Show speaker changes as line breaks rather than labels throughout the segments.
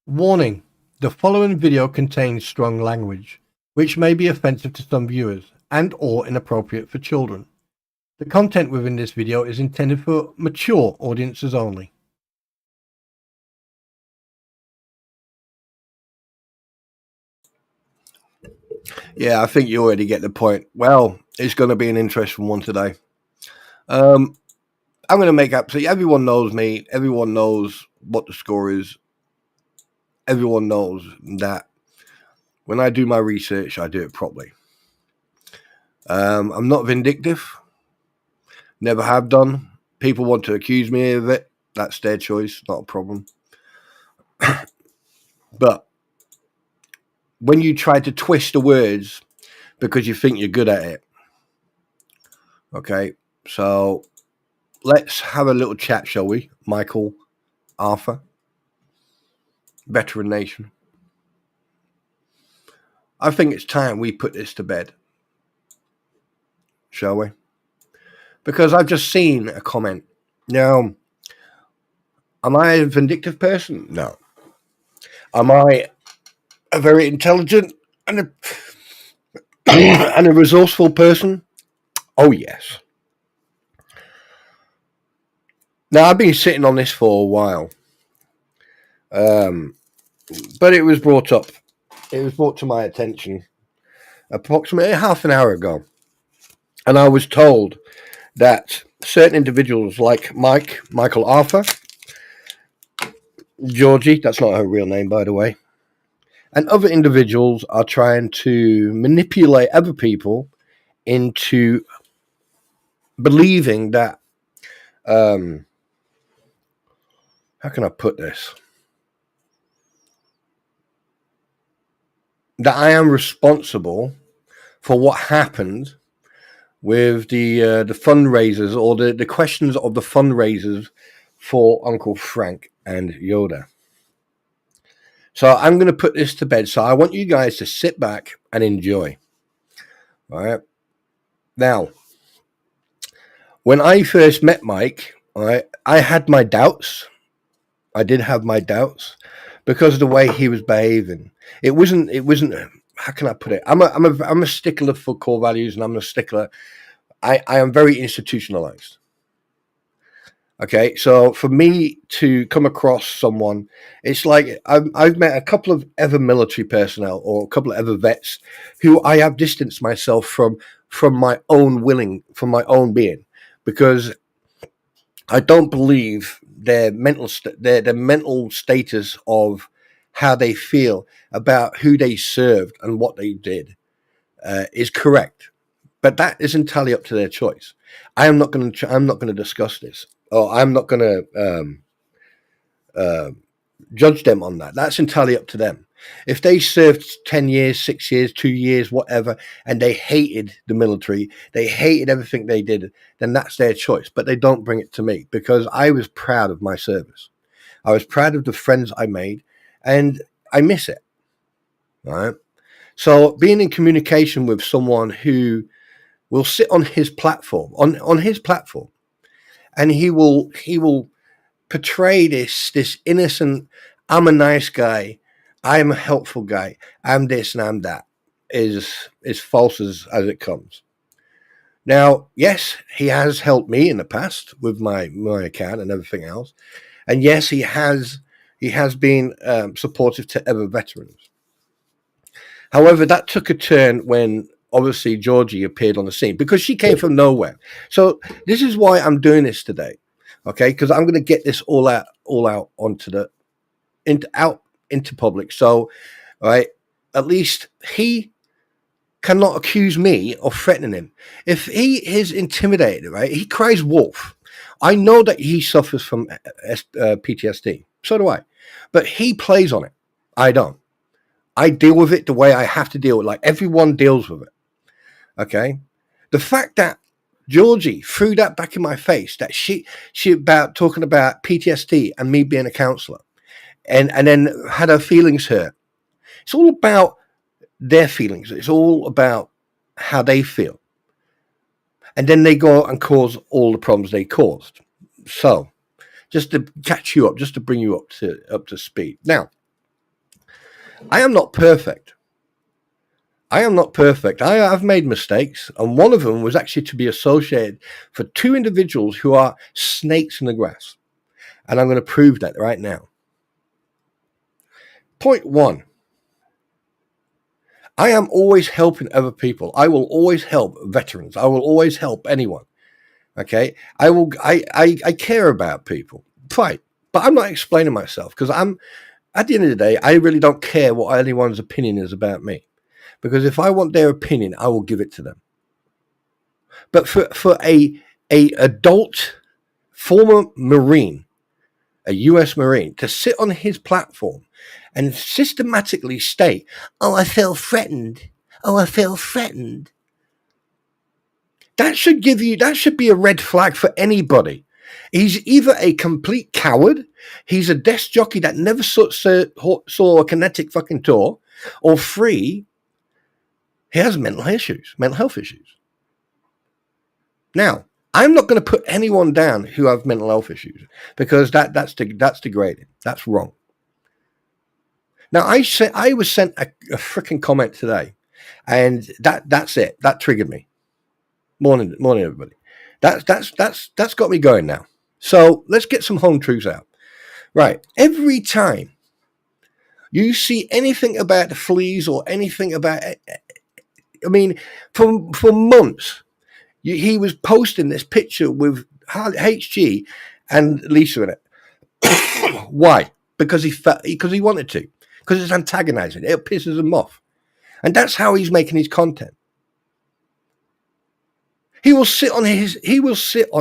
Warning: the following video contains strong language, which may be offensive to some viewers and/or inappropriate for children. The content within this video is intended for mature audiences only.
Yeah, I think you already get the point. Well, it's going to be an interesting one today. I'm going to make absolutely everyone knows me. Everyone knows what the score is. Everyone knows that when I do my research, I do it properly. I'm not vindictive. Never have done. People want to accuse me of it. That's their choice. Not a problem. But when you try to twist the words because you think you're good at it, okay, so let's have a little chat, shall we? Michael, Arthur, veteran nation. I think it's time we put this to bed, shall we? Because I've just seen a comment. Now, am I a vindictive person? No. Am I a very intelligent and a resourceful person? Oh, yes. Now, I've been sitting on this for a while. But it was brought up. It was brought to my attention approximately half an hour ago. And I was told that certain individuals like Michael Arthur, Georgie, that's not her real name, by the way, and other individuals are trying to manipulate other people into believing that, how can I put this? That I am responsible for what happened with the fundraisers or the questions of the fundraisers for Uncle Frank and Yoda. So I'm going to put this to bed. So I want you guys to sit back and enjoy. All right. Now, when I first met Mike, all right, I had my doubts. I did have my doubts because of the way he was behaving. It wasn't. How can I put it? I'm a stickler for core values, and I'm a stickler. I am very institutionalized. Okay, so for me to come across someone, it's like I've met a couple of ever military personnel or a couple of ever vets who I have distanced myself from my own willing, from my own being, because I don't believe their mental their mental status of how they feel about who they served and what they did is correct. But that is entirely up to their choice. I'm not going to discuss this, or I'm not going to judge them on that. That's entirely up to them. If they served 10 years, 6 years, 2 years, whatever, and they hated the military, they hated everything they did, then that's their choice. But they don't bring it to me because I was proud of my service. I was proud of the friends I made, and I miss it. All right. So being in communication with someone who will sit on his platform, on his platform, and he will portray this innocent, I'm a nice guy, I'm a helpful guy, I'm this and I'm that, is false as it comes. Now, yes, he has helped me in the past with my account and everything else, and yes, he has been supportive to other veterans. However, that took a turn when obviously Georgie appeared on the scene because she came from nowhere. So this is why I'm doing this today, okay? Because I'm going to get this all out onto the into public. So, all right, at least he cannot accuse me of threatening him. If he is intimidated, right, he cries wolf. I know that he suffers from PTSD. So do I, but he plays on it. I don't. I deal with it the way I have to deal with it, like everyone deals with it. Okay. The fact that Georgie threw that back in my face, that she about talking about PTSD and me being a counselor, and then had her feelings hurt. It's all about their feelings. It's all about how they feel. And then they go and cause all the problems they caused. So just to catch you up, just to bring you up to speed. Now, I am not perfect. I am not perfect. I've made mistakes, and one of them was actually to be associated for two individuals who are snakes in the grass. And I'm going to prove that right now. Point one. I am always helping other people. I will always help veterans. I will always help anyone. Okay. I care about people. Fine. But I'm not explaining myself because at the end of the day, I really don't care what anyone's opinion is about me. Because if I want their opinion, I will give it to them. But for a adult former Marine, a US Marine, to sit on his platform and systematically state, "Oh, I feel threatened. Oh, I feel threatened." That should be a red flag for anybody. He's either a complete coward, he's a desk jockey that never saw a kinetic fucking tour, or three, he has mental health issues. Now, I'm not going to put anyone down who have mental health issues because that's degrading. That's wrong. Now, I was sent a freaking comment today, and that's it. That triggered me. Morning, everybody. That's got me going now. So let's get some home truths out. Right. Every time you see anything about the fleas or anything about, I mean, for months, he was posting this picture with HG and Lisa in it. Why? Because he wanted to. Because it's antagonizing. It pisses him off. And that's how he's making his content. He will sit on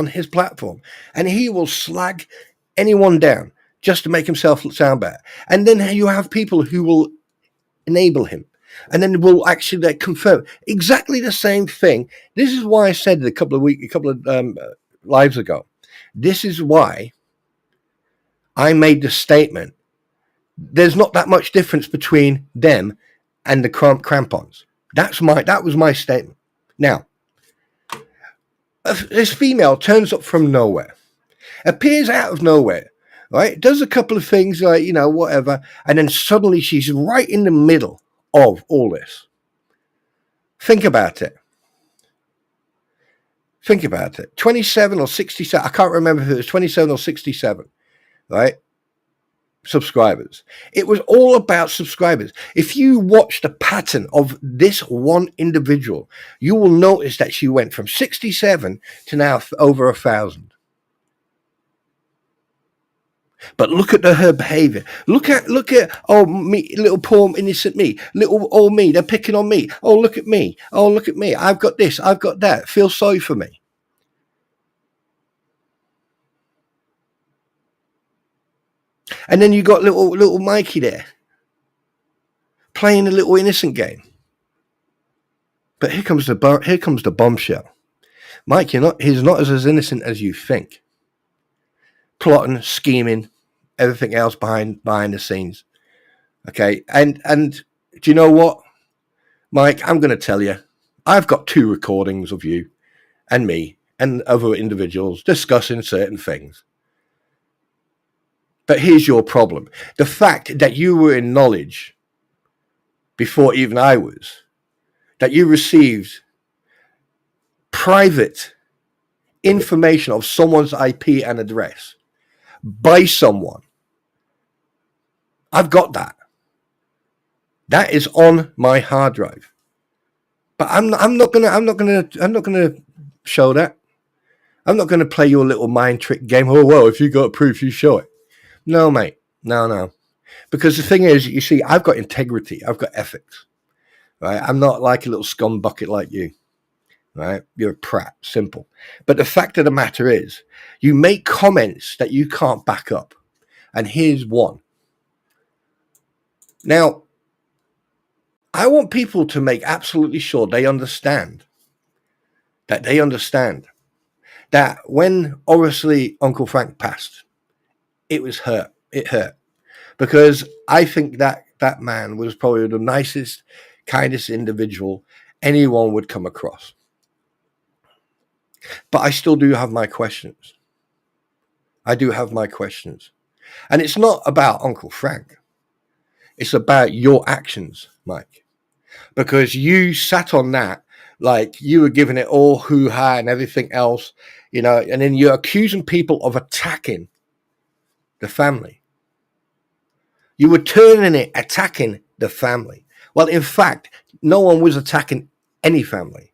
his platform and he will slag anyone down just to make himself sound better. And then you have people who will enable him and then will actually confirm exactly the same thing. This is why I said a couple of lives ago. This is why I made the statement. There's not that much difference between them and the crampons. That was my statement. Now, this female turns up from nowhere, appears out of nowhere, right? Does a couple of things like, whatever. And then suddenly she's right in the middle of all this. Think about it. 27 or 67. I can't remember if it was 27 or 67, right? Subscribers. It was all about subscribers. If you watch the pattern of this one individual, you will notice that she went from 67 to now over 1,000. But look at her behavior. Look at oh me, little poor innocent me, little old me. They're picking on me. Oh look at me. Oh look at me. I've got this. I've got that. Feel sorry for me. And then you got little Mikey there playing a little innocent game. But here comes the bombshell. Mike, he's not as innocent as you think. Plotting, scheming, everything else behind the scenes. Okay, and do you know what, Mike? I'm going to tell you, I've got 2 recordings of you and me and other individuals discussing certain things. But here's your problem. The fact that you were in knowledge before even I was, that you received private information of someone's IP and address by someone. I've got that. That is on my hard drive. But I'm not gonna show that. I'm not gonna play your little mind trick game. Oh well, if you got proof, you show it. No, mate. No. Because the thing is, you see, I've got integrity. I've got ethics. Right? I'm not like a little scum bucket like you. Right? You're a prat. Simple. But the fact of the matter is, you make comments that you can't back up. And here's one. Now, I want people to make absolutely sure they understand that when obviously Uncle Frank passed, it was hurt. It hurt. Because I think that man was probably the nicest, kindest individual anyone would come across. But I still do have my questions. And it's not about Uncle Frank. It's about your actions, Mike, because you sat on that like you were giving it all hoo-ha and everything else, and then you're accusing people of attacking the family. You were turning it, attacking the family. Well, in fact, no one was attacking any family.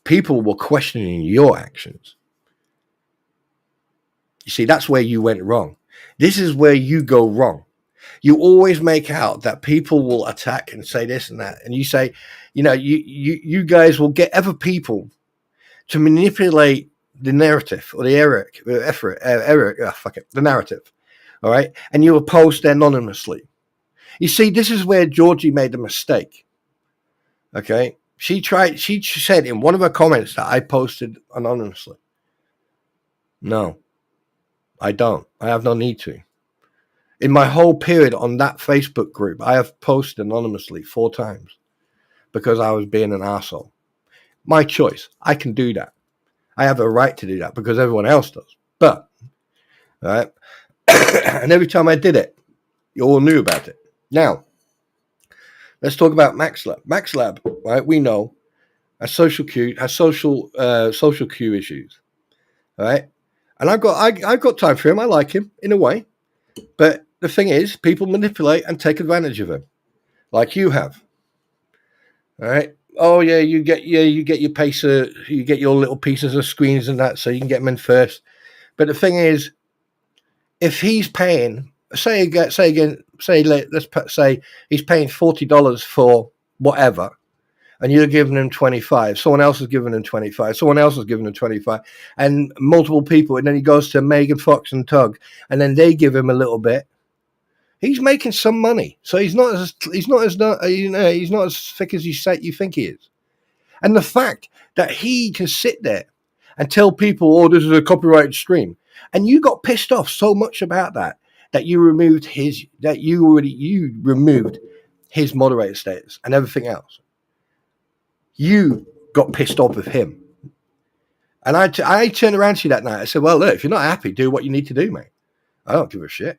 People were questioning your actions. You see, that's where you went wrong. This is where you go wrong. You always make out that people will attack and say this and that. And you say, you guys will get other people to manipulate the narrative or the the narrative. All right. And you will post anonymously. You see, this is where Georgie made the mistake. Okay. She said in one of her comments that I posted anonymously. No, I don't. I have no need to. In my whole period on that Facebook group, I have posted anonymously 4 times because I was being an arsehole. My choice. I can do that. I have a right to do that because everyone else does. But, all right, and every time I did it, you all knew about it. Now, let's talk about MaxLab. MaxLab, right? We know has social cue issues, all right. And I've got time for him. I like him in a way, but the thing is, people manipulate and take advantage of him, like you have. All right. Oh yeah, you get your you get your little pieces of screens and that, so you can get them in first. But the thing is, if he's paying, let's say he's paying $40 for whatever, and you're giving him 25, someone else is giving him 25, someone else is giving him 25, and multiple people, and then he goes to Megan Fox and Tug, and then they give him a little bit. He's making some money, so he's not as thick as you think he is. And the fact that he can sit there and tell people, "Oh, this is a copyrighted stream," and you got pissed off so much about that you removed his moderator status and everything else. You got pissed off with him, and I turned around to you that night. I said, "Well, look, if you're not happy, do what you need to do, mate. I don't give a shit."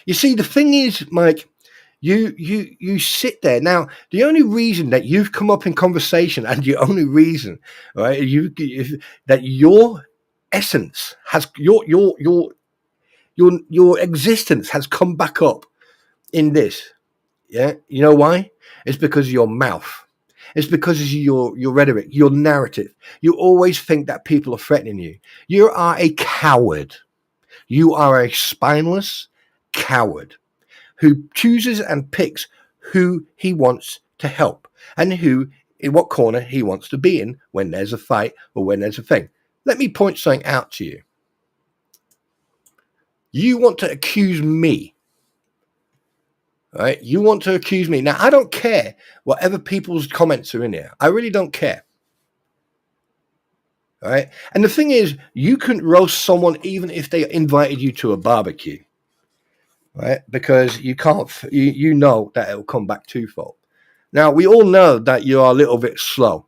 You see, the thing is, Mike, you sit there. Now, the only reason that you've come up in conversation, and the only reason, right, that your essence has your existence has come back up in this. Yeah, you know why? It's because of your mouth. It's because of your rhetoric, your narrative. You always think that people are threatening you. You are a coward. You are a spineless coward who chooses and picks who he wants to help and in what corner he wants to be in when there's a fight or when there's a thing. Let me point something out to you. You want to accuse me. Right? You want to accuse me. Now, I don't care whatever people's comments are in here. I really don't care. All right? And the thing is, you couldn't roast someone even if they invited you to a barbecue. Right? Because you can't, you know that it'll come back twofold. Now, we all know that you are a little bit slow.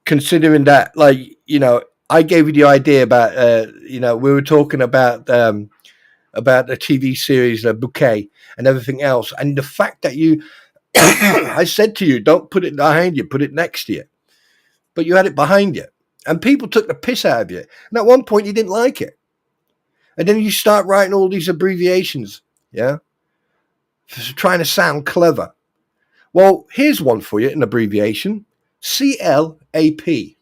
Considering that, I gave you the idea about, we were talking about the TV series, Bouquet, and everything else. And the fact that I said to you, don't put it behind you, put it next to you. But you had it behind you. And people took the piss out of you. And at one point, you didn't like it. And then you start writing all these abbreviations, yeah? Trying to sound clever. Well, here's one for you, an abbreviation. CLAP.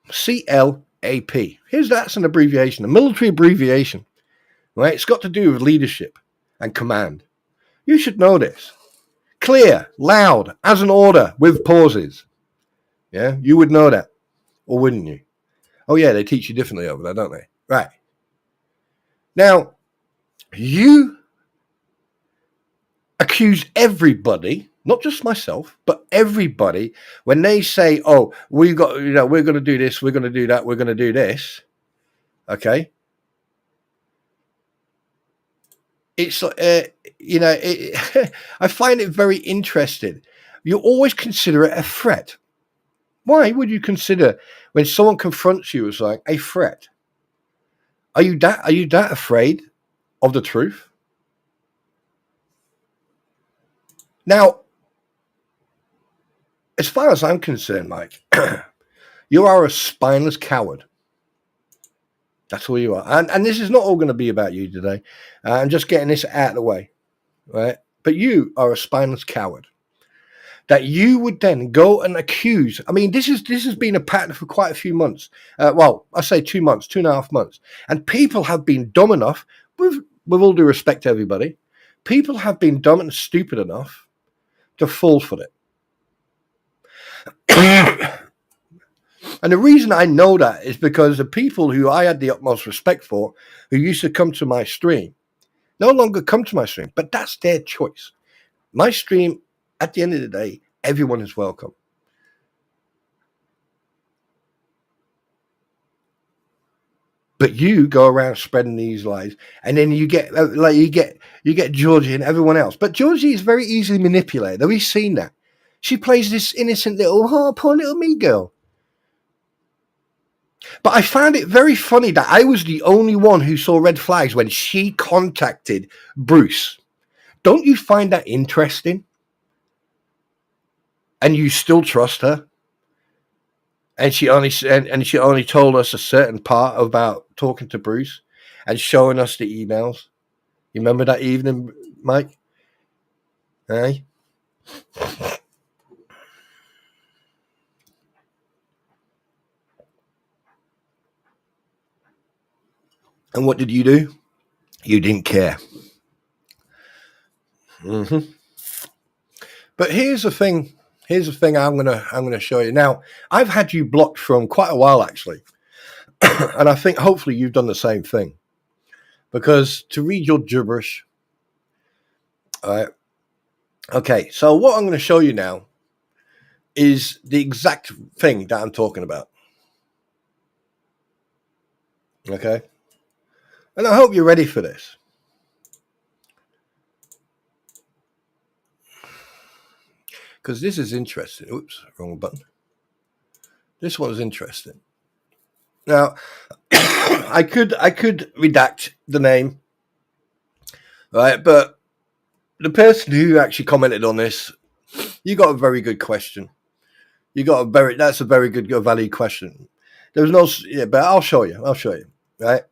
CLAP. That's an abbreviation, a military abbreviation. Right? It's got to do with leadership and command. You should know this. Clear, loud, as an order, with pauses. Yeah, you would know that, or wouldn't you? Oh yeah, they teach you differently over there, don't they? Right. Now, you accuse everybody, not just myself, but everybody, when they say, "Oh, we're going to do this, we're going to do that, we're going to do this." Okay. It's I find it very interesting. You always consider it a threat. Why would you consider when someone confronts you as like a threat? Are you that afraid of the truth? Now, as far as I'm concerned, Mike, you are a spineless coward. That's all you are. And this is not all going to be about you today. I'm just getting this out of the way, right? But you are a spineless coward. That you would then go and accuse. I mean, this has been a pattern for quite a few months. Well, I say 2 months, 2.5 months, and people have been dumb enough. With all due respect to everybody, people have been dumb and stupid enough to fall for it. And the reason I know that is because the people who I had the utmost respect for, who used to come to my stream, no longer come to my stream. But that's their choice. My stream, at the end of the day, everyone is welcome. But you go around spreading these lies, and then you get Georgie and everyone else. But Georgie is very easily manipulated. Have we seen that? She plays this innocent little, oh, poor little me girl. But I found it very funny that I was the only one who saw red flags when she contacted Bruce. Don't you find that interesting? And you still trust her? And she only told us a certain part about talking to Bruce and showing us the emails. You remember that evening, Mike? Hey? And what did you do? You didn't care. Mm-hmm. But here's the thing. Here's the thing I'm gonna show you. Now, I've had you blocked from quite a while, actually. And I think hopefully you've done the same thing. Because to read your gibberish, all right. Okay, so what I'm going to show you now is the exact thing that I'm talking about. Okay? And I hope you're ready for this. Because this is interesting. Oops, wrong button. This one is interesting. Now, I could redact the name, right? But the person who actually commented on this, you got a very good question. That's a very good, valid question. There was no, yeah, but I'll show you, right?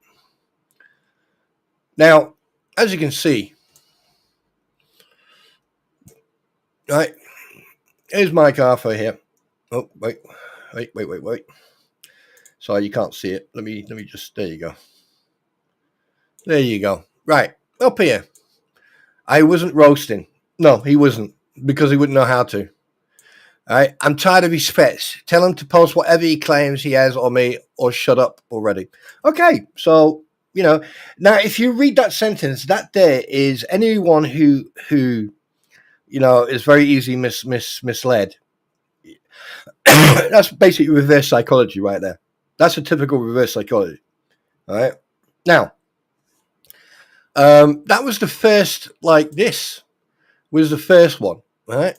Now, as you can see, right, here's Mike Arthur here. Oh, wait. Sorry, you can't see it. Let me just, there you go. There you go. Right, up here. I wasn't roasting. No, he wasn't, because he wouldn't know how to. All right, I'm tired of his threats. Tell him to post whatever he claims he has on me, or shut up already. Okay, so, now if you read that sentence, that there is anyone who is very easily misled. That's basically reverse psychology right there. That's a typical reverse psychology. All right. Now, that was the first, this was the first one. All right.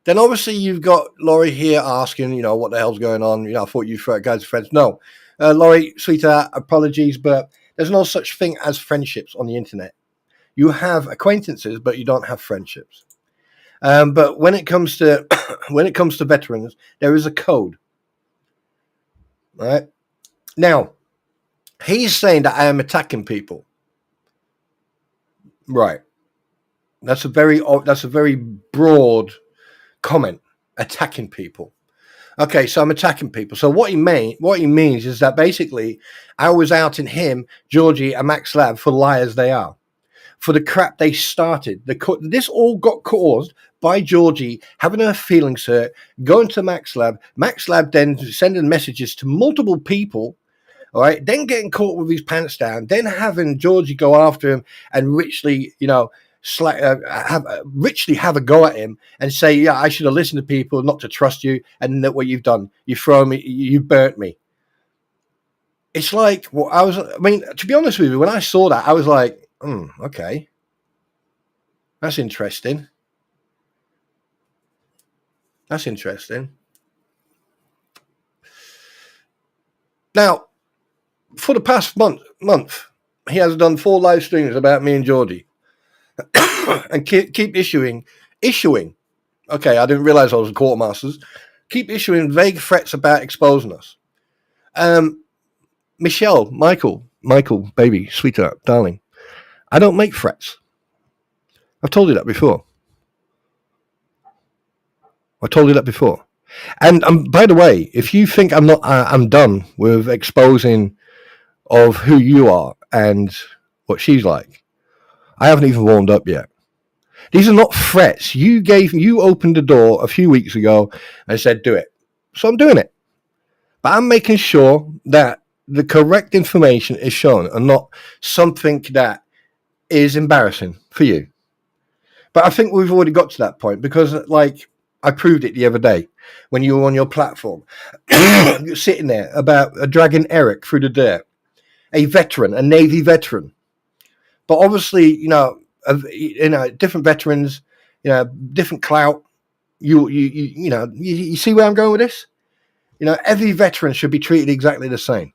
Then obviously you've got Laurie here asking, what the hell's going on? I thought you guys were friends. No, Laurie, sweetheart, apologies, but there's no such thing as friendships on the internet. You have acquaintances, but you don't have friendships. But when it comes to veterans, there is a code. All right. Now, he's saying that I am attacking people. Right. That's a very broad comment. Attacking people. Okay, so I'm attacking people. So what he means is that basically I was outing him, Georgie, and Max Lab for liars they are. For the crap they started. This all got caused by Georgie having her feelings hurt, going to Max Lab then sending messages to multiple people, all right, then getting caught with his pants down, then having Georgie go after him and richly, have a go at him and say, yeah, I should have listened to people, not to trust you, and that what you've done, you throw me, you burnt me. It's like, to be honest with you, when I saw that, I was like, okay, that's interesting. Now, for the past month, he has done 4 live streams about me and Georgie, and keep issuing. Okay, I didn't realize I was a quartermasters. Keep issuing vague threats about exposing us. Michael, baby, sweetheart, darling, I don't make threats. I've told you that before. And by the way, if you think I'm done with exposing of who you are and what she's like, I haven't even warmed up yet. These are not threats. You opened the door a few weeks ago and said do it, so I'm doing it. But I'm making sure that the correct information is shown and not something that is embarrassing for you. But I think we've already got to that point because, like, I proved it the other day when you were on your platform, you're sitting there about dragging Eric through the dirt, a veteran, a Navy veteran. But obviously, different veterans, different clout. You see where I'm going with this? Every veteran should be treated exactly the same.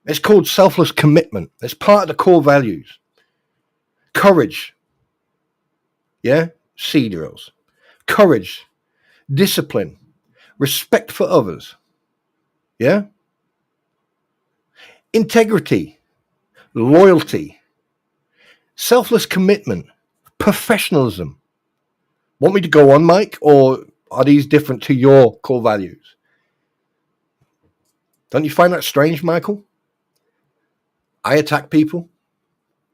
It's called selfless commitment. It's part of the core values. Courage. Yeah? Sea drills. Courage. Discipline. Respect for others. Yeah? Integrity. Loyalty. Selfless commitment. Professionalism. Want me to go on, Mike? Or are these different to your core values? Don't you find that strange, Michael? I attack people,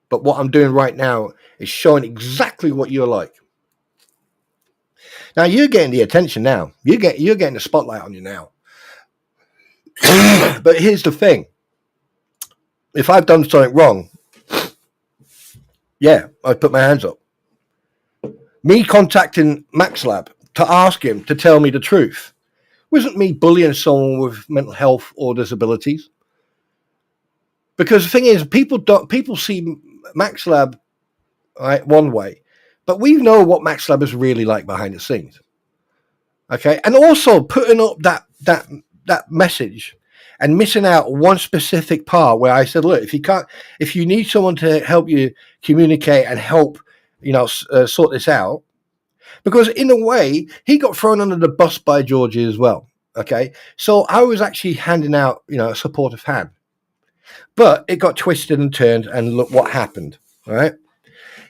but what I'm doing right now is showing exactly what you're like. Now you're getting the attention now. You're getting the spotlight on you now. But here's the thing. If I've done something wrong, yeah, I put my hands up. Me contacting MaxLab to ask him to tell me the truth wasn't me bullying someone with mental health or disabilities. Because the thing is, people see MaxLab right one way, but we know what MaxLab is really like behind the scenes. Okay, and also putting up that message and missing out one specific part where I said, look, if you need someone to help you communicate and help, sort this out, because in a way he got thrown under the bus by Georgie as well. Okay, so I was actually handing out, a supportive hand. But it got twisted and turned, and look what happened. All right,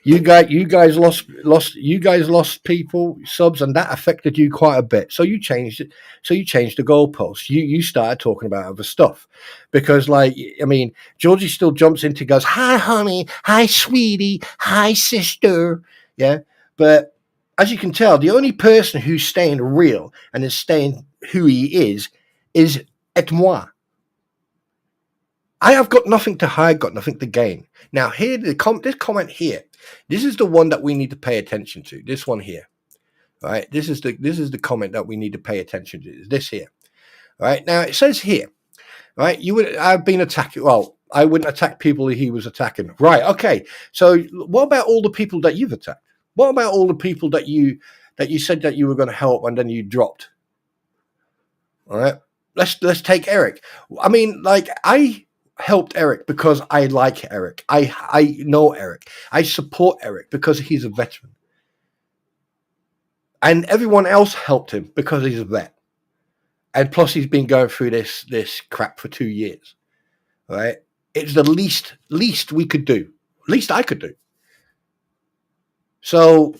you guys lost people subs, and that affected you quite a bit. So you changed it. So you changed the goalposts. You started talking about other stuff because, Georgie still jumps into goes, "Hi, honey. Hi, sweetie. Hi, sister." Yeah, but as you can tell, the only person who's staying real and is staying who he is et moi. I have got nothing to hide, got nothing to gain. Now, here, this comment here, this is the one that we need to pay attention to. This one here, right? This is the comment that we need to pay attention to. Is this here, right? Now it says here, right? I've been attacked. Well, I wouldn't attack people he was attacking, right? Okay. So, what about all the people that you've attacked? What about all the people that you said that you were going to help and then you dropped? All right. Let's take Eric. I helped Eric because I like Eric. I know Eric. I support Eric because he's a veteran. And everyone else helped him because he's a vet. And plus he's been going through this crap for 2 years. Right? It's the least we could do. Least I could do. So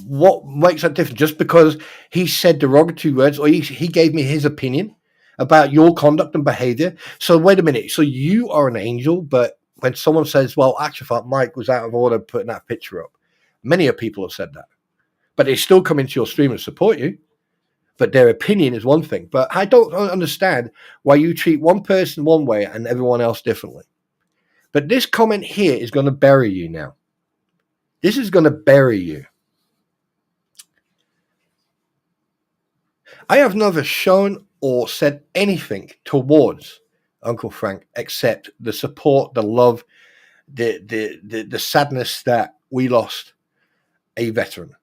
what makes that different? Just because he said derogatory words or he gave me his opinion about your conduct and behavior. So wait a minute. So you are an angel, but when someone says, well, actually, I thought Mike was out of order putting that picture up. Many of people have said that. But they still come into your stream and support you. But their opinion is one thing. But I don't understand why you treat one person one way and everyone else differently. But this comment here is going to bury you now. This is going to bury you. I have never shown or said anything towards Uncle Frank except the support, the love, the sadness that we lost a veteran.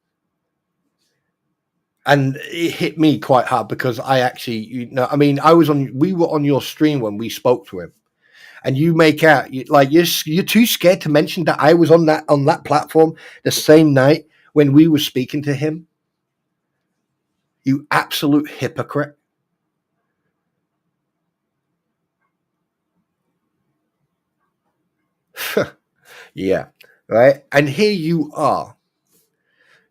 And it hit me quite hard because I actually, I mean, we were on your stream when we spoke to him, and you make out like you're too scared to mention that I was on that platform the same night when we were speaking to him. You absolute hypocrite. Yeah, right. And here you are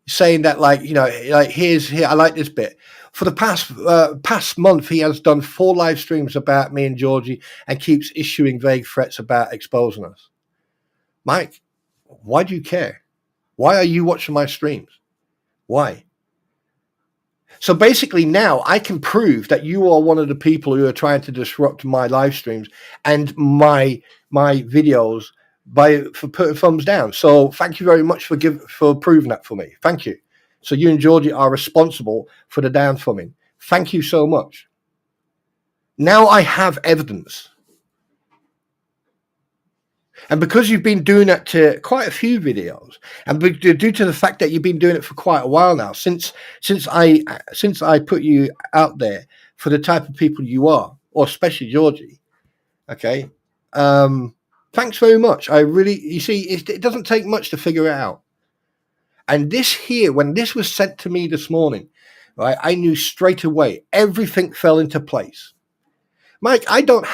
saying that, like, like here. I like this bit. For the past month, he has done 4 live streams about me and Georgie, and keeps issuing vague threats about exposing us. Mike, why do you care? Why are you watching my streams? Why? So basically, now I can prove that you are one of the people who are trying to disrupt my live streams and my videos for putting thumbs down. So thank you very much for proving that for me. Thank you. So you and Georgie are responsible for the down thumbing. Thank you so much. Now I have evidence. And because you've been doing that to quite a few videos, and due to the fact that you've been doing it for quite a while now, since I put you out there for the type of people you are, or especially Georgie, okay, thanks very much. You see, it doesn't take much to figure it out. And this here, when this was sent to me this morning, right, I knew straight away everything fell into place. Mike, I don't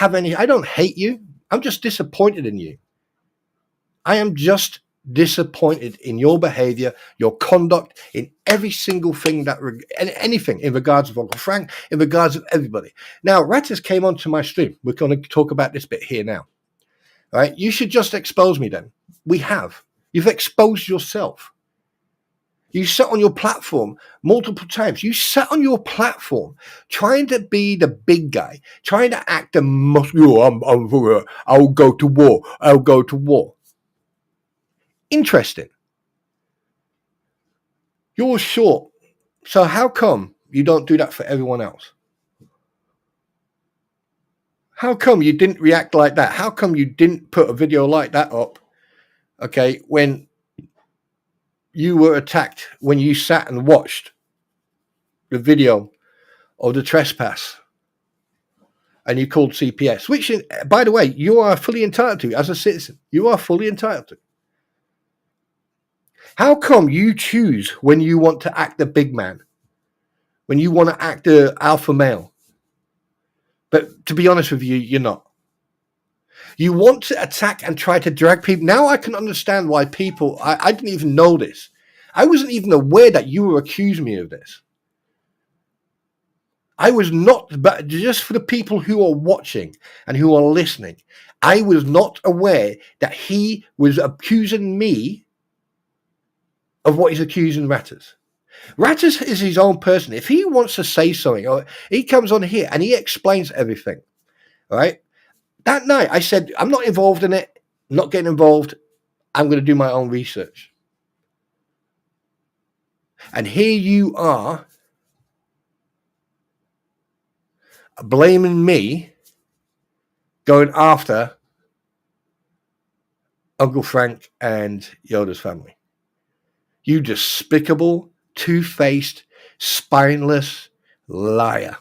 hate you. I'm just disappointed in you. I am just disappointed in your behavior, your conduct, in every single thing anything in regards of Uncle Frank, in regards of everybody. Now, Rattis came onto my stream. We're going to talk about this bit here now. All right? You should just expose me then. We have. You've exposed yourself. You sat on your platform multiple times. You sat on your platform trying to be the big guy, trying to act the I'll go to war. I'll go to war. Interesting. You're short. So how come you don't do that for everyone else? How come you didn't react like that? How come you didn't put a video like that up, okay, when you were attacked, when you sat and watched the video of the trespass and you called CPS, which, by the way, you are fully entitled to as a citizen. You are fully entitled to. How come you choose when you want to act the big man, when you want to act the alpha male? But to be honest with you, you're not. You want to attack and try to drag people. Now I can understand why people, I didn't even know this. I wasn't even aware that you were accusing me of this. I was not, but just for the people who are watching and who are listening, I was not aware that he was accusing me of what he's accusing Rattis. Rattis is his own person. If he wants to say something, or he comes on here and he explains everything, right? That night I said, I'm not involved in it. I'm not getting involved. I'm going to do my own research. And here you are blaming me, going after Uncle Frank and Yoda's family. You despicable, two-faced, spineless liar.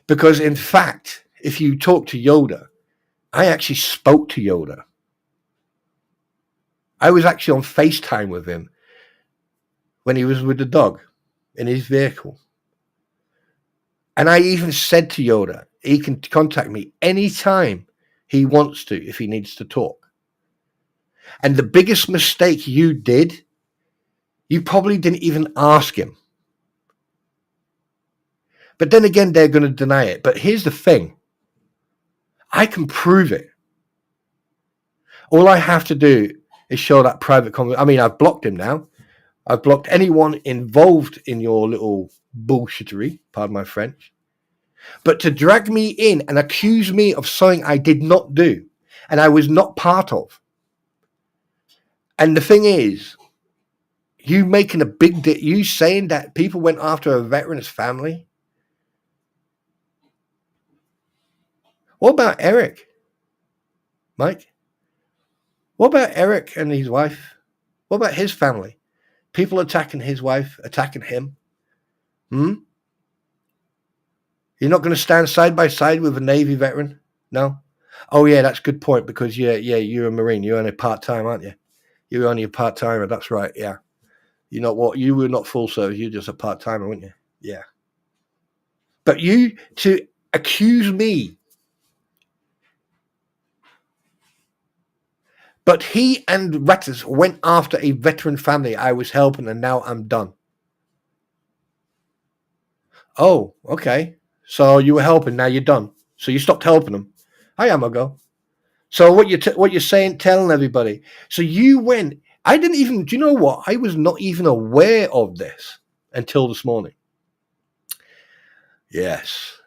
Because in fact, if you talk to Yoda, I actually spoke to Yoda. I was actually on FaceTime with him when he was with the dog in his vehicle. And I even said to Yoda, he can contact me anytime he wants to if he needs to talk. And the biggest mistake you did, you probably didn't even ask him. But then again, they're going to deny it. But here's the thing. I can prove it. All I have to do is show that private conversation. I mean, I've blocked him now. I've blocked anyone involved in your little bullshittery, pardon my French. But to drag me in and accuse me of something I did not do and I was not part of. And the thing is, you making a big deal, you saying that people went after a veteran's family. What about Eric? Mike? What about Eric and his wife? What about his family? People attacking his wife, attacking him. You're not going to stand side by side with a Navy veteran? No? Oh, yeah, that's a good point because, you're a Marine. You're only part-time, aren't you? You're only a part-timer. That's right, yeah. You know what? You were not full service. You're just a part-timer, weren't you? Yeah. But you to accuse me. But he and Rattus went after a veteran family I was helping, and now I'm done. Oh, okay. So you were helping, now you're done. So you stopped helping them. I am a go. So what you're saying, telling everybody. So you went. I didn't even. Do you know what? I was not even aware of this until this morning. Yes.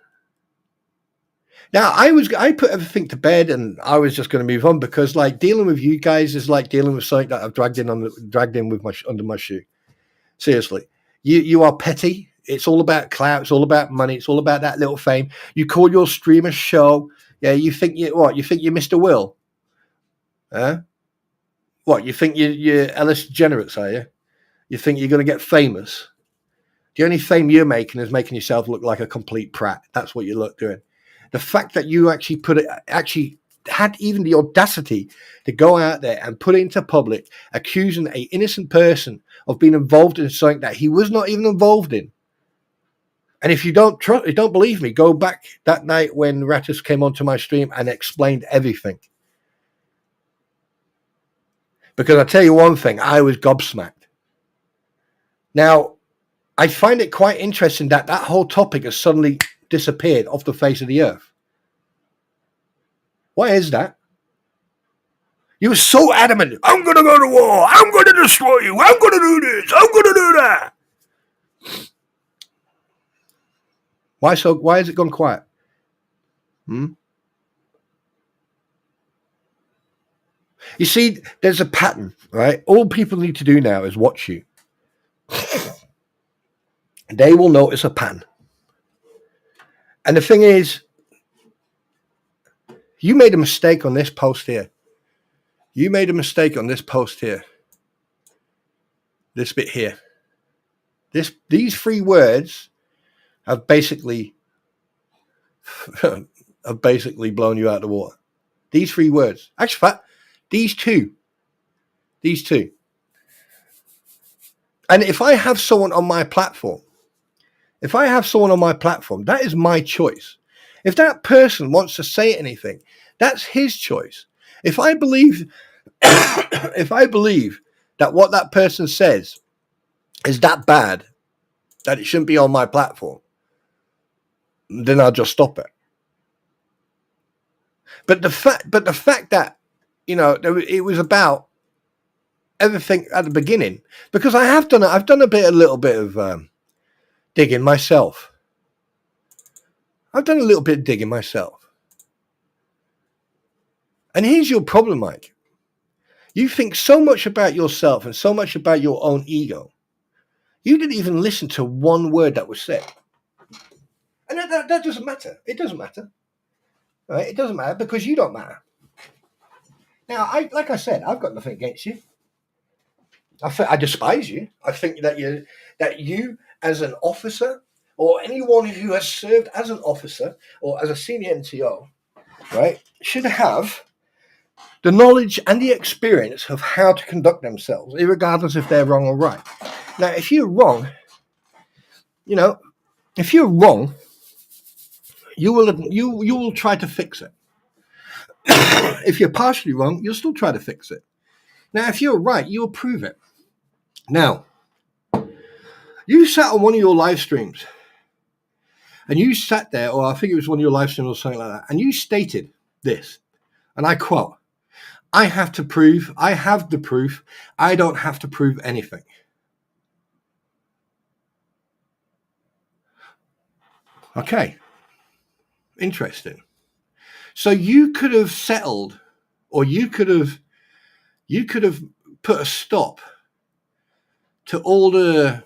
Now I put everything to bed and I was just going to move on because like dealing with you guys is like dealing with something that I've dragged in with my under my shoe. Seriously, you are petty. It's all about clout. It's all about money. It's all about that little fame. You call your streamer show. Yeah, you think you're Mr. Will? Huh? What you think you're Ellis Degenerates, are you? You think you're going to get famous? The only fame you're making is making yourself look like a complete prat. That's what you doing. The fact that you actually had even the audacity to go out there and put it into public, accusing an innocent person of being involved in something that he was not even involved in. And if you don't believe me, go back that night when Rattus came onto my stream and explained everything. Because I tell you one thing, I was gobsmacked. Now, I find it quite interesting that whole topic has suddenly disappeared off the face of the earth. Why is that? You were so adamant. I'm going to go to war. I'm going to destroy you. I'm going to do this. I'm going to do that. Why has it gone quiet? You see, there's a pattern, right? All people need to do now is watch you. They will notice a pattern. And the thing is, you made a mistake on this post here. You made a mistake on this post here. This bit here. These 3 words have basically blown you out of the water. These 3 words. Actually, these two. And if I have someone on my platform, that is my choice. If that person wants to say anything, that's his choice. If I believe that what that person says is that bad that it shouldn't be on my platform, then I'll just stop it. But the fact that, it was about everything at the beginning, because I've done a little bit of digging myself. I've done a little bit of digging myself. And here's your problem, Mike. You think so much about yourself and so much about your own ego. You didn't even listen to one word that was said. And that doesn't matter. It doesn't matter. Right? It doesn't matter because you don't matter. Now, like I said, I've got nothing against you. I despise you. I think that you as an officer or anyone who has served as an officer or as a senior NTO, right, should have the knowledge and the experience of how to conduct themselves, regardless if they're wrong or right. Now, if you're wrong, you will try to fix it. If you're partially wrong, you'll still try to fix it. Now, if you're right, you'll prove it. Now, you sat on one of your live streams, and you sat there, or I think it was one of your live streams or something like that, and you stated this, and I quote, I have the proof, I don't have to prove anything. Okay. Interesting. So you could have settled, or you could have put a stop to all the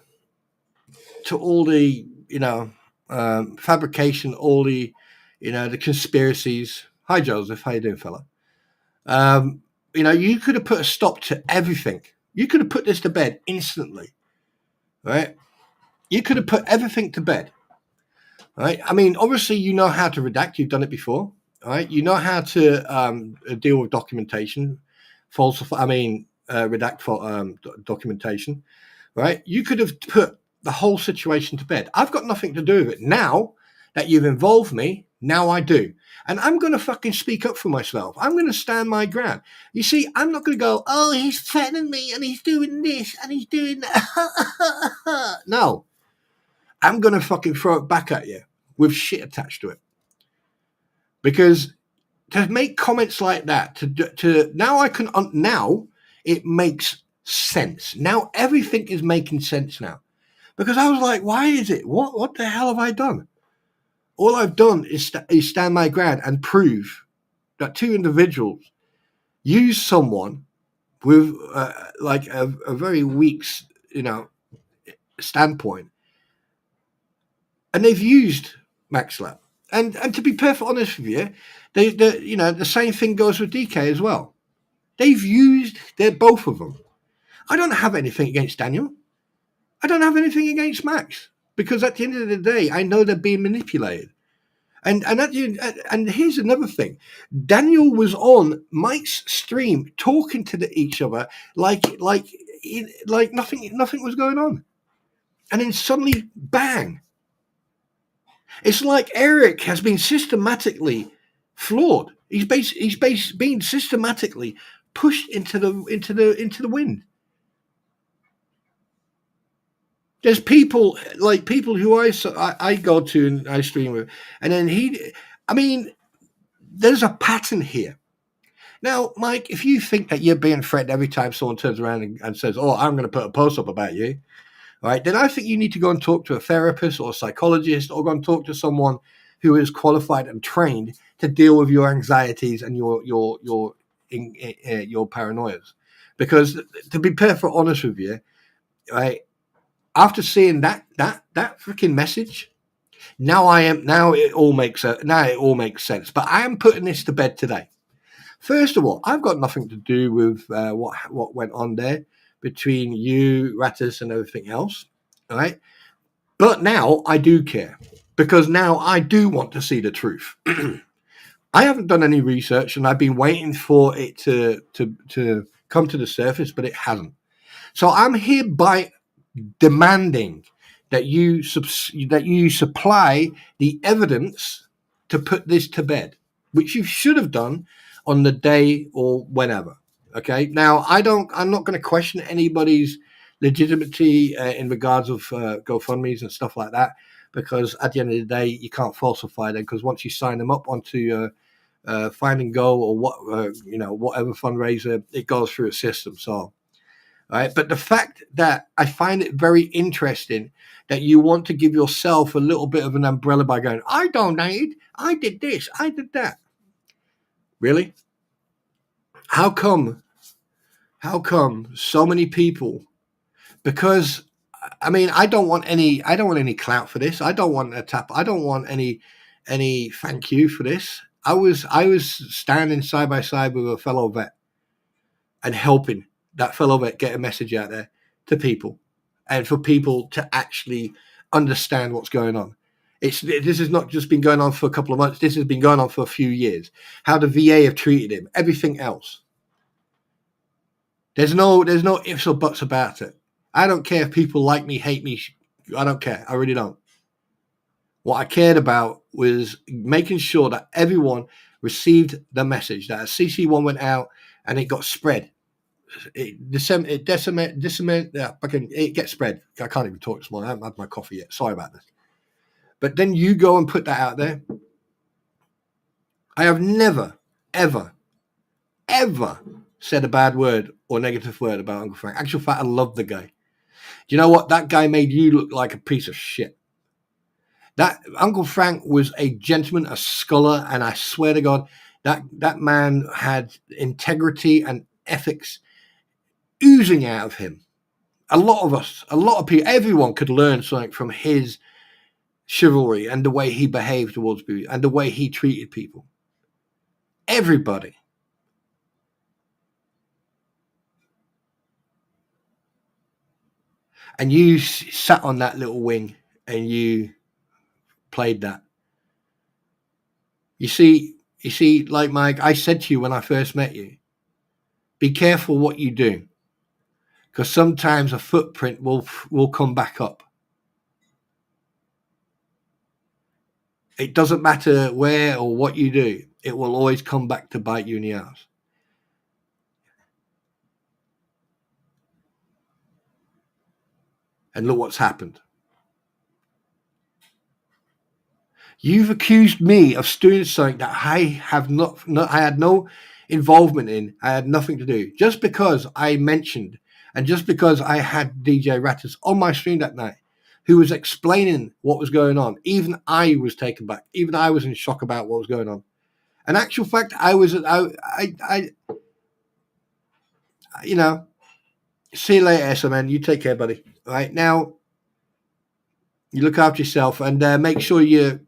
fabrication, all the the conspiracies. Hi Joseph, how you doing, fella? You could have put a stop to everything You could have put this to bed instantly, right? You could have put everything to bed, right? I mean, obviously, you know how to redact. You've done it before, right? You know how to deal with documentation, falsify. I mean, redact for documentation, right? You could have put the whole situation to bed. I've got nothing to do with it. Now that you've involved me, now I do. And I'm going to fucking speak up for myself. I'm going to stand my ground. You see, I'm not going to go, oh, he's threatening me and he's doing this and he's doing that. No, I'm going to fucking throw it back at you with shit attached to it. Because to make comments like that, to now I can, now it makes sense. Now everything is making sense now. Because I was like, why is it? What the hell have I done? All I've done is stand my ground and prove that two individuals use someone with like a very weak, standpoint, and they've used Maxlab. And to be perfectly honest with you, the same thing goes with DK as well. They're both of them. I don't have anything against Daniel. I don't have anything against Max, because at the end of the day, I know they're being manipulated. And here's another thing: Daniel was on Mike's stream talking to each other like nothing was going on, and then suddenly, bang! It's like Eric has been systematically flawed. He's being systematically pushed into the wind. There's people who I go to and I stream with, and then there's a pattern here. Now, Mike, if you think that you're being threatened every time someone turns around and says, oh, I'm going to put a post up about you, right, then I think you need to go and talk to a therapist or a psychologist, or go and talk to someone who is qualified and trained to deal with your anxieties and your paranoias. Because to be perfectly honest with you, right, after seeing that freaking message, now it all makes sense. But I am putting this to bed today. First of all, I've got nothing to do with what went on there between you, Rattus, and everything else, all right? But now I do care, because now I do want to see the truth. I haven't done any research, and I've been waiting for it to come to the surface, but it hasn't. So I'm hereby demanding that you supply the evidence to put this to bed, which you should have done on the day or whenever. Okay. Now I'm not going to question anybody's legitimacy in regards of GoFundMe's and stuff like that, because at the end of the day, you can't falsify them, because once you sign them up onto Find and Go or whatever fundraiser, it goes through a system. So. Right. But the fact that I find it very interesting that you want to give yourself a little bit of an umbrella by going, I donated, I did this, I did that. Really? How come so many people? Because I don't want any clout for this. I don't want a tap. I don't want any thank you for this. I was standing side by side with a fellow vet and helping that fellow vet get a message out there to people, and for people to actually understand what's going on. This has not just been going on for a couple of months. This has been going on for a few years. How the VA have treated him, everything else. There's no ifs or buts about it. I don't care if people like me, hate me. I don't care. I really don't. What I cared about was making sure that everyone received the message, that a CC1 went out and it got spread. It gets spread. I can't even talk this morning. I haven't had my coffee yet. Sorry about this. But then you go and put that out there. I have never, ever, ever said a bad word or negative word about Uncle Frank. Actual fact, I love the guy. Do you know what? That guy made you look like a piece of shit. That Uncle Frank was a gentleman, a scholar, and I swear to God, that man had integrity and ethics oozing out of him. A lot of people, everyone could learn something from his chivalry and the way he behaved towards people and the way he treated people. Everybody. and you sat on that little wing and you played that. You see, like Mike, I said to you when I first met you, be careful what you do, because sometimes a footprint will come back up. It doesn't matter where or what you do, it will always come back to bite you in the ass. And look what's happened. You've accused me of doing something that I have I had no involvement in. I had nothing to do. Just because I mentioned, and just because I had DJ Rattus on my stream that night, who was explaining what was going on, even I was taken back. Even I was in shock about what was going on. In actual fact, I you know, see you later, SMN. You take care, buddy. All right, now, you look after yourself, and make sure you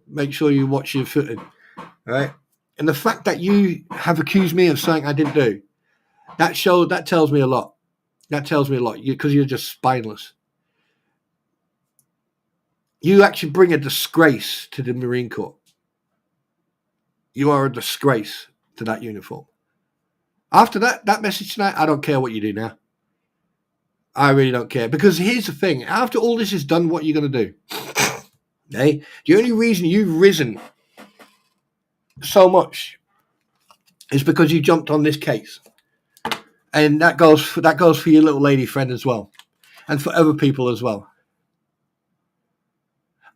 watch your footing. All right. And the fact that you have accused me of something I didn't do, that tells me a lot. That tells me a lot, because you're just spineless. You actually bring a disgrace to the Marine Corps. You are a disgrace to that uniform. After that message tonight, I don't care what you do now. I really don't care, because here's the thing. After all this is done, what are you going to do? Okay? The only reason you've risen so much is because you jumped on this case. And that goes for your little lady friend as well, and for other people as well.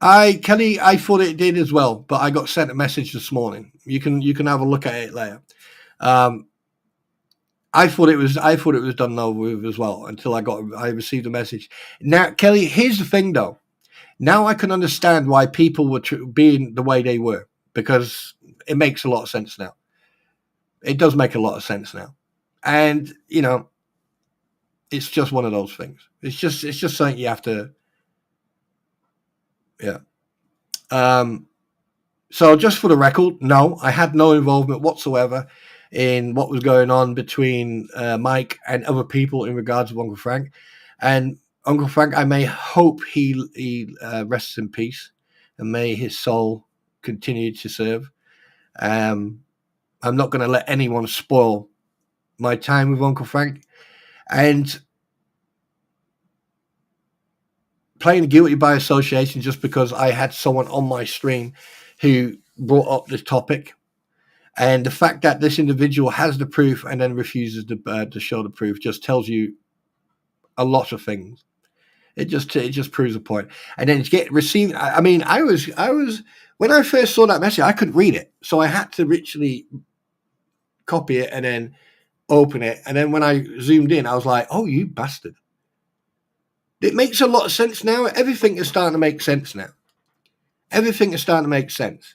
Kelly, I thought it did as well, but I got sent a message this morning. You can have a look at it later. I thought it was done over with as well until I received a message. Now, Kelly, here's the thing though. Now I can understand why people were being the way they were, because it makes a lot of sense now. It does make a lot of sense now, and it's just one of those things. It's just something you have to, yeah. So just for the record, no, I had no involvement whatsoever in what was going on between Mike and other people in regards to Uncle Frank. And Uncle Frank, I may hope he rests in peace, and may his soul continue to serve. I'm not going to let anyone spoil my time with Uncle Frank. And playing guilty by association just because I had someone on my stream who brought up this topic, and the fact that this individual has the proof and then refuses to show the proof just tells you a lot of things. It just proves a point. And then received. I mean, I was when I first saw that message, I couldn't read it, so I had to literally copy it and then open it. And then when I zoomed in, I was like, "Oh, you bastard!" It makes a lot of sense now. Everything is starting to make sense now. Everything is starting to make sense.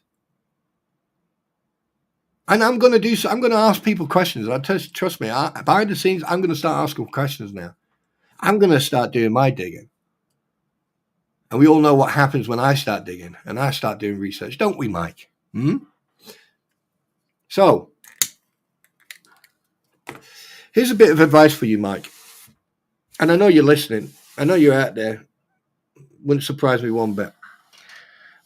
And I'm going to do so. I'm going to ask people questions. Trust me, behind the scenes, I'm going to start asking questions now. I'm going to start doing my digging. And we all know what happens when I start digging and I start doing research, don't we, Mike? So, here's a bit of advice for you, Mike. And I know you're listening. I know you're out there. Wouldn't surprise me one bit.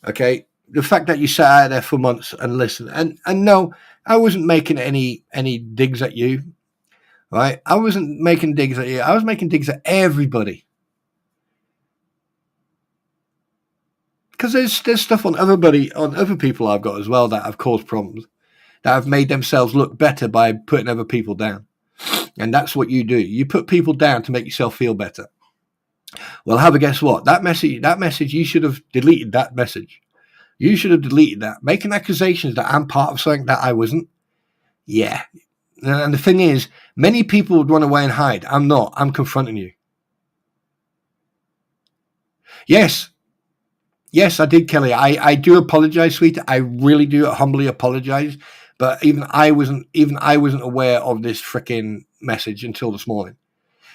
Okay? The fact that you sat out there for months and listened. And no, I wasn't making any digs at you. Right? I wasn't making digs at you. I was making digs at everybody. Because there's stuff on other people I've got as well that have caused problems, that have made themselves look better by putting other people down. And that's what you do. You put people down to make yourself feel better. Well, have a guess what? That message, you should have deleted that message. You should have deleted that. Making accusations that I'm part of something that I wasn't. Yeah. And the thing is, many people would run away and hide. I'm not. I'm confronting you. Yes, I did, Kelly. I do apologize, sweetie. I really do humbly apologize. But even I wasn't aware of this freaking message until this morning.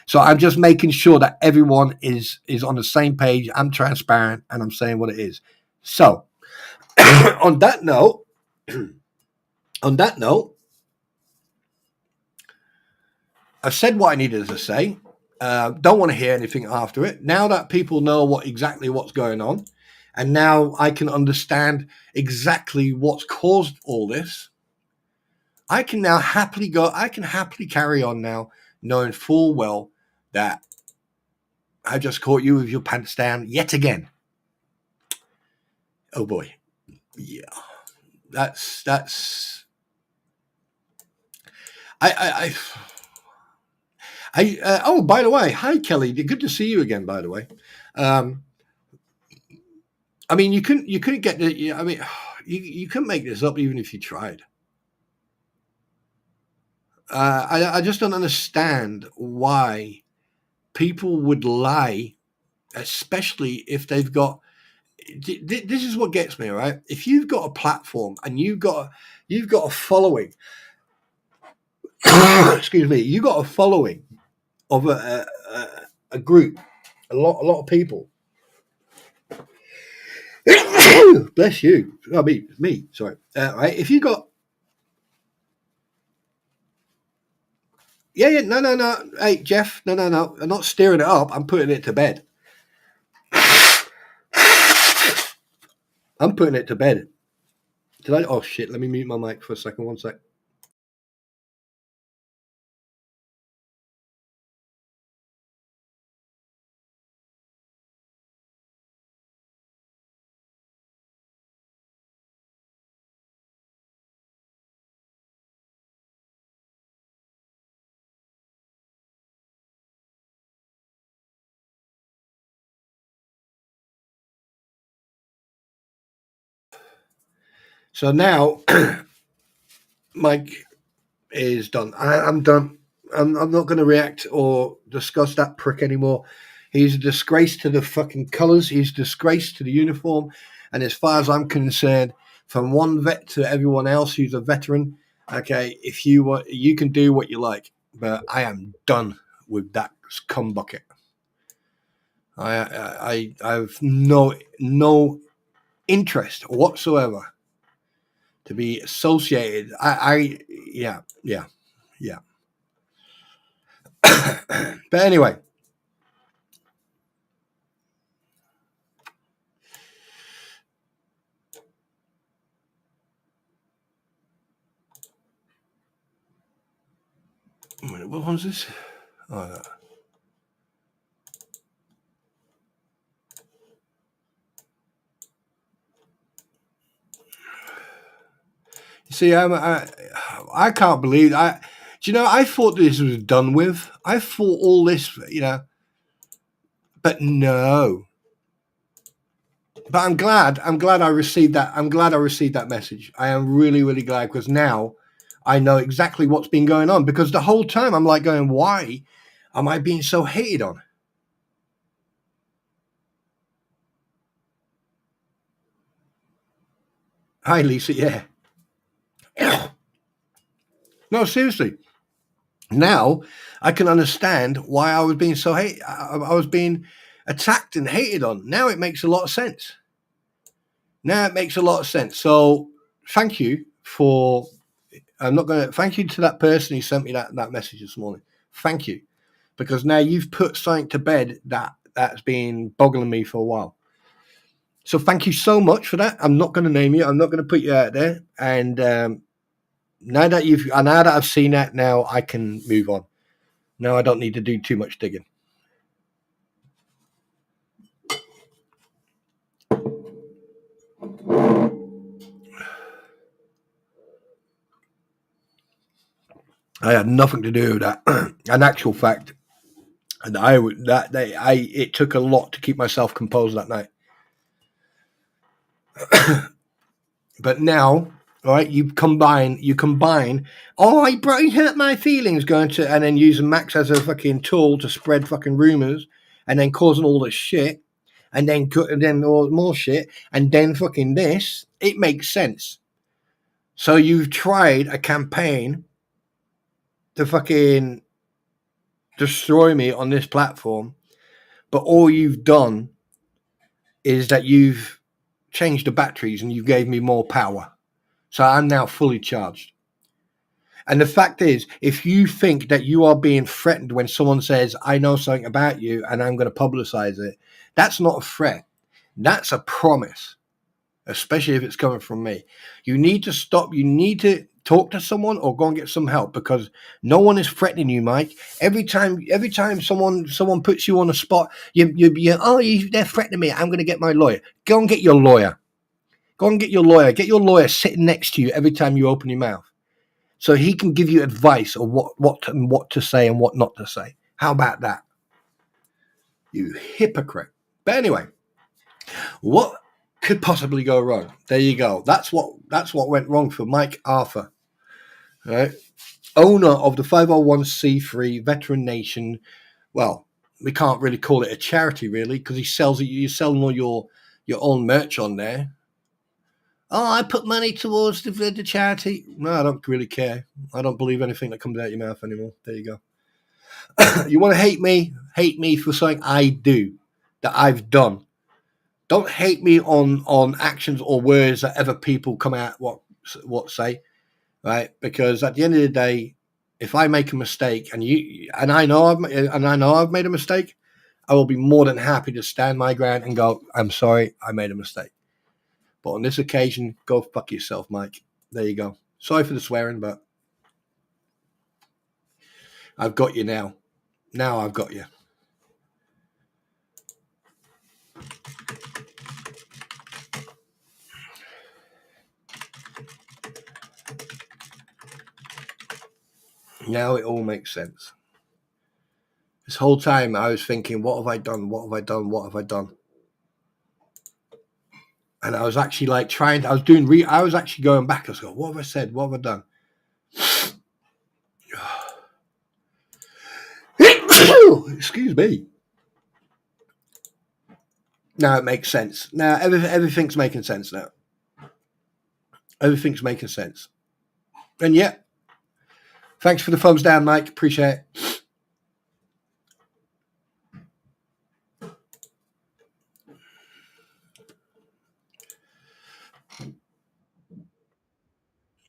So I'm just making sure that everyone is on the same page. I'm transparent and I'm saying what it is. So on that note, I've said what I needed to say. Don't want to hear anything after it. Now that people know exactly what's going on, and now I can understand exactly what's caused all this, I can now happily carry on now, knowing full well that I just caught you with your pants down yet again. Oh boy. Yeah. That's oh, by the way, hi Kelly, good to see you again, by the way. I mean, you couldn't get the, I mean, you couldn't make this up even if you tried. I just don't understand why people would lie, especially if they've got. This is what gets me, right? If you've got a platform and you've got a following, excuse me, you got a following of a group, a lot of people. Bless you. Oh, me. Sorry. Right. If you got, yeah. No. Hey, Jeff. No. I'm not stirring it up. I'm putting it to bed. I'm putting it to bed. Did I? Oh shit! Let me mute my mic for a second. One sec. So now, Mike is done. I'm done. I'm not going to react or discuss that prick anymore. He's a disgrace to the fucking colours. He's a disgrace to the uniform. And as far as I'm concerned, from one vet to everyone else who's a veteran, okay, if you want, you can do what you like. But I am done with that cum bucket. I have no interest whatsoever to be associated. Yeah. But anyway, what one's this? Oh, no. You see, I can't believe do you know? I thought this was done with. I thought all this, but no. But I'm glad I received that. I'm glad I received that message. I am really glad, because now I know exactly what's been going on. Because the whole time I'm like going, why am I being so hated on? Hi, Lisa. Yeah. No, seriously. Now I can understand why I was being so I was being attacked and hated on. Now it makes a lot of sense. So thank you for. Thank you to that person who sent me that message this morning. Thank you, because now you've put something to bed that's been boggling me for a while. So thank you so much for that. I'm not going to name you. I'm not going to put you out there. And now that I've seen that, now I can move on. Now I don't need to do too much digging. I had nothing to do with that. An actual fact, and it took a lot to keep myself composed that night. But now, all right, you combine. Oh, he hurt my feelings, and then using Max as a fucking tool to spread fucking rumors, and then causing all this shit, and then all more shit, and then fucking this. It makes sense. So you've tried a campaign to fucking destroy me on this platform, but all you've done is that you've changed the batteries and you gave me more power. So I'm now fully charged. And the fact is, if you think that you are being threatened when someone says, I know something about you and I'm going to publicize it, that's not a threat. That's a promise, especially if it's coming from me. You need to stop. You need to talk to someone or go and get some help, because no one is threatening you, Mike. Every time someone puts you on the spot, they're threatening me. I'm going to get my lawyer. Go and get your lawyer. Go and get your lawyer. Get your lawyer sitting next to you every time you open your mouth, so he can give you advice of what to say and what not to say. How about that? You hypocrite. But anyway, what could possibly go wrong? There you go. That's what went wrong for Mike Arthur, right? Owner of the 501c3 Veteran Nation. Well, we can't really call it a charity, really, because he sells it. You sell all your own merch on there. Oh, I put money towards the charity. No, I don't really care. I don't believe anything that comes out your mouth anymore. There you go. You want to hate me? Hate me for something I do, that I've done. Don't hate me on actions or words that other people come out what say, right? Because at the end of the day, if I make a mistake and I know I've made a mistake, I will be more than happy to stand my ground and go, I'm sorry, I made a mistake. But on this occasion, go fuck yourself, Mike. There you go. Sorry for the swearing, but I've got you now. Now I've got you. Now it all makes sense. This whole time I was thinking, what have I done? What have I done? What have I done? And I was actually like I was actually going back. I was going, what have I said? What have I done? Excuse me. Now it makes sense. Now everything's making sense now. Everything's making sense. And yeah, thanks for the thumbs down, Mike. Appreciate it.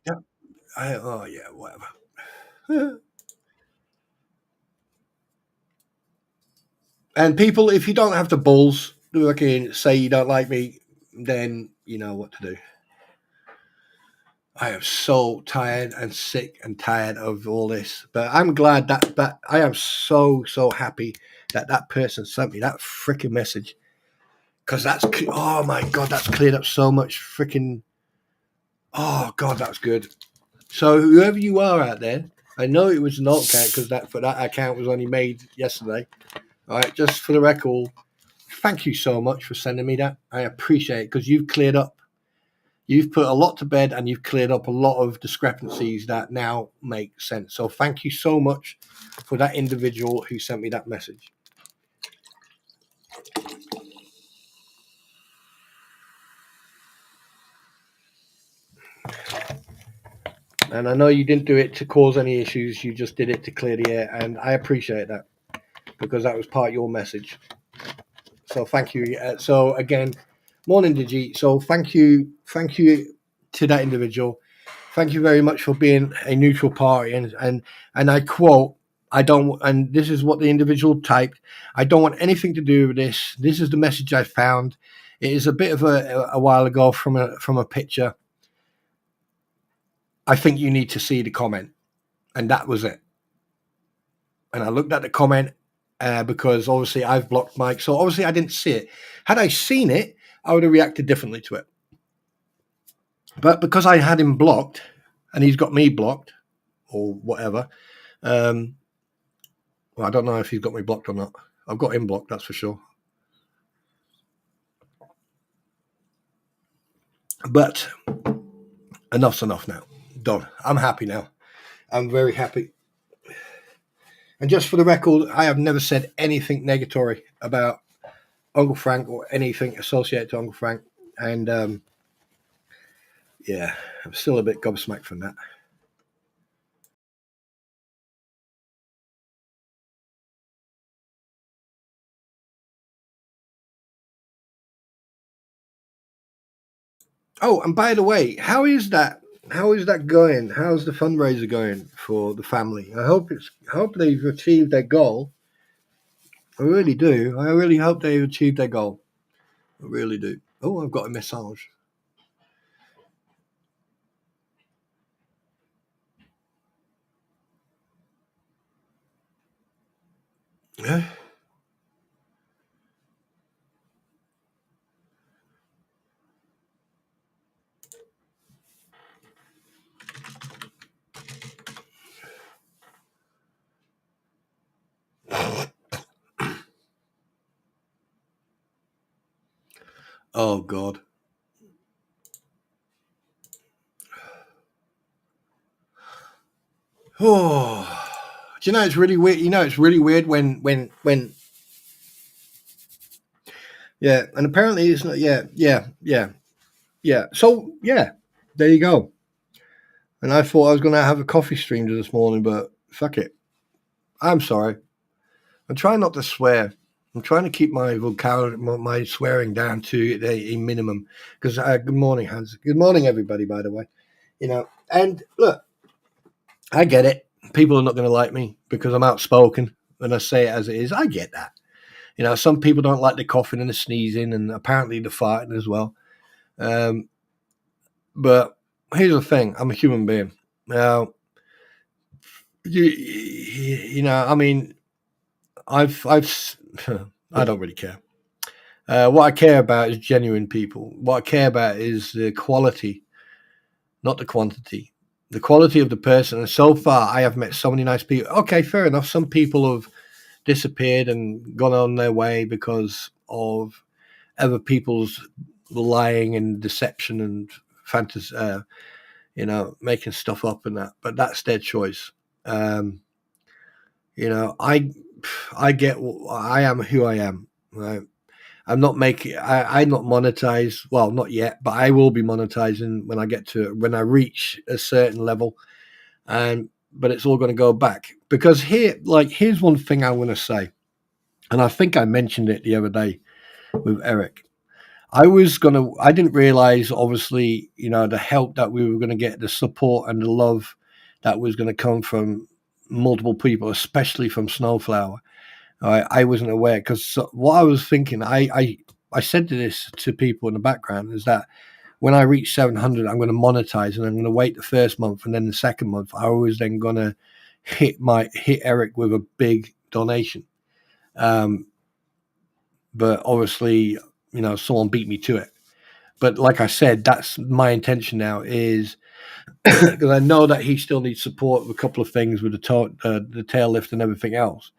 Yeah. Whatever. And people, if you don't have the balls to say you don't like me, then you know what to do. I am so tired and sick and tired of all this. But I'm glad that I am so happy that person sent me that freaking message. Because oh my God, that's cleared up so much freaking, oh God, that's good. So whoever you are out there, I know it was an alt account because that account was only made yesterday. All right, just for the record, thank you so much for sending me that. I appreciate it, because you've cleared up. You've put a lot to bed and you've cleared up a lot of discrepancies that now make sense. So thank you so much for that individual who sent me that message. And I know you didn't do it to cause any issues. You just did it to clear the air. And I appreciate that, because that was part of your message. So thank you. So again, morning, Digi. So thank you to that individual. Thank you very much for being a neutral party. And I quote, I don't, and this is what the individual typed, I don't want anything to do with this. This is the message I found. It is a bit of a while ago from a picture. I think you need to see the comment. And that was it. And I looked at the comment because obviously I've blocked Mike. So obviously I didn't see it. Had I seen it, I would have reacted differently to it. But because I had him blocked and he's got me blocked or whatever, well, I don't know if he's got me blocked or not. I've got him blocked, that's for sure. But enough's enough now. Done. I'm happy now. I'm very happy. And just for the record, I have never said anything negatory about Uncle Frank or anything associated to Uncle Frank. And yeah, I'm still a bit gobsmacked from that. Oh, and by the way, how is that how is that going? How's the fundraiser going for the family? I hope they've achieved their goal. I really do. I really hope they've achieved their goal. I really do. Oh, I've got a message. Yeah. Oh God. Oh, do you know it's really weird? You know it's really weird when. Yeah, and apparently it's not. Yeah. So yeah, there you go. And I thought I was going to have a coffee stream this morning, but fuck it. I'm sorry. I'm trying not to swear. I'm trying to keep my vocabulary, my swearing down to a minimum. Because good morning, Hans. Good morning, everybody. By the way, and look, I get it. People are not going to like me because I'm outspoken and I say it as it is. I get that. Some people don't like the coughing and the sneezing, and apparently the farting as well. But here's the thing: I'm a human being. Now, I mean, I've I don't really care. What I care about is genuine people. What I care about is the quality, not the quantity. The quality of the person. And so far, I have met so many nice people. Okay, fair enough. Some people have disappeared and gone on their way because of other people's lying and deception and fantasy, making stuff up and that. But that's their choice. I get. I am who I am. Right? I'm not making. I'm not monetized. Well, not yet, but I will be monetizing when I reach a certain level, but it's all going to go back because here's one thing I want to say, and I think I mentioned it the other day with Eric. I didn't realize, obviously, the help that we were going to get, the support and the love that was going to come from multiple people, especially from Snowflower. I wasn't aware because what I was thinking, I said this to people in the background, is that when I reach 700, I'm going to monetize and I'm going to wait the first month and then the second month. I was then going to hit Eric with a big donation. But obviously, someone beat me to it. But like I said, that's my intention now, is because I know that he still needs support with a couple of things with the tail lift and everything else.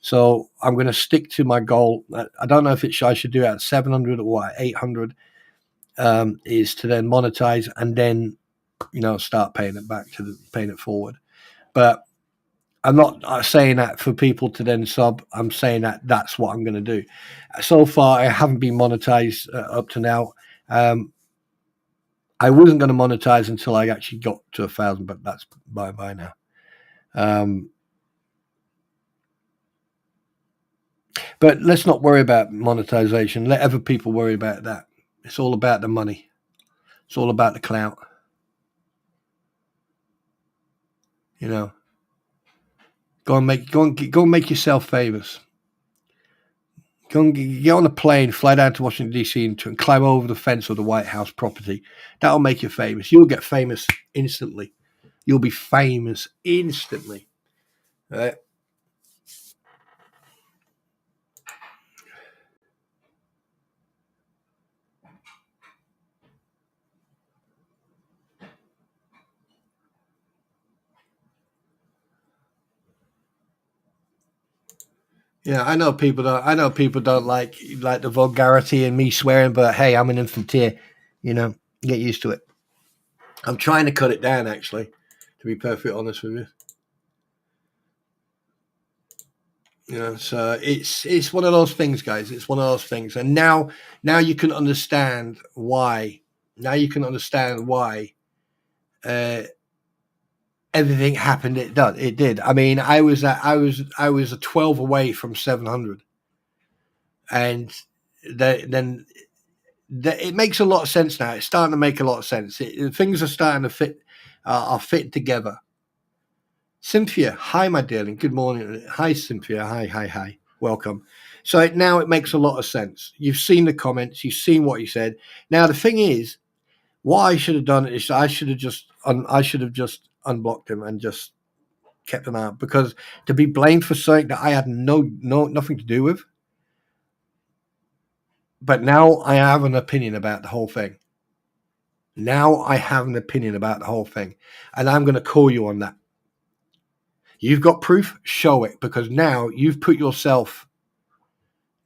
So I'm going to stick to my goal. I don't know if I should do it at 700 or at 800, is to then monetize and then, start paying it forward. But I'm not saying that for people to then sub. I'm saying that that's what I'm going to do. So far, I haven't been monetized up to now. I wasn't going to monetize until I actually got to 1,000, but that's bye now. But let's not worry about monetization. Let other people worry about that. It's all about the money. It's all about the clout. Go and make yourself famous. Go and get on a plane, fly down to Washington D.C. and climb over the fence of the White House property. That'll make you famous. You'll get famous instantly. You'll be famous instantly. Right? Yeah, I know people don't like the vulgarity and me swearing, but hey, I'm an infanteer. Get used to it. I'm trying to cut it down, actually, to be perfectly honest with you. So it's one of those things, guys. It's one of those things, and now you can understand why. Now you can understand why everything happened. It did. I mean, I was a 12 away from 700, and then it makes a lot of sense now. It's starting to make a lot of sense. Things are starting to fit, are fitting together. Cynthia, hi, my darling. Good morning. Hi, Cynthia. Hi. Welcome. So now it makes a lot of sense. You've seen the comments. You've seen what he said. Now the thing is, what I should have done is I should have just unblocked him and just kept him out, because to be blamed for something that I had nothing to do with. But now I have an opinion about the whole thing. And I'm going to call you on that. You've got proof, show it, because now you've put yourself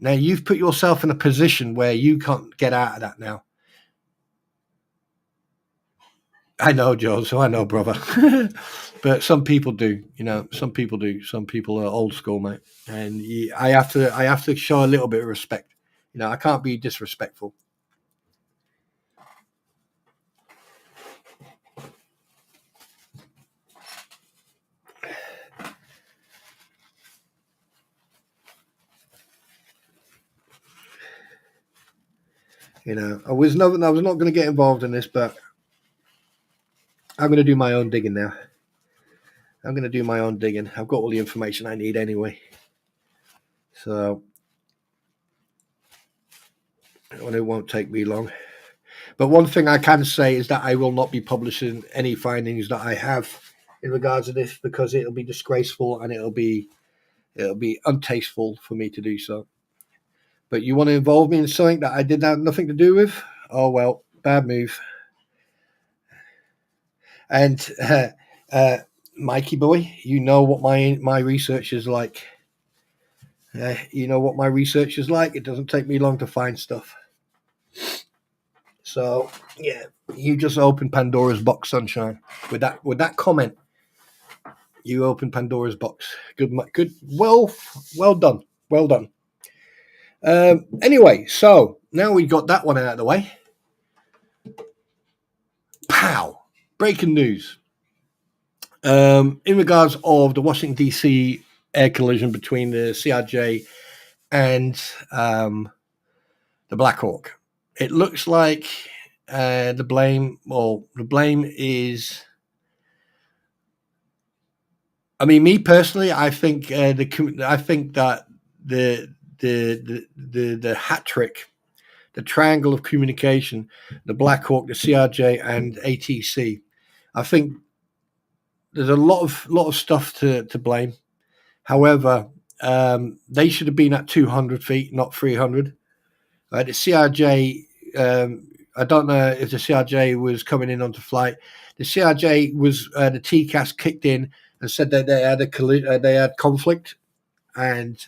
in a position where you can't get out of that now. I know, Joe, so I know, brother. But some people do, some people do. Some people are old school, mate. And I have to show a little bit of respect. I can't be disrespectful. I was not going to get involved in this, but I'm going to do my own digging now. I've got all the information I need anyway. So it won't take me long. But one thing I can say is that I will not be publishing any findings that I have in regards to this, because it'll be disgraceful and it'll be untasteful for me to do so. But you want to involve me in something that I did have nothing to do with? Oh, well, bad move. And Mikey boy, you know what my research is like. It doesn't take me long to find stuff. So yeah, you just opened Pandora's box, sunshine. With that comment, you opened Pandora's box. Good. Well done. Anyway, so now we got that one out of the way. Pow! Breaking news. In regards of the Washington D.C. air collision between the CRJ and the Black Hawk. It looks like the blame is. I mean, me personally, I think that the hat trick, the triangle of communication, the Black Hawk, the CRJ, and ATC. I think there's a lot of stuff to blame. However, they should have been at 200 feet, not 300. The CRJ, I don't know if the CRJ was coming in onto flight. The CRJ was the TCAS kicked in and said that they had conflict, and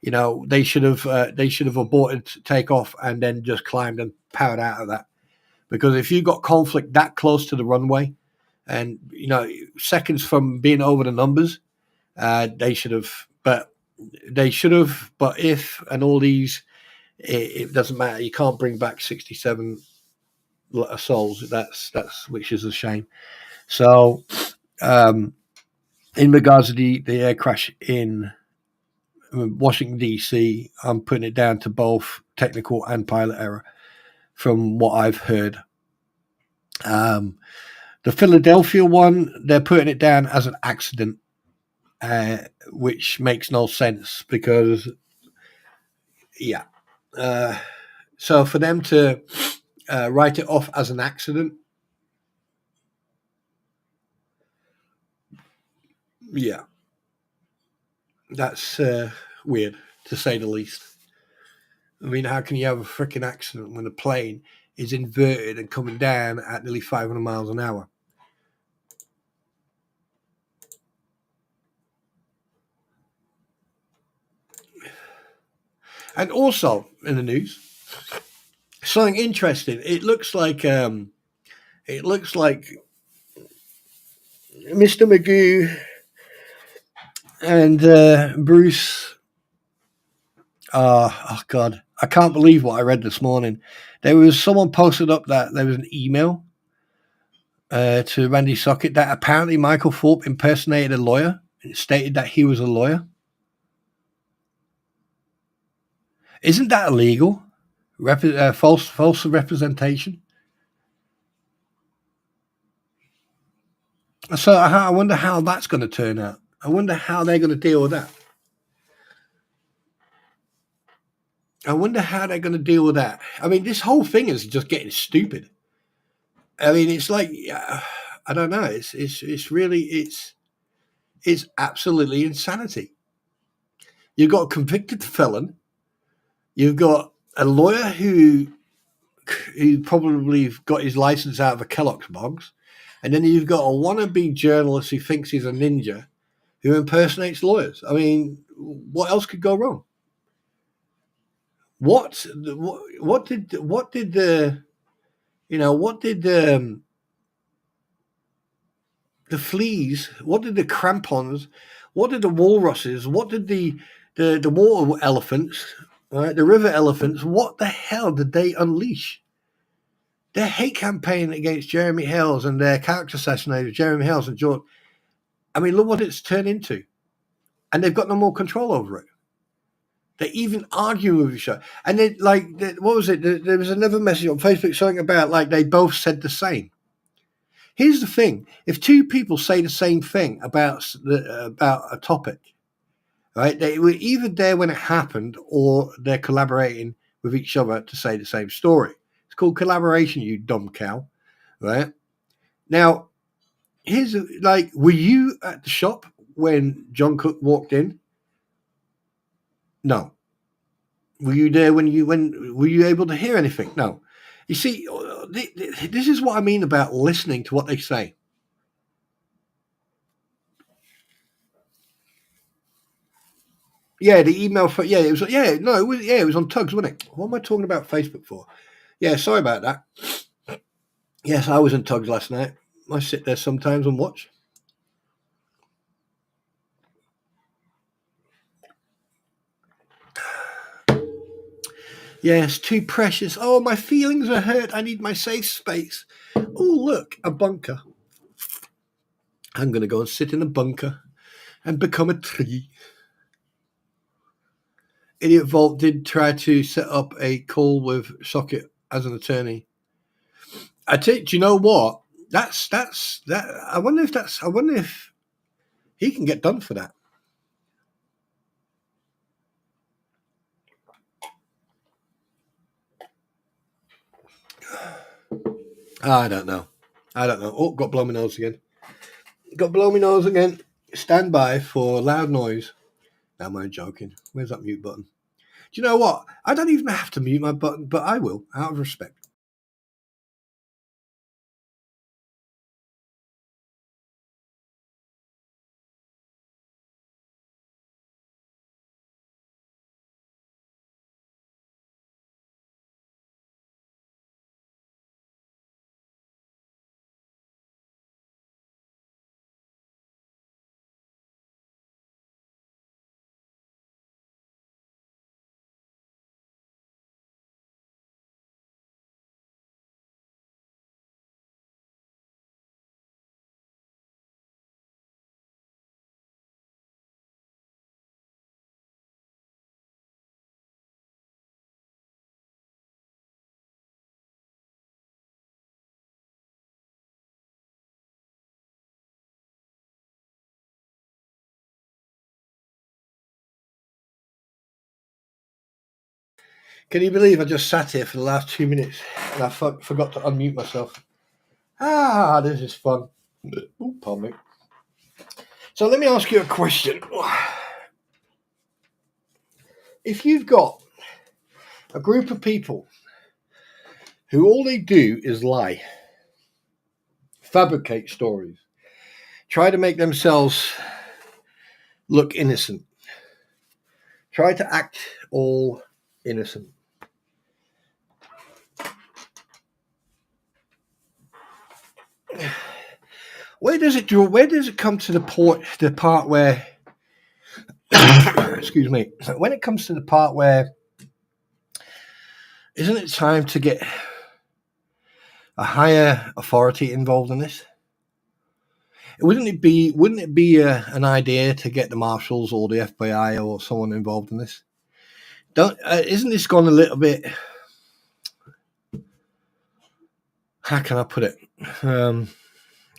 they should have aborted takeoff and then just climbed and powered out of that. Because if you got conflict that close to the runway, and seconds from being over the numbers, they should have. But if and all these. It doesn't matter. You can't bring back 67 souls. That's which is a shame. So, in regards to the air crash in Washington D.C., I'm putting it down to both technical and pilot error, from what I've heard. The Philadelphia one, they're putting it down as an accident, which makes no sense because, yeah. So for them to write it off as an accident, yeah, that's weird, to say the least. I mean, how can you have a freaking accident when the plane is inverted and coming down at nearly 500 miles an hour? And also in the news, something interesting. It looks like Mr. Magoo and Bruce. Oh God, I can't believe what I read this morning. There was someone posted up that there was an email to Randy Socket that apparently Michael Thorpe impersonated a lawyer and stated that he was a lawyer. Isn't that illegal?
false representation. So I wonder how that's going to turn out. I wonder how they're going to deal with that. I wonder how they're going to deal with that. I mean, this whole thing is just getting stupid. I mean, it's like, I don't know. It's really, it's absolutely insanity. You've got a convicted felon. You've got a lawyer who probably got his license out of a Kellogg's box. And then you've got a wannabe journalist who thinks he's a ninja who impersonates lawyers. I mean, what else could go wrong? What did the fleas, what did the crampons, what did the walruses, what did the water elephants, right, the river elephants, what the hell did they unleash? Their hate campaign against Jeremy Hales and their character assassinators, Jeremy Hales and George. I mean, look what it's turned into. And they've got no more control over it. They're even arguing with each other. And then, like, what was it? There was another message on Facebook, something about, like, they both said the same. Here's the thing. If two people say the same thing about a topic, right, they were either there when it happened or they're collaborating with each other to say the same story. It's called collaboration, you dumb cow, right? Now, here's, like, were you at the shop when John Cook walked in? No. Were you there when were you able to hear anything? No. You see, this is what I mean about listening to what they say. Yeah, the email for it was it was on Tugs, wasn't it? What am I talking about Facebook for? Yeah, sorry about that. Yes, I was in Tugs last night. I sit there sometimes and watch. Yes, too precious. Oh, my feelings are hurt. I need my safe space. Oh, look, a bunker. I'm going to go and sit in a bunker and become a tree. Idiot Vault did try to set up a call with Socket as an attorney. Do you know what? That's that. I wonder if he can get done for that. I don't know. Oh, got blow my nose again. Stand by for loud noise. Now am I joking? Where's that mute button? Do you know what? I don't even have to mute my button, but I will, out of respect. Can you believe I just sat here for the last 2 minutes and I forgot to unmute myself? This is fun. Oh, pardon me. So let me ask you a question. If you've got a group of people who all they do is lie, fabricate stories, try to make themselves look innocent, try to act all innocent. Where does it come to the part where excuse me, when it comes to the part where isn't it time to get a higher authority involved in this? Wouldn't it be an idea to get the marshals or the FBI or someone involved in this? Isn't this gone a little bit
how can I put it?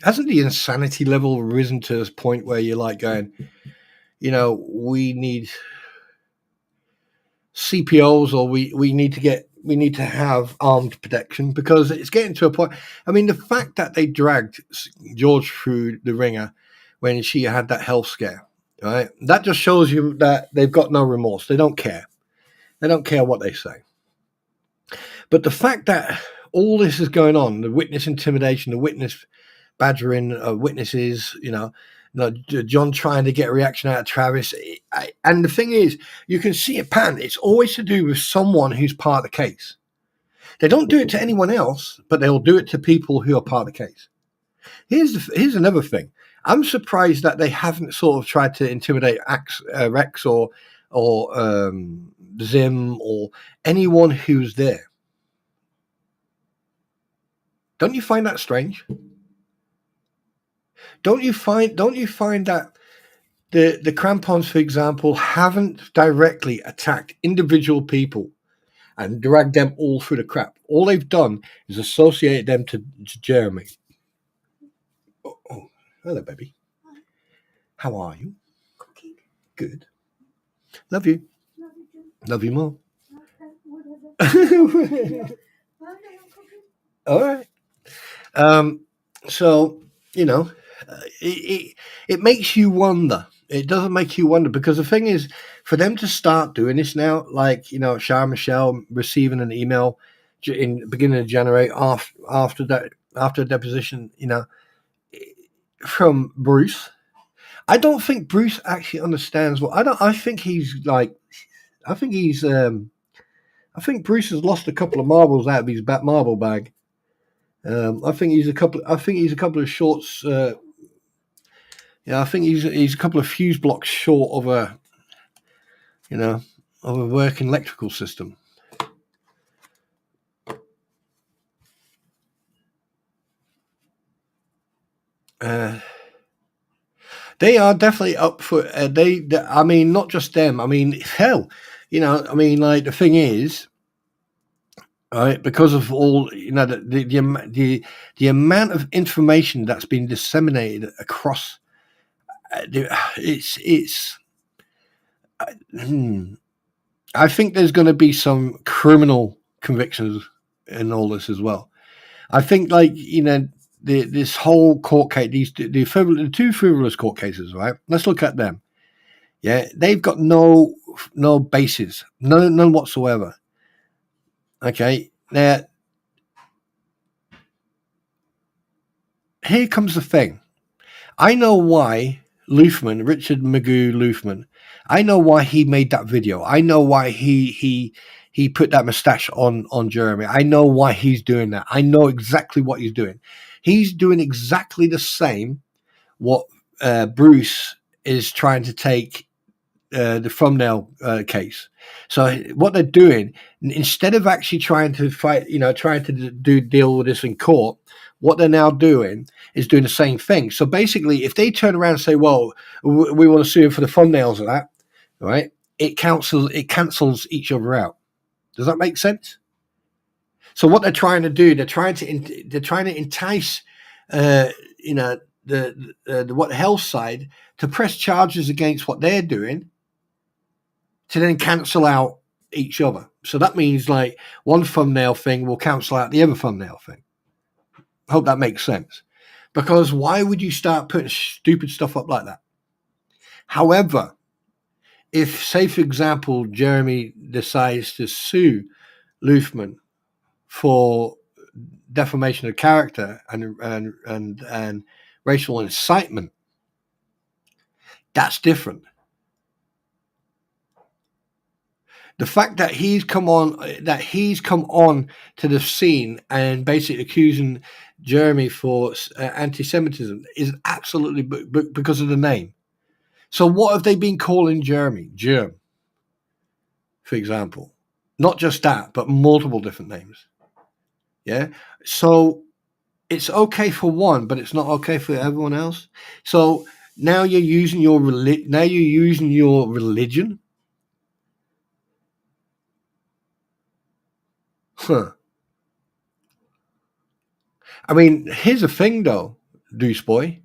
Hasn't the insanity level risen to this point where you're like going, we need CPOs, or we need to have armed protection, because it's getting to a point. I mean, the fact that they dragged George through the ringer when she had that health scare, right? That just shows you that they've got no remorse. They don't care. They don't care what they say. But the fact that all this is going on, the witness intimidation, the witness badgering witnesses, John trying to get a reaction out of Travis. And the thing is, you can see a pattern. It's always to do with someone who's part of the case. They don't do it to anyone else, but they'll do it to people who are part of the case. Here's another thing. I'm surprised that they haven't sort of tried to intimidate Rex or Zim or anyone who's there. Don't you find that strange? Don't you find that the crampons, for example, haven't directly attacked individual people and dragged them all through the crap? All they've done is associate them to Jeremy. Oh, hello, baby. How are you?
Cooking.
Good. Love you.
Love you too.
Love you more.
Okay, whatever. Okay, I'm cooking.
All right. So, it makes you wonder. It doesn't make you wonder, because the thing is, for them to start doing this now, like, Shah Michelle receiving an email in the beginning of January after a deposition, from Bruce. I don't think Bruce actually understands I think Bruce has lost a couple of marbles out of his marble bag. I think he's a couple of shorts. I think he's a couple of fuse blocks short of a working electrical system. They are definitely up for. I mean, not just them. I mean, hell, like, the thing is, right, because of all, the amount of information that's been disseminated across, it's. I think there's going to be some criminal convictions in all this as well. I think, like, this whole court case, the two frivolous court cases, right? Let's look at them. Yeah, they've got no basis, none whatsoever. Okay, now here comes the thing. I know why Richard Magoo Luthman, I know why he made that video. I know why he put that mustache on Jeremy. I know why he's doing that. I know exactly what he's doing. He's doing exactly the same what Bruce is trying to take the thumbnail case. So what they're doing, instead of actually trying to fight, trying to deal with this in court, what they're now doing is doing the same thing. So basically, if they turn around and say, well, we want to sue him for the thumbnails of that, right? It cancels each other out. Does that make sense? So what they're trying to do, they're trying to entice, the health side to press charges against what they're doing, to then cancel out each other. So that means, like, one thumbnail thing will cancel out the other thumbnail thing. I hope that makes sense. Because why would you start putting stupid stuff up like that? However, if, say, for example, Jeremy decides to sue Luthman for defamation of character and racial incitement, that's different. The fact that he's come on to the scene and basically accusing Jeremy for anti-Semitism is absolutely because of the name. So what have they been calling Jeremy? Germ, for example. Not just that, but multiple different names. Yeah. So it's okay for one, but it's not okay for everyone else. So now you're using your religion. Huh. I mean, here's the thing, though, Deuce Boy.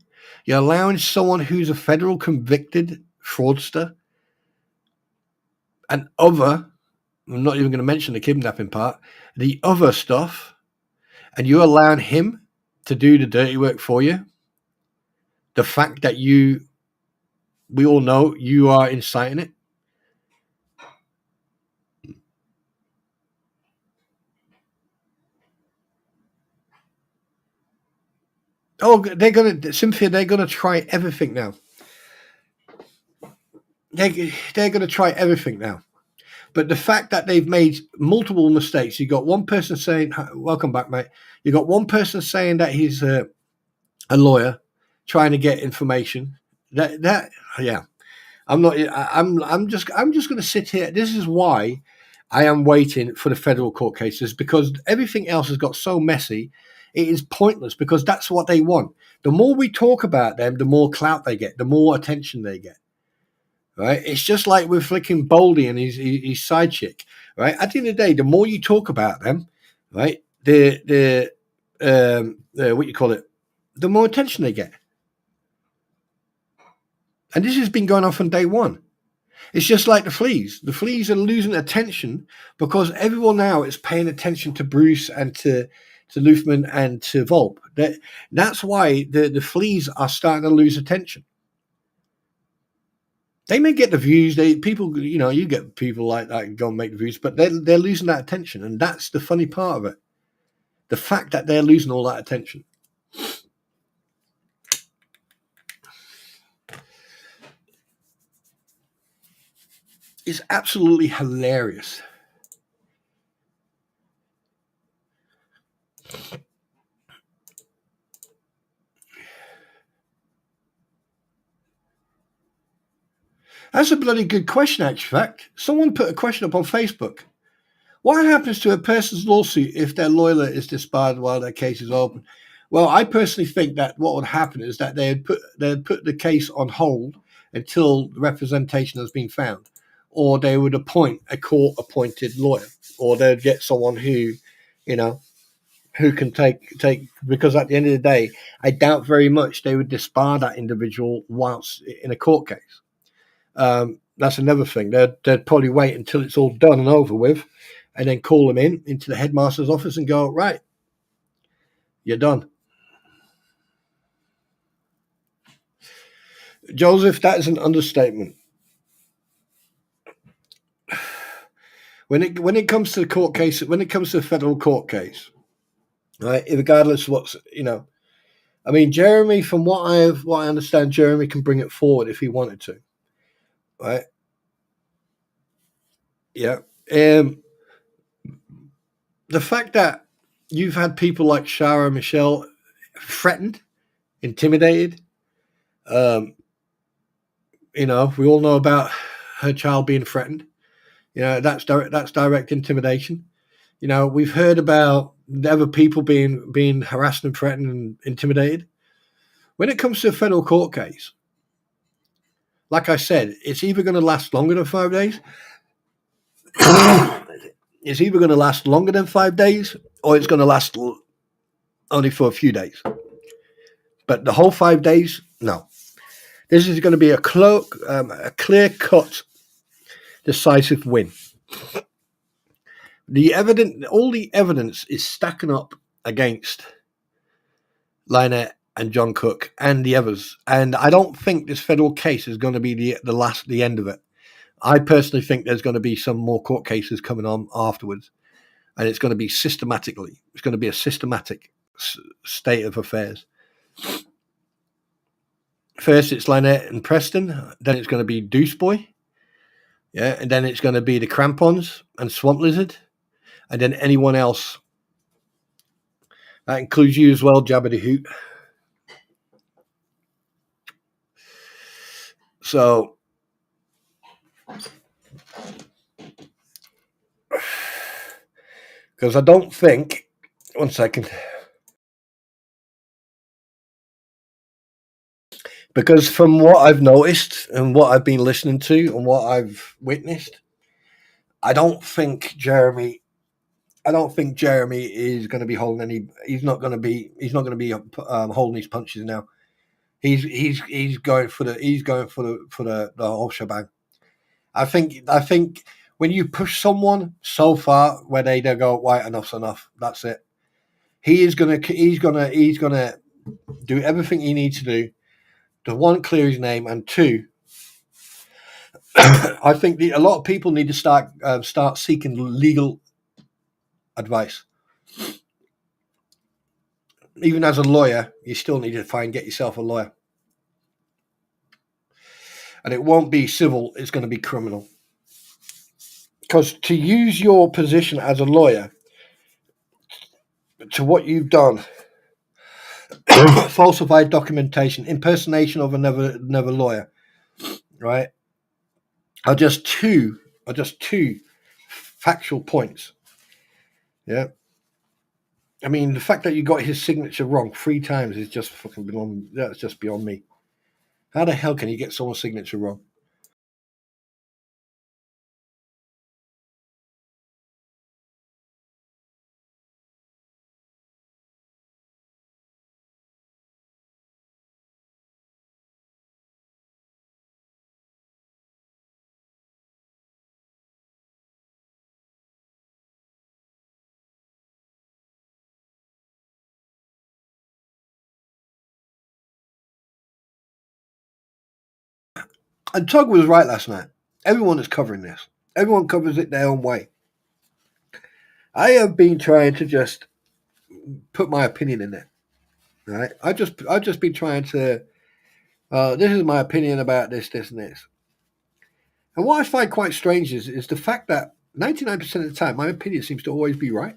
You're allowing someone who's a federal convicted fraudster and other, I'm not even going to mention the kidnapping part, the other stuff, and you're allowing him to do the dirty work for you. The fact that we all know you are inciting it. Oh, they're going to try everything now. They're going to try everything now. But the fact that they've made multiple mistakes, you got one person saying, welcome back, mate. You got one person saying that he's a lawyer trying to get information. Yeah. I'm just going to sit here. This is why I am waiting for the federal court cases, because everything else has got so messy. It is pointless, because that's what they want. The more we talk about them, the more clout they get, the more attention they get. Right? It's just like with flicking Boldy and his side chick. Right? At the end of the day, the more you talk about them, right, the what you call it, the more attention they get. And this has been going on from day one. It's just like the fleas. The fleas are losing attention because everyone now is paying attention to Bruce and to Luthman and to Volp. That's why the fleas are starting to lose attention. They may get the views. People, you get people like that go and make the views, but they're losing that attention, and that's the funny part of it. The fact that they're losing all that attention. It's absolutely hilarious. That's a bloody good question, actually. Fact. Someone put a question up on Facebook. What happens to a person's lawsuit if their lawyer is disbarred while their case is open? Well, I personally think that what would happen is that they'd put the case on hold until representation has been found, or they would appoint a court-appointed lawyer, or they'd get someone who can take, because at the end of the day, I doubt very much they would disbar that individual whilst in a court case. That's another thing. They'd probably wait until it's all done and over with, and then call them into the headmaster's office and go, right, you're done. Joseph, that is an understatement. When it comes to the court case, when it comes to a federal court case, right, regardless what's, I mean, Jeremy, from what I understand, Jeremy can bring it forward if he wanted to, right? Yeah. The fact that you've had people like Shara Michelle threatened, intimidated, we all know about her child being threatened. That's direct intimidation. We've heard about other people being harassed and threatened and intimidated. When it comes to a federal court case, like I said, it's either going to last longer than 5 days. It's either going to last longer than 5 days, or it's going to last only for a few days. But the whole 5 days, no. This is going to be a clear-cut, decisive win. All the evidence is stacking up against Lynette and John Cook and the others, and I don't think this federal case is going to be the end of it. I personally think there's going to be some more court cases coming on afterwards, and it's going to be systematically. It's going to be a systematic state of affairs. First, it's Lynette and Preston. Then it's going to be Deuce Boy. Yeah, and then it's going to be the Crampons and Swamp Lizard, and then anyone else. That includes you as well, Jabba the Hoot. So, because I don't think, one second, because from what I've noticed and what I've been listening to and what I've witnessed, I don't think Jeremy I don't think Jeremy is going to be holding any. He's not going to be holding his punches now. He's going for the whole shebang. I think when you push someone so far where they go, right, enough's enough. That's it. He's gonna do everything he needs to do to, one, clear his name, and two, I think a lot of people need to start seeking legal advice. Even as a lawyer, you still need to get yourself a lawyer. And it won't be civil, it's going to be criminal. Because to use your position as a lawyer to what you've done, falsified documentation, impersonation of another lawyer, right, are just two factual points. Yeah. I mean, the fact that you got his signature wrong 3 times is just fucking beyond me. How the hell can you get someone's signature wrong? And Tug was right last night. Everyone is covering this. Everyone covers it their own way. I have been trying to just put my opinion in it. Right? I've just been trying to. This is my opinion about this, and this. And what I find quite strange is the fact that 99% of the time my opinion seems to always be right.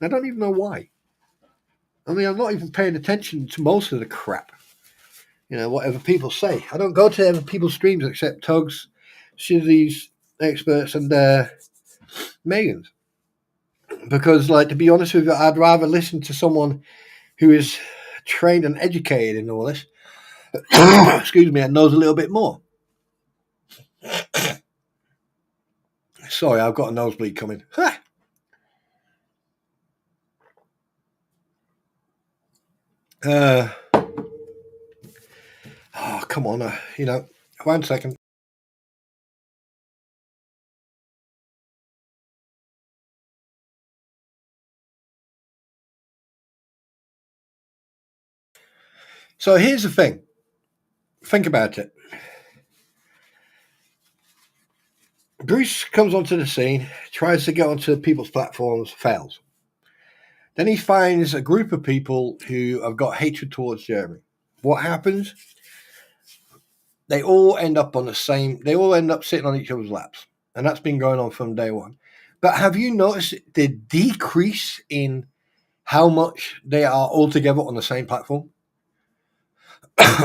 And I don't even know why. I mean, I'm not even paying attention to most of the crap. Whatever people say. I don't go to other people's streams except Tug's, Shizzy's, Experts, and Megan's. Because, to be honest with you, I'd rather listen to someone who is trained and educated in all this, excuse me, and knows a little bit more. Sorry, I've got a nosebleed coming. Oh, come on, 1 second. So here's the thing. Think about it. Bruce comes onto the scene, tries to get onto people's platforms, fails. Then he finds a group of people who have got hatred towards Jeremy. What happens? They all end up sitting on each other's laps. And that's been going on from day one. But have you noticed the decrease in how much they are all together on the same platform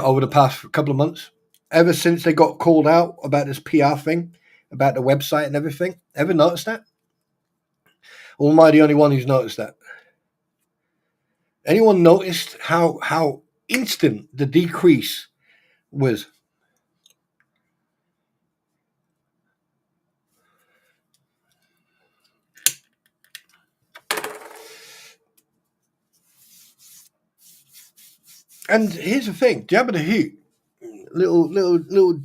over the past couple of months? Ever since they got called out about this PR thing, about the website and everything. Ever noticed that? Or am I the only one who's noticed that? Anyone noticed how instant the decrease was? And here's the thing, Jabba the Hoot, little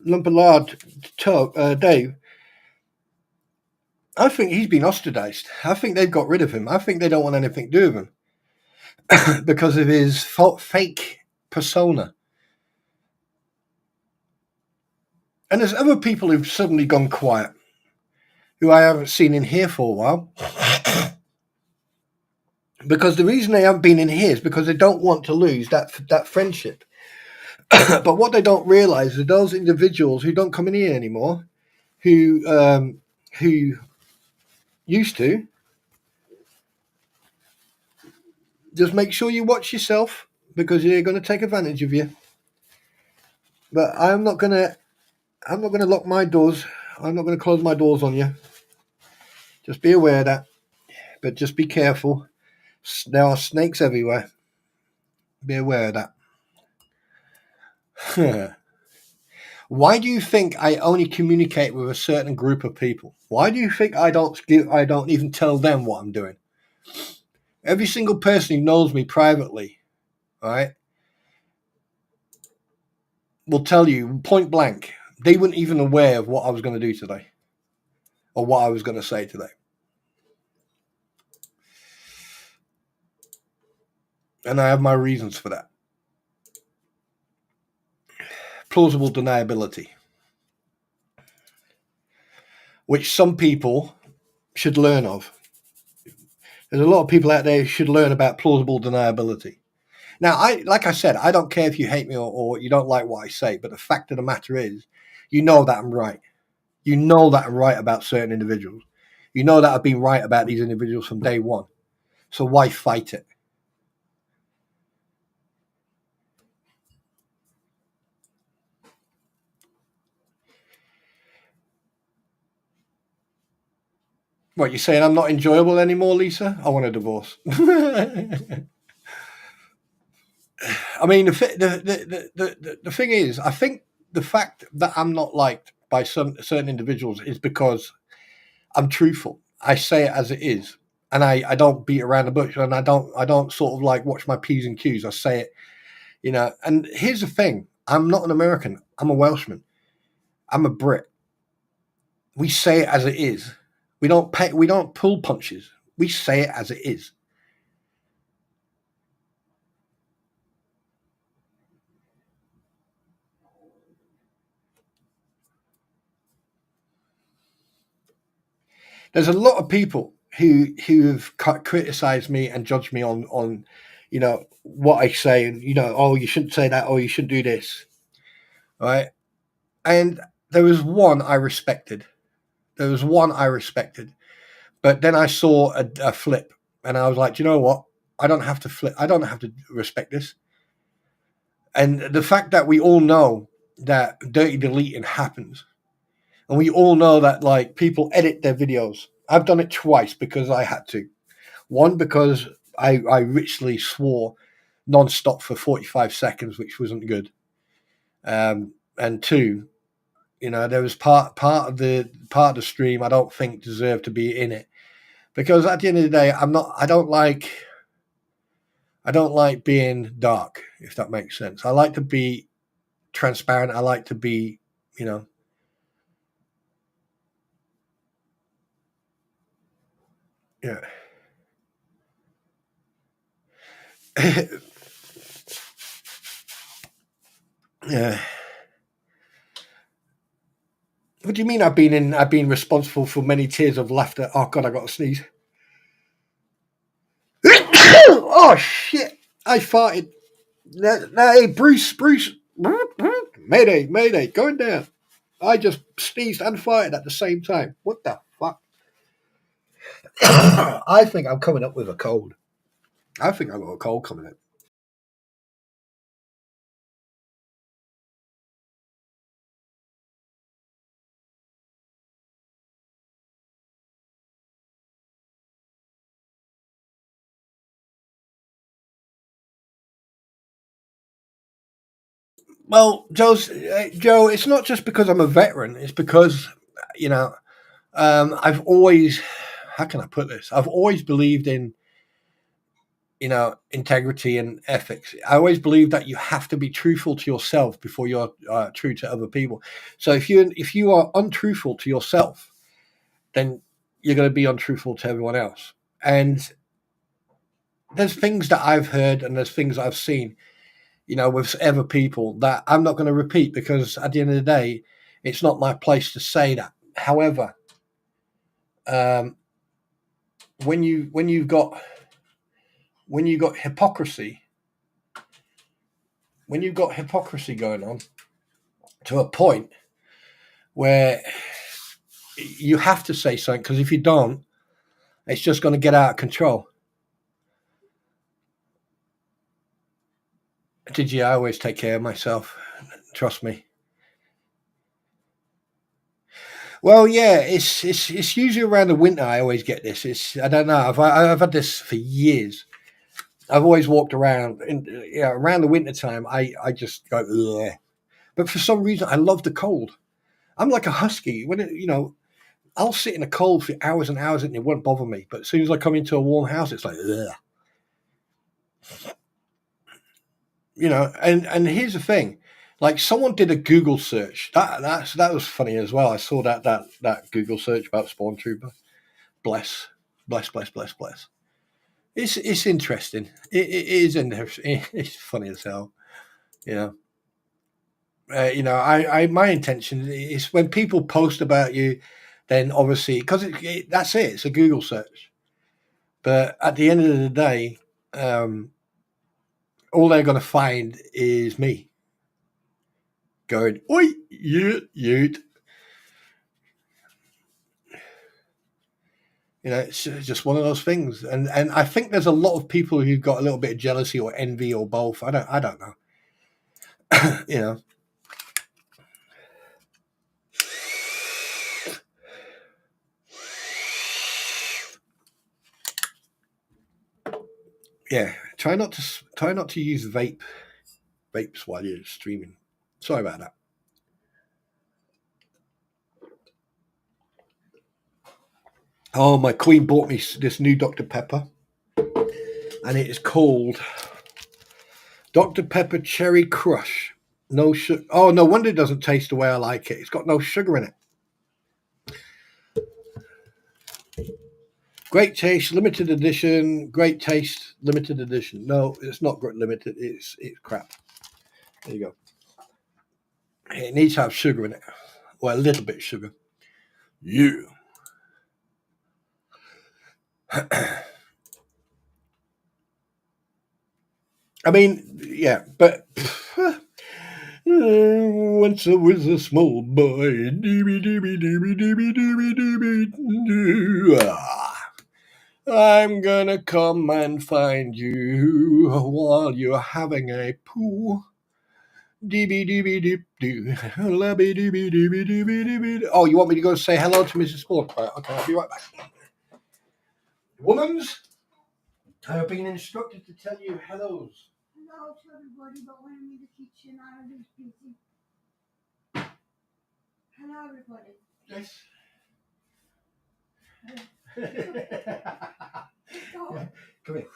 lump of lard, Dave, I think he's been ostracized. I think they've got rid of him. I think they don't want anything to do with him because of his fake persona. And there's other people who've suddenly gone quiet, who I haven't seen in here for a while. Because the reason they haven't been in here is because they don't want to lose that friendship. But what they don't realize is those individuals who don't come in here anymore, who used to, just make sure you watch yourself because they're going to take advantage of you. But I'm not going to lock my doors. I'm not going to close my doors on you. Just be aware of that. But just be careful. There are snakes everywhere. Be aware of that. Why do you think I only communicate with a certain group of people? Why do you think I don't even tell them what I'm doing? Every single person who knows me privately, right, will tell you point blank, they weren't even aware of what I was going to do today or what I was going to say today. And I have my reasons for that. Plausible deniability, which some people should learn of. There's a lot of people out there who should learn about plausible deniability. Now, like I said, I don't care if you hate me or you don't like what I say, but the fact of the matter is, you know that I'm right. You know that I'm right about certain individuals. You know that I've been right about these individuals from day one. So why fight it? What, you're saying I'm not enjoyable anymore, Lisa? I want a divorce. I mean, the thing is, I think the fact that I'm not liked by some certain individuals is because I'm truthful. I say it as it is, and I don't beat around the bush, and I don't sort of like watch my P's and Q's. I say it, you know. And here's the thing: I'm not an American. I'm a Welshman. I'm a Brit. We say it as it is. We don't pull punches. We say it as it is. There's a lot of people who've criticized me and judged me on you know what I say, and you know, oh, you shouldn't say that, or you should do this, right? And there was one I respected. There was one I respected, but then I saw a flip, and I was like, you know what? I don't have to flip. I don't have to respect this. And the fact that we all know that dirty deleting happens, and we all know that like people edit their videos. I've done it twice because I had to. One, because I richly swore non-stop for 45 seconds, which wasn't good. And two, you know, there was part of the stream I don't think deserved to be in it, because at the end of the day, I don't like being dark, if that makes sense. I like to be transparent. I like to be, you know, yeah. Yeah. What do you mean I've been responsible for many tears of laughter? Oh God, I got to sneeze. Oh shit! I farted. Hey, Bruce, Mayday, going down. I just sneezed and farted at the same time. What the fuck? I think I'm coming up with a cold. I think I've got a cold coming up. Well, Joe, it's not just because I'm a veteran. It's because, you know, I've always, how can I put this? I've always believed in, you know, integrity and ethics. I always believe that you have to be truthful to yourself before you're true to other people. So if you are untruthful to yourself, then you're going to be untruthful to everyone else. And there's things that I've heard and there's things I've seen, you know, with other people that I'm not going to repeat, because at the end of the day, it's not my place to say that. However, when you've got hypocrisy, going on to a point where you have to say something, because if you don't, it's just going to get out of control. Did you? I always take care of myself. Trust me. Well, yeah, it's usually around the winter. I always get this. I don't know. I've had this for years. I've always walked around, around the winter time. I just go, ugh. But for some reason, I love the cold. I'm like a husky. When I'll sit in the cold for hours and hours and it won't bother me. But as soon as I come into a warm house, it's like, ugh. And here's the thing. Like, someone did a Google search. That was funny as well. I saw that Google search about Spawn Trooper. Bless. It's interesting. It is interesting. It's funny as hell. I my intention is when people post about you, then obviously because that's it. It's a Google search. But at the end of the day, all they're going to find is me going, oi, you. It's just one of those things. And I think there's a lot of people who've got a little bit of jealousy or envy or both. I don't know. Yeah, try not to use vapes while you're streaming. Sorry about that. Oh, my queen bought me this new Dr. Pepper, and it is called Dr. Pepper Cherry Crush. No sugar. Oh, no wonder it doesn't taste the way I like it. It's got no sugar in it. Great taste, limited edition. Great taste, limited edition. No, it's not limited. It's crap. There you go. It needs to have sugar in it. Well, a little bit of sugar. You. I mean, yeah, but once I was a small boy. I'm gonna come and find you while you're having a poo. Oh, you want me to go say hello to Mrs. Spawn? Right, okay, I'll be right back. Womans, I have been instructed to tell you hellos.
Hello to everybody, but when I'm in the kitchen, I'm just busy. Hello, everybody.
Yes.
Go.
Come here.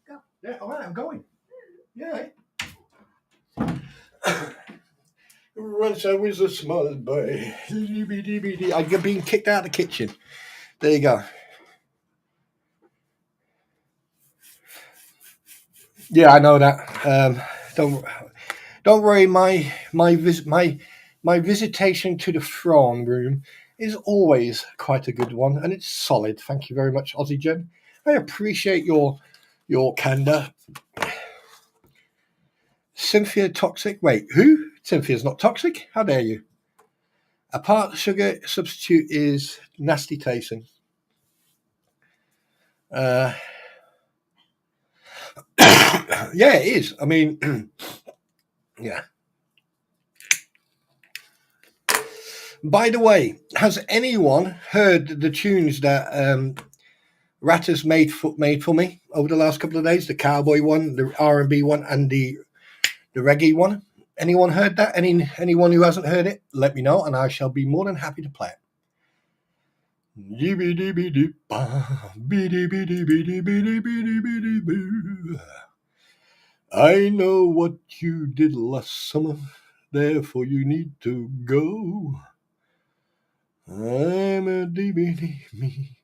Go.
Yeah, all right, I'm going. Yeah. Once I was a small boy. I'd been kicked out of the kitchen. There you go. Yeah, I know that. Don't worry. My visitation to the throne room is always quite a good one, and it's solid. Thank you very much, Aussie Jen. I appreciate your candor. Cynthia toxic? Wait, who? Cynthia's not toxic? How dare you? A part sugar substitute is nasty tasting. Yeah, it is. I mean, yeah. By the way, has anyone heard the tunes that Ratter's made for me over the last couple of days? The cowboy one, the R&B one, and the reggae one. Anyone heard that? Anyone who hasn't heard it, let me know, and I shall be more than happy to play it. I know what you did last summer, therefore you need to go. I'm a DVD me.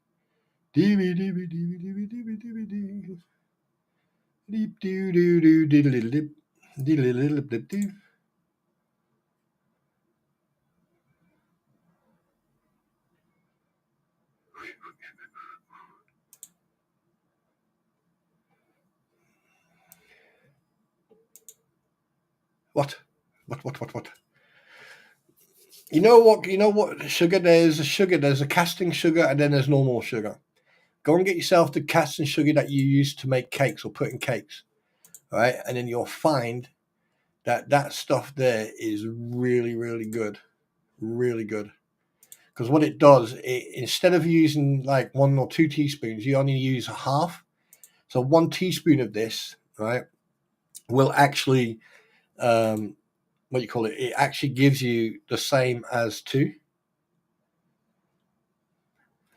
What? You know what sugar? There's a casting sugar, and then there's normal sugar. Go and get yourself the casting sugar that you use to make cakes or put in cakes, right? And then you'll find that stuff there is really, really good. Really good. Because what it does, instead of using like 1 or 2 teaspoons, you only use a half. So 1 teaspoon of this, right, will actually what you call it, it actually gives you the same as 2.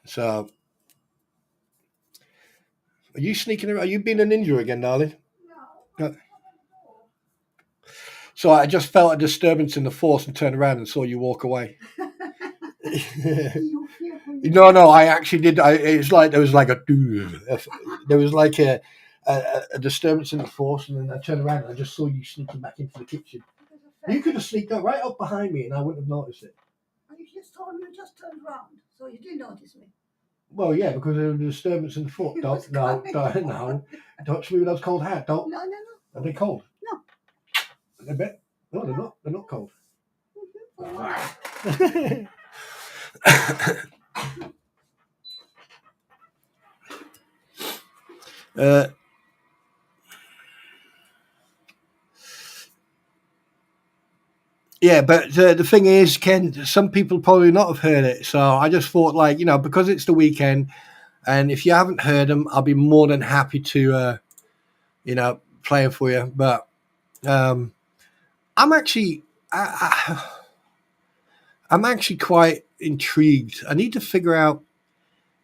So, are you sneaking around? Are you being a ninja again, darling? No. So I just felt a disturbance in the force and turned around and saw you walk away. No, I actually did. It's like there was like a disturbance in the force, and then I turned around and I just saw you sneaking back into the kitchen. You could have sneaked up right up behind me, and I wouldn't have noticed it.
You just told me you just turned round, so you didn't notice me.
Well, yeah, because there was a disturbance in the foot. No, touch me with those cold hands. Don't.
No.
Are they cold?
No.
I bet. No, they're not. They're not cold. Yeah, but the thing is, Ken, some people probably not have heard it. So I just thought, like, because it's the weekend, and if you haven't heard them, I'll be more than happy to, play it for you. But I'm actually, I'm actually quite intrigued. I need to figure out.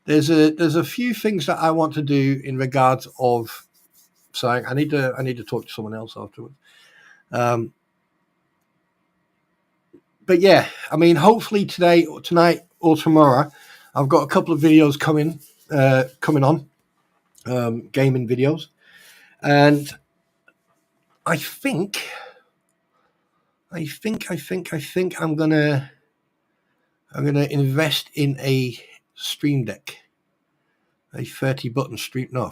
There's a few things that I want to do in regards of. So I need to talk to someone else afterwards. But yeah, I mean, hopefully today or tonight or tomorrow, I've got a couple of videos coming on, gaming videos, and I think I'm gonna invest in a Stream Deck, a 30 button Stream Deck.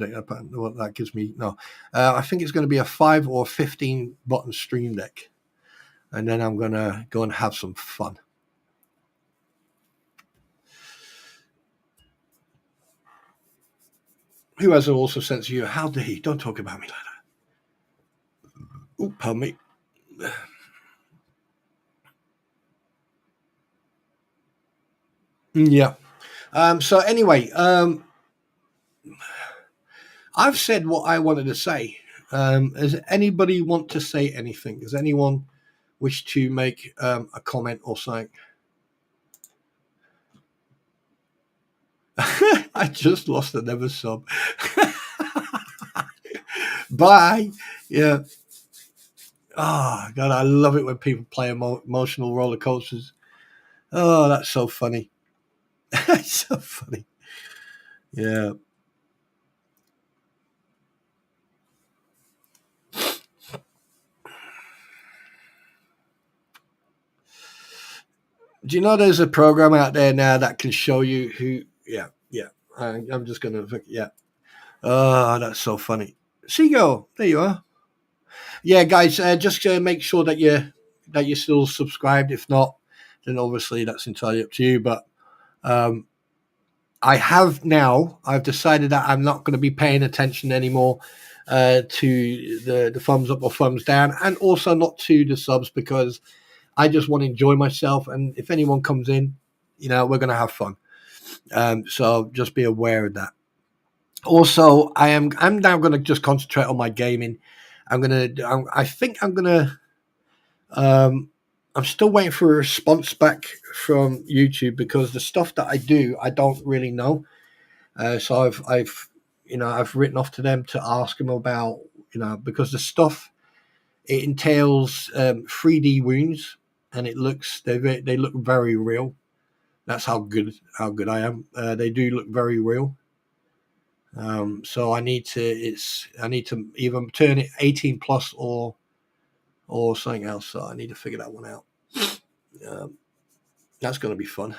I don't know what that gives me. No, I think it's going to be a 5 or 15 button Stream Deck, and then I'm gonna go and have some fun. Who has also said to you, how dare he? Don't talk about me like that. Oh, pardon me. Yeah. So anyway, I've said what I wanted to say. Does anybody want to say anything? Does anyone wish to make a comment or something? I just lost another sub. Bye. Yeah. Oh, God, I love it when people play emotional roller coasters. Oh, that's so funny. That's so funny. Yeah. Do you know there's a program out there now that can show you who? Yeah. I'm just going to, yeah. Oh, that's so funny. Seagull, there you are. Yeah, guys, just make sure that you're still subscribed. If not, then obviously that's entirely up to you. But I've decided that I'm not going to be paying attention anymore to the thumbs up or thumbs down, and also not to the subs, because I just want to enjoy myself. And if anyone comes in, we're going to have fun. So just be aware of that. Also, I'm now going to just concentrate on my gaming. I'm still waiting for a response back from YouTube, because the stuff that I do, I don't really know. So I've written off to them to ask them about, because the stuff, it entails 3D wounds, and they look very real. That's how good I am. They do look very real. So I need to either turn it 18 plus or something else. So I need to figure that one out. That's going to be fun.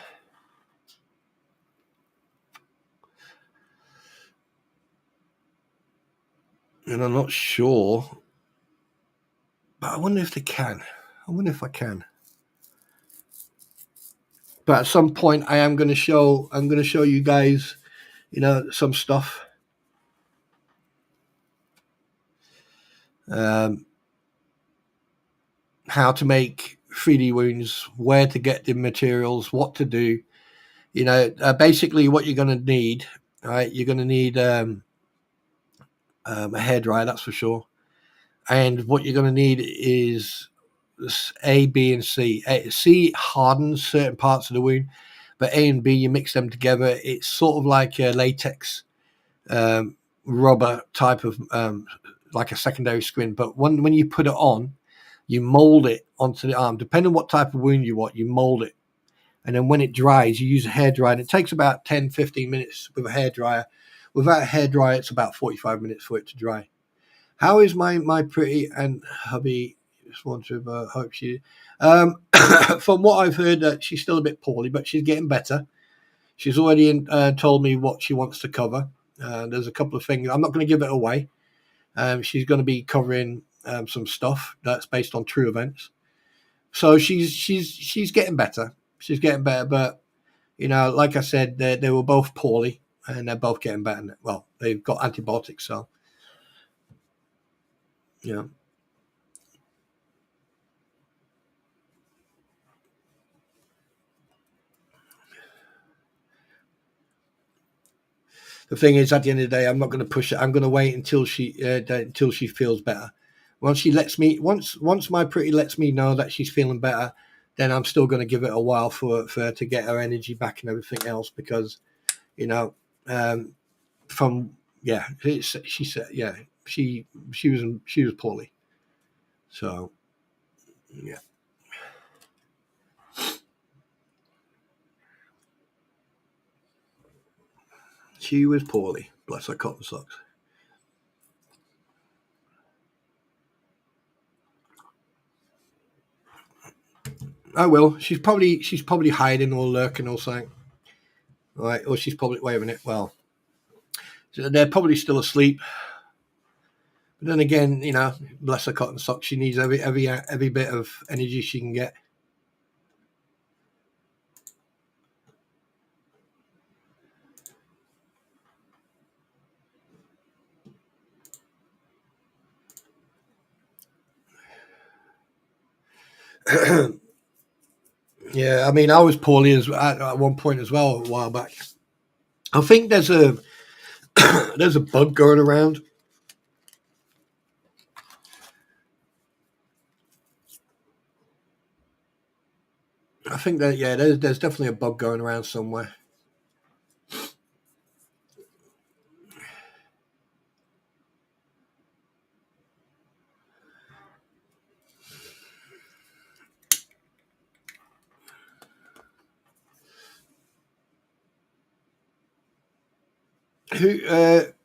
And I'm not sure, but I wonder if they can. I wonder if I can. But at some point, I'm going to show you guys, some stuff. How to make 3D wounds, where to get the materials, what to do. Basically what you're going to need. Right, you're going to need a hairdryer, that's for sure.
And what you're going to need is A, B, and C. C hardens certain parts of the wound, but A and B, you mix them together. It's sort of like a latex rubber type of like a secondary skin. But when you put it on, you mold it onto the arm. Depending on what type of wound you want, you mold it. And then when it dries, you use a hairdryer. And it takes about 10, 15 minutes with a hairdryer. Without a hairdryer, it's about 45 minutes for it to dry. How is my pretty and hubby? Just want to hope she. From what I've heard, that she's still a bit poorly, but she's getting better. She's already told me what she wants to cover. There's a couple of things. I'm not going to give it away. She's going to be covering some stuff that's based on true events. So she's getting better. She's getting better, but like I said, they were both poorly, and they're both getting better. Well, they've got antibiotics, so yeah. The thing is, at the end of the day, I'm not going to push it. I'm going to wait until she feels better. Once my pretty lets me know that she's feeling better, then I'm still going to give it a while for her to get her energy back and everything else, because she said she was poorly, so yeah. She was poorly, bless her cotton socks. Oh well, she's probably hiding or lurking or something, right? Or she's probably, wait a minute. Well, so they're probably still asleep. But then again, bless her cotton socks. She needs every bit of energy she can get. Yeah, I mean, I was poorly at one point as well a while back. I think there's a there's a bug going around. I think that there's definitely a bug going around somewhere.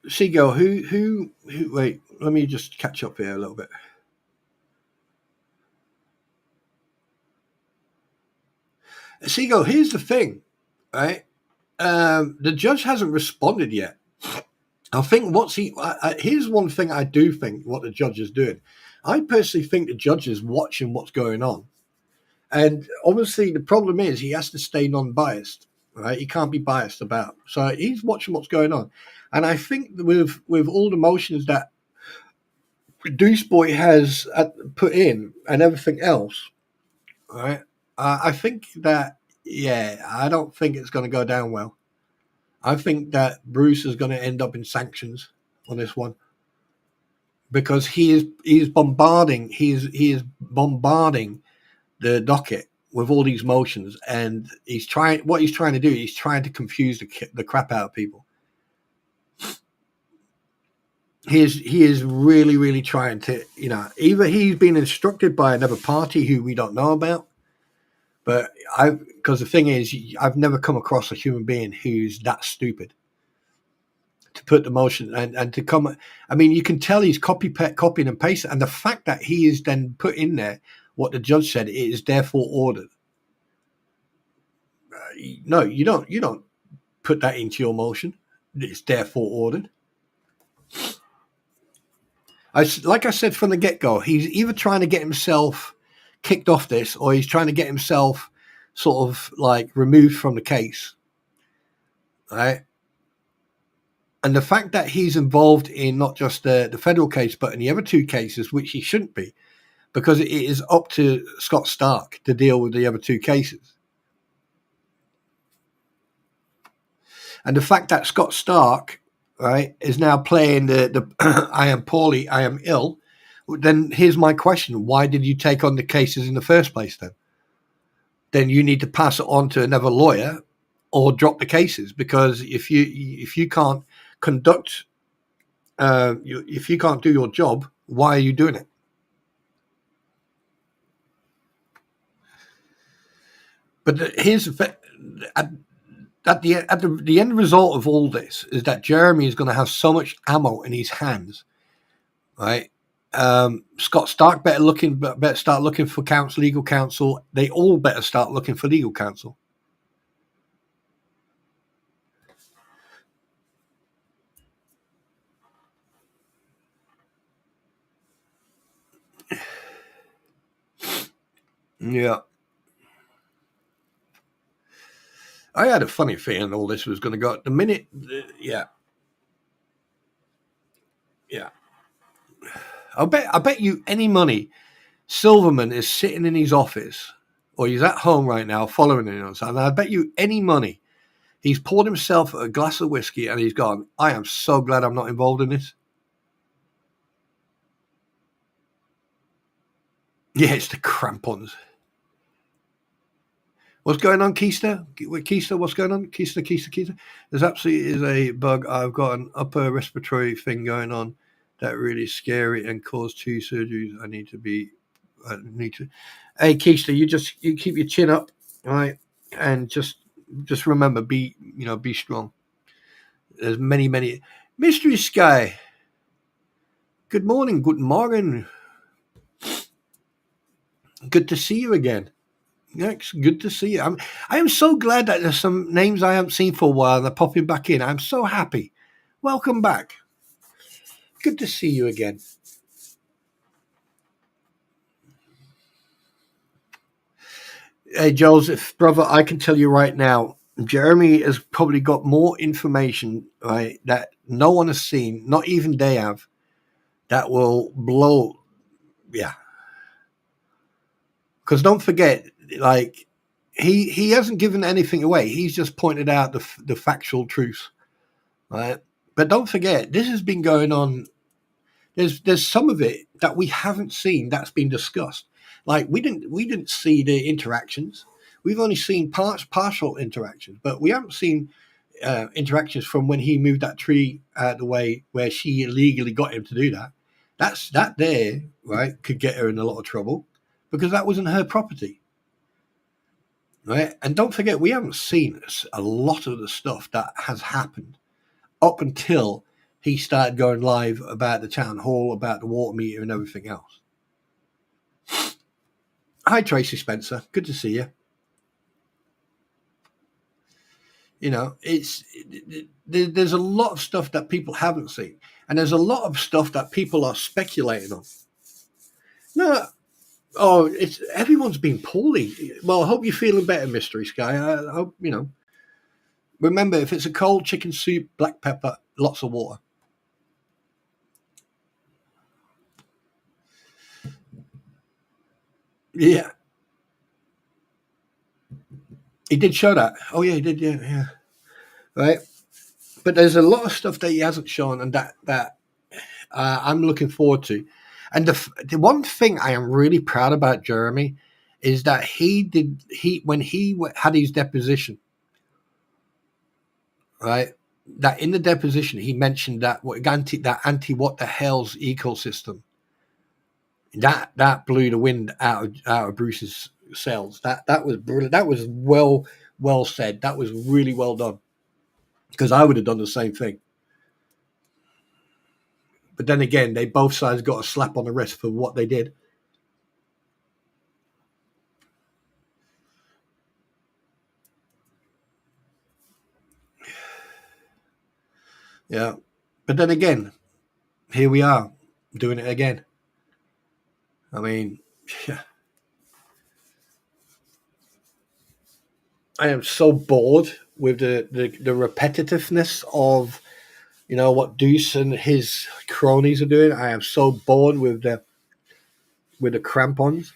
Seagull, who? Wait, let me just catch up here a little bit. Seagull, here's the thing, right? The judge hasn't responded yet. I think here's one thing I do think what the judge is doing. I personally think the judge is watching what's going on. And obviously the problem is he has to stay non-biased, right? He can't be biased about. So he's watching what's going on. And I think with all the motions that Deuce Boy has put in and everything else, right? I think that, I don't think it's going to go down well. I think that Bruce is going to end up in sanctions on this one, because he is bombarding the docket with all these motions, and he's trying to confuse the crap out of people. He is really, really trying to, either he's been instructed by another party who we don't know about, but because the thing is, I've never come across a human being who's that stupid to put the motion and to come. I mean, you can tell he's copying and pasting, and the fact that he is then put in there what the judge said, it is therefore ordered. No, you don't put that into your motion. It's therefore ordered. Like I said from the get-go, he's either trying to get himself kicked off this, or he's trying to get himself sort of like removed from the case, right? And the fact that he's involved in not just the federal case, but in the other two cases, which he shouldn't be, because it is up to Scott Stark to deal with the other two cases. And the fact that Scott Stark, right, is now playing the I am poorly, I am ill,
Then here's my question: why did you take on the cases in the first place? Then you need to pass it on to another lawyer, or drop the cases, because if you can't conduct, if you can't do your job, why are you doing it? But here's the end result of all this is that Jeremy is going to have so much ammo in his hands, right? Scott Stark better start looking for legal counsel. They all better start looking for legal counsel. Yeah. I had a funny feeling all this was going to go. The minute, yeah. I bet you any money, Silverman is sitting in his office, or he's at home right now following it. And I bet you any money, he's poured himself a glass of whiskey and he's gone, I am so glad I'm not involved in this. Yeah, it's the crampons. What's going on, Keister? Keister, what's going on? Keister. There's absolutely is a bug. I've got an upper respiratory thing going on that really scary and caused 2 surgeries. I need to. Hey, Keister, you keep your chin up, all right? And just remember, be strong. There's many Mystery Sky. Good morning, guten Morgen. Good to see you again. It's good to see you. I am so glad that there's some names I haven't seen for a while and they're popping back in. I'm so happy. Welcome back. Good to see you again. Hey, Joseph, brother, I can tell you right now, Jeremy has probably got more information, right, that no one has seen, not even they have, that will blow. Yeah. Because don't forget, like, he hasn't given anything away. He's just pointed out the factual truth, right? But don't forget, this has been going on. There's some of it that we haven't seen that's been discussed. Like we didn't see the interactions. We've only seen partial interactions, but we haven't seen interactions from when he moved that tree out of the way where she illegally got him to do that. That there, right, could get her in a lot of trouble because that wasn't her property. Right? And don't forget, we haven't seen a lot of the stuff that has happened up until he started going live about the town hall, about the water meter and everything else. Hi, Tracy Spencer. Good to see you. You know, there's a lot of stuff that people haven't seen. And there's a lot of stuff that people are speculating on. No, everyone's been poorly. Well, I hope you're feeling better, Mystery Sky. I hope, remember, if it's a cold chicken soup, black pepper, lots of water. Yeah. He did show that. Oh, yeah, he did. Yeah. Right. But there's a lot of stuff that he hasn't shown and that I'm looking forward to. And the one thing I am really proud about Jeremy is that when he had his deposition, right, that in the deposition he mentioned that anti what the hell's ecosystem. That blew the wind out of Bruce's sails. That was brilliant. That was well said. That was really well done. Because I would have done the same thing. But then again, they both sides got a slap on the wrist for what they did. Yeah. But then again, here we are doing it again. I mean, yeah. I am so bored with the repetitiveness of, what Deuce and his cronies are doing. I am so bored with the crampons.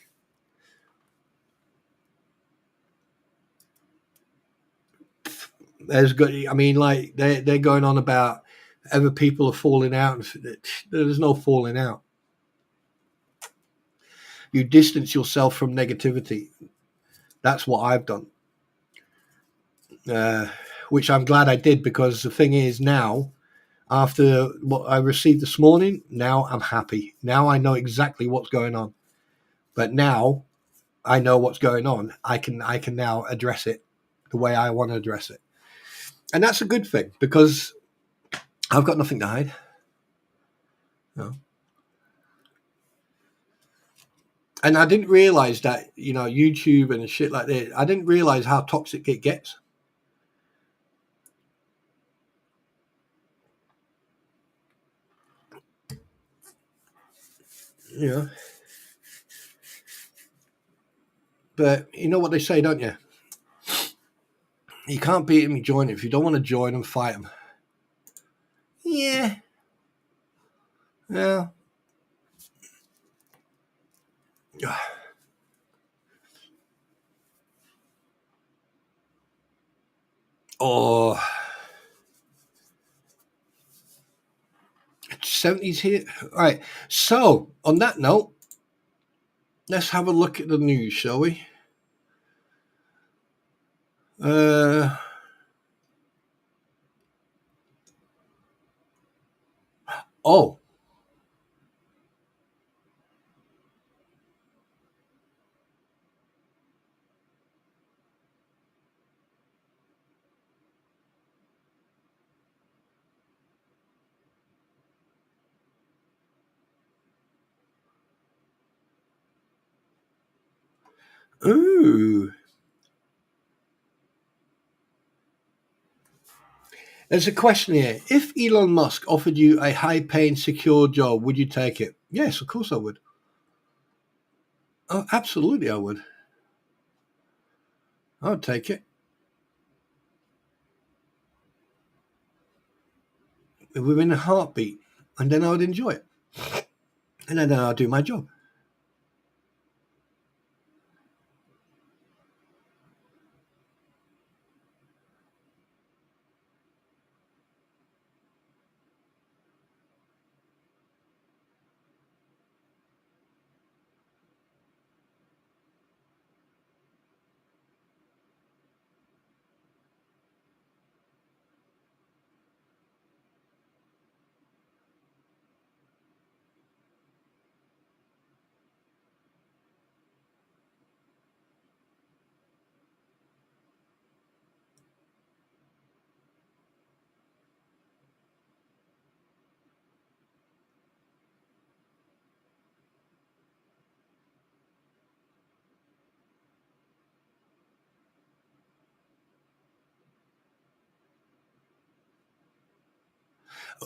Like they're going on about other people are falling out. There's no falling out.
You distance yourself from negativity. That's what I've done. Which I'm glad I did, because the thing is, now, after what I received this morning, now I'm happy. Now I know exactly what's going on. But now I know what's going on. I can now address it the way I want to address it. And that's a good thing, because I've got nothing to hide. No. And I didn't realize that, YouTube and shit like that, I didn't realize how toxic it gets. But you know what they say, don't you? You can't beat them, you join them. If you don't want to join them, fight them. Yeah. Yeah. Oh, 70s here. All right. So, on that note, let's have a look at the news, shall we? Oh. Ooh. There's a question here. If Elon Musk offered you a high-paying, secure job, would you take it? Yes, of course I would. Oh, absolutely I would. I would take it. Within a heartbeat. And then I would enjoy it. And then I'll do my job.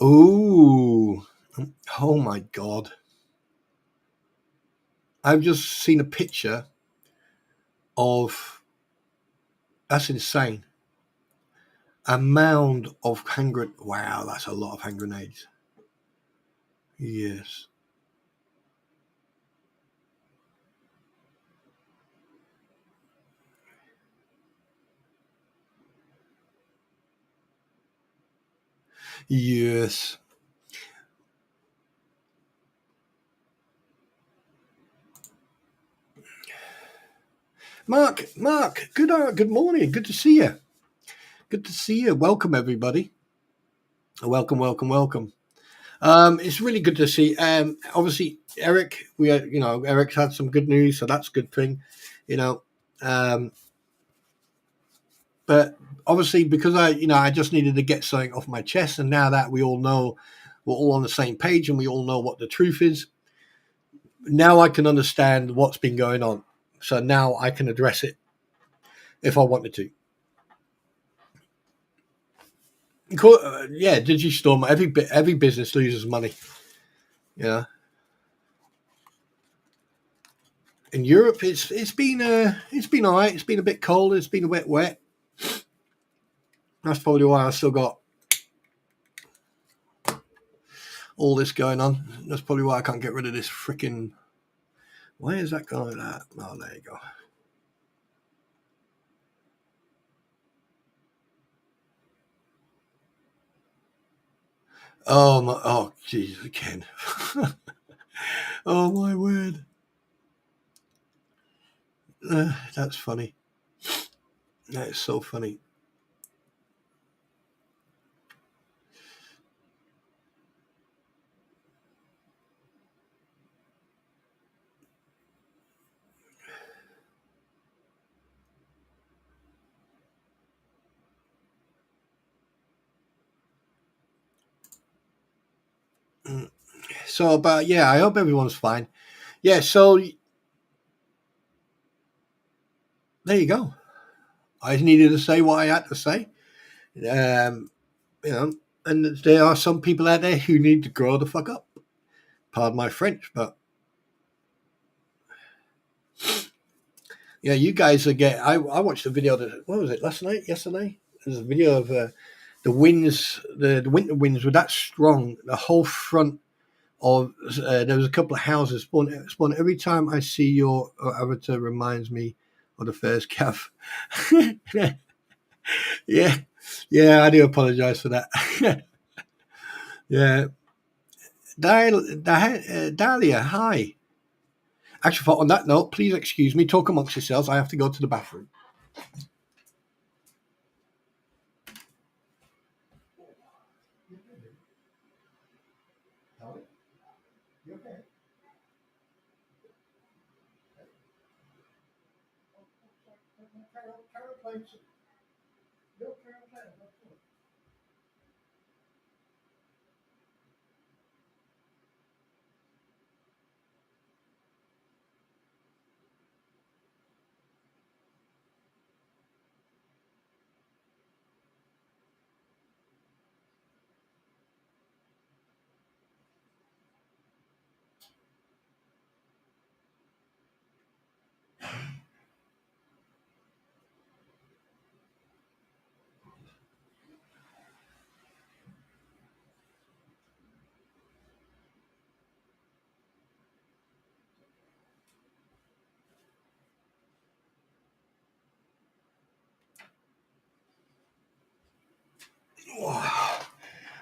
Ooh. Oh my God. I've just seen a picture of, that's insane. A mound of hand grenades. Wow, that's a lot of hand grenades. Yes. Yes. Mark, good morning. Good to see you. Good to see you. Welcome, everybody. Welcome. It's really good to see. Obviously, Eric, Eric's had some good news, so that's a good thing, But obviously, because I just needed to get something off my chest, and now that we all know, we're all on the same page, and we all know what the truth is. Now I can understand what's been going on, so now I can address it if I wanted to. Yeah, Digistore. Every business loses money. Yeah. In Europe, it's been all right. It's been a bit cold. It's been a bit wet. That's probably why I still got all this going on. That's probably why I can't get rid of this freaking. Why is that going like that? Oh, there you go. Oh my! Oh, jeez, again. Oh my word! That's funny. That is so funny. So, but yeah, I hope everyone's fine. Yeah, so there you go. I needed to say what I had to say. You know, and there are some people out there who need to grow the fuck up. Pardon my French, but yeah, you guys are get. I watched a video that, what was it, last night, yesterday? There's a video of the winds, the winter winds were that strong. The whole front of there was a couple of houses spawn. Every time I see your avatar, reminds me of the first calf. Yeah, yeah, I do apologize for that. Yeah, Dahlia, hi. Actually, on that note, please excuse me. Talk amongst yourselves. I have to go to the bathroom. You okay?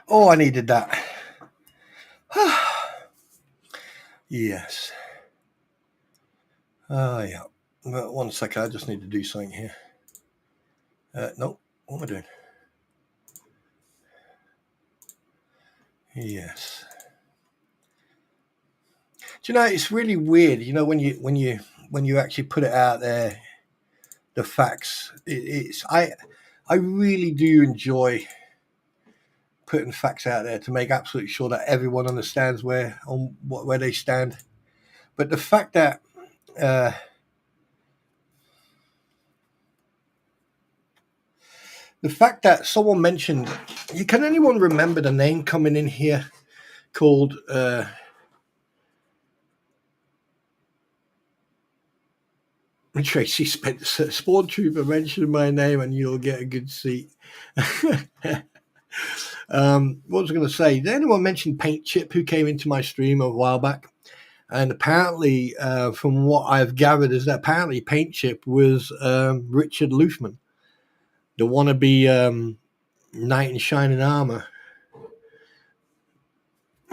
Oh, I needed that. Yes. Oh, yeah. Well, 1 second. I just need to do something here. No. What am I doing? Yes. Do you know, it's really weird. You know, when you actually put it out there, the facts. I really do enjoy putting facts out there to make absolutely sure that everyone understands where they stand. But the fact that uh, someone mentioned, can anyone remember the name coming in here called Tracy Spencer? Spawn Trooper mentioned my name and you'll get a good seat. What was I going to say? Did anyone mention Paint Chip, who came into my stream a while back? And apparently, from what I've gathered, is that apparently Paint Chip was Richard Luthman, the wannabe knight in shining armor.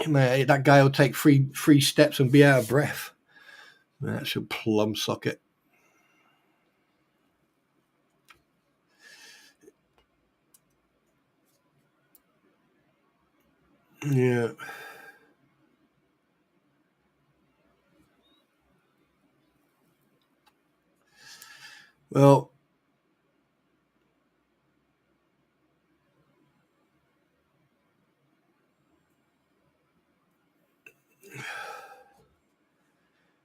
Man, that guy will take three steps and be out of breath. That's a plum socket. Yeah. Well,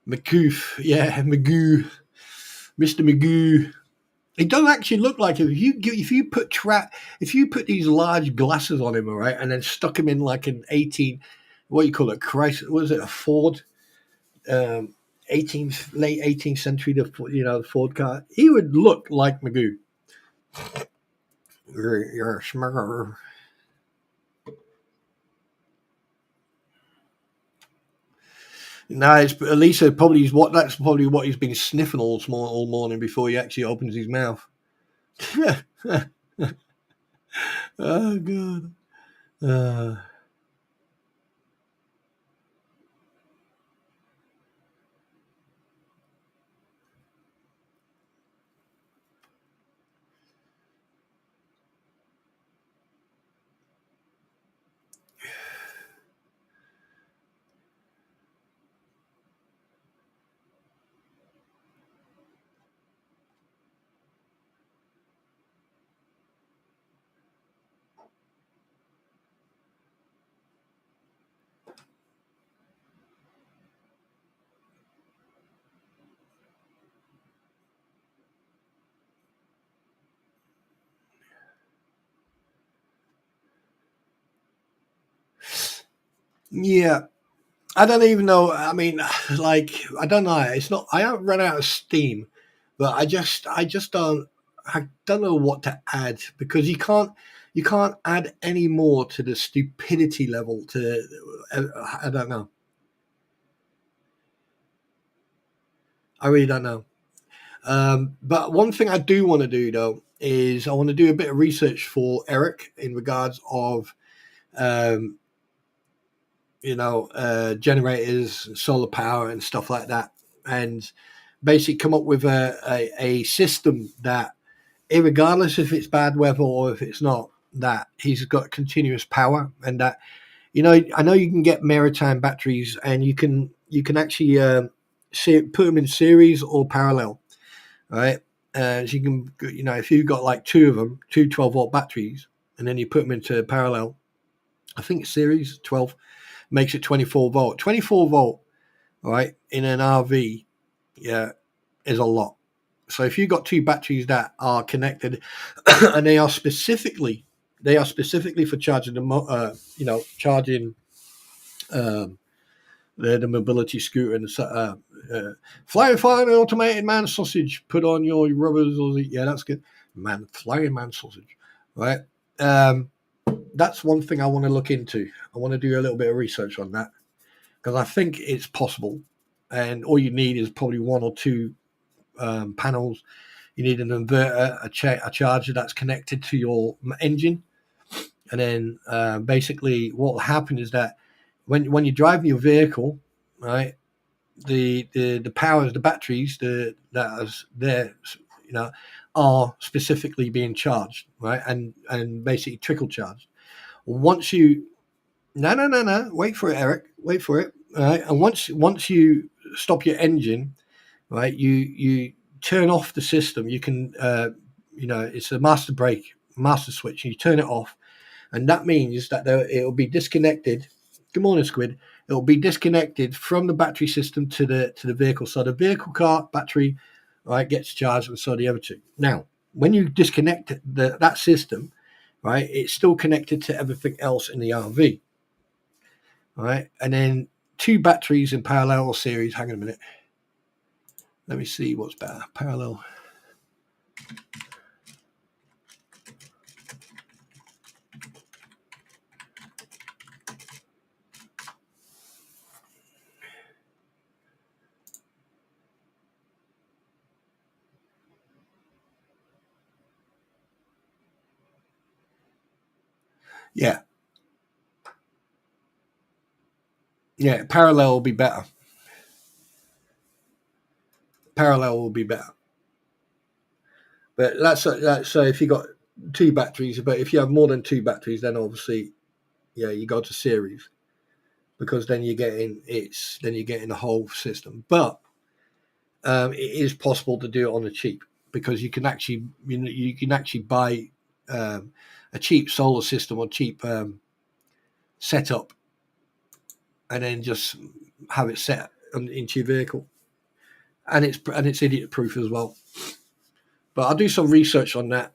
McCoof, yeah, Magoo, Mr. Magoo. It doesn't actually look like him. If you put these large glasses on him, all right, and then stuck him in like an 18, what do you call it? Christ, was it a Ford? 18th, late 18th century, the Ford car. He would look like Magoo. You're a smuggler. No, it's at least that's probably what he's been sniffing all morning before he actually opens his mouth. Oh god. Uh, Yeah, I don't even know. I mean, like, I don't know. It's not. I haven't run out of steam, but I just don't. I don't know what to add because you can't add any more to the stupidity level. I don't know. I really don't know. But one thing I do want to do though is I want to do a bit of research for Eric in regards of um, generators, solar power, and stuff like that, and basically come up with a system that, regardless if it's bad weather or if it's not, that he's got continuous power, and that I know you can get maritime batteries, and you can actually put them in series or parallel, right? So you can, if you've got like two of them, two 12-volt batteries, and then you put them into parallel, I think series 12 makes it 24 volt. 24 volt, right, in an RV, yeah, is a lot. So if you've got two batteries that are connected, and they are specifically for charging charging um, the mobility scooter and flying automated man sausage. Put on your rubbers, or yeah, that's good. Flying man sausage, right? That's one thing I want to look into. I want to do a little bit of research on that because I think it's possible, and all you need is probably one or two panels. You need an inverter, a charger that's connected to your engine, and then basically what will happen is that when you're driving your vehicle, right, the powers, the batteries, that is there, you know, are specifically being charged, right, and basically trickle charged. Once you no, wait for it, Eric, wait for it. All right, and once you stop your engine, right, you turn off the system. You can it's a master switch, and you turn it off, and that means that it'll be disconnected. Good morning, Squid. It'll be disconnected from the battery system to the vehicle, so the vehicle car battery, right, gets charged, and so the other two. Now, when you disconnect that system, right, it's still connected to everything else in the RV, right, and then two batteries in parallel or series. Hang on a minute. Let me see what's better. Parallel. Yeah. Yeah. Parallel will be better. Parallel will be better. But that's so if you got two batteries, but if you have more than two batteries, then obviously, yeah, you go to series because then you're getting the whole system. But it is possible to do it on the cheap because you can actually buy a cheap solar system or cheap setup, and then just have it set into your vehicle, and it's idiot proof as well. But I'll do some research on that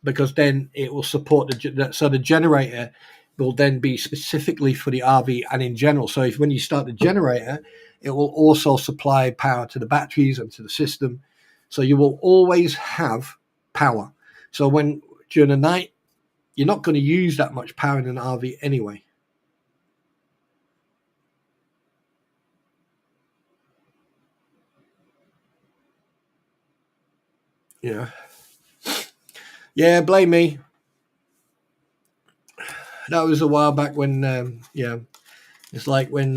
because then it will support the generator will then be specifically for the RV and in general. So when you start the generator, it will also supply power to the batteries and to the system. So you will always have power. So when during the night, you're not going to use that much power in an RV anyway. Yeah. Yeah, blame me. That was a while back when, it's like when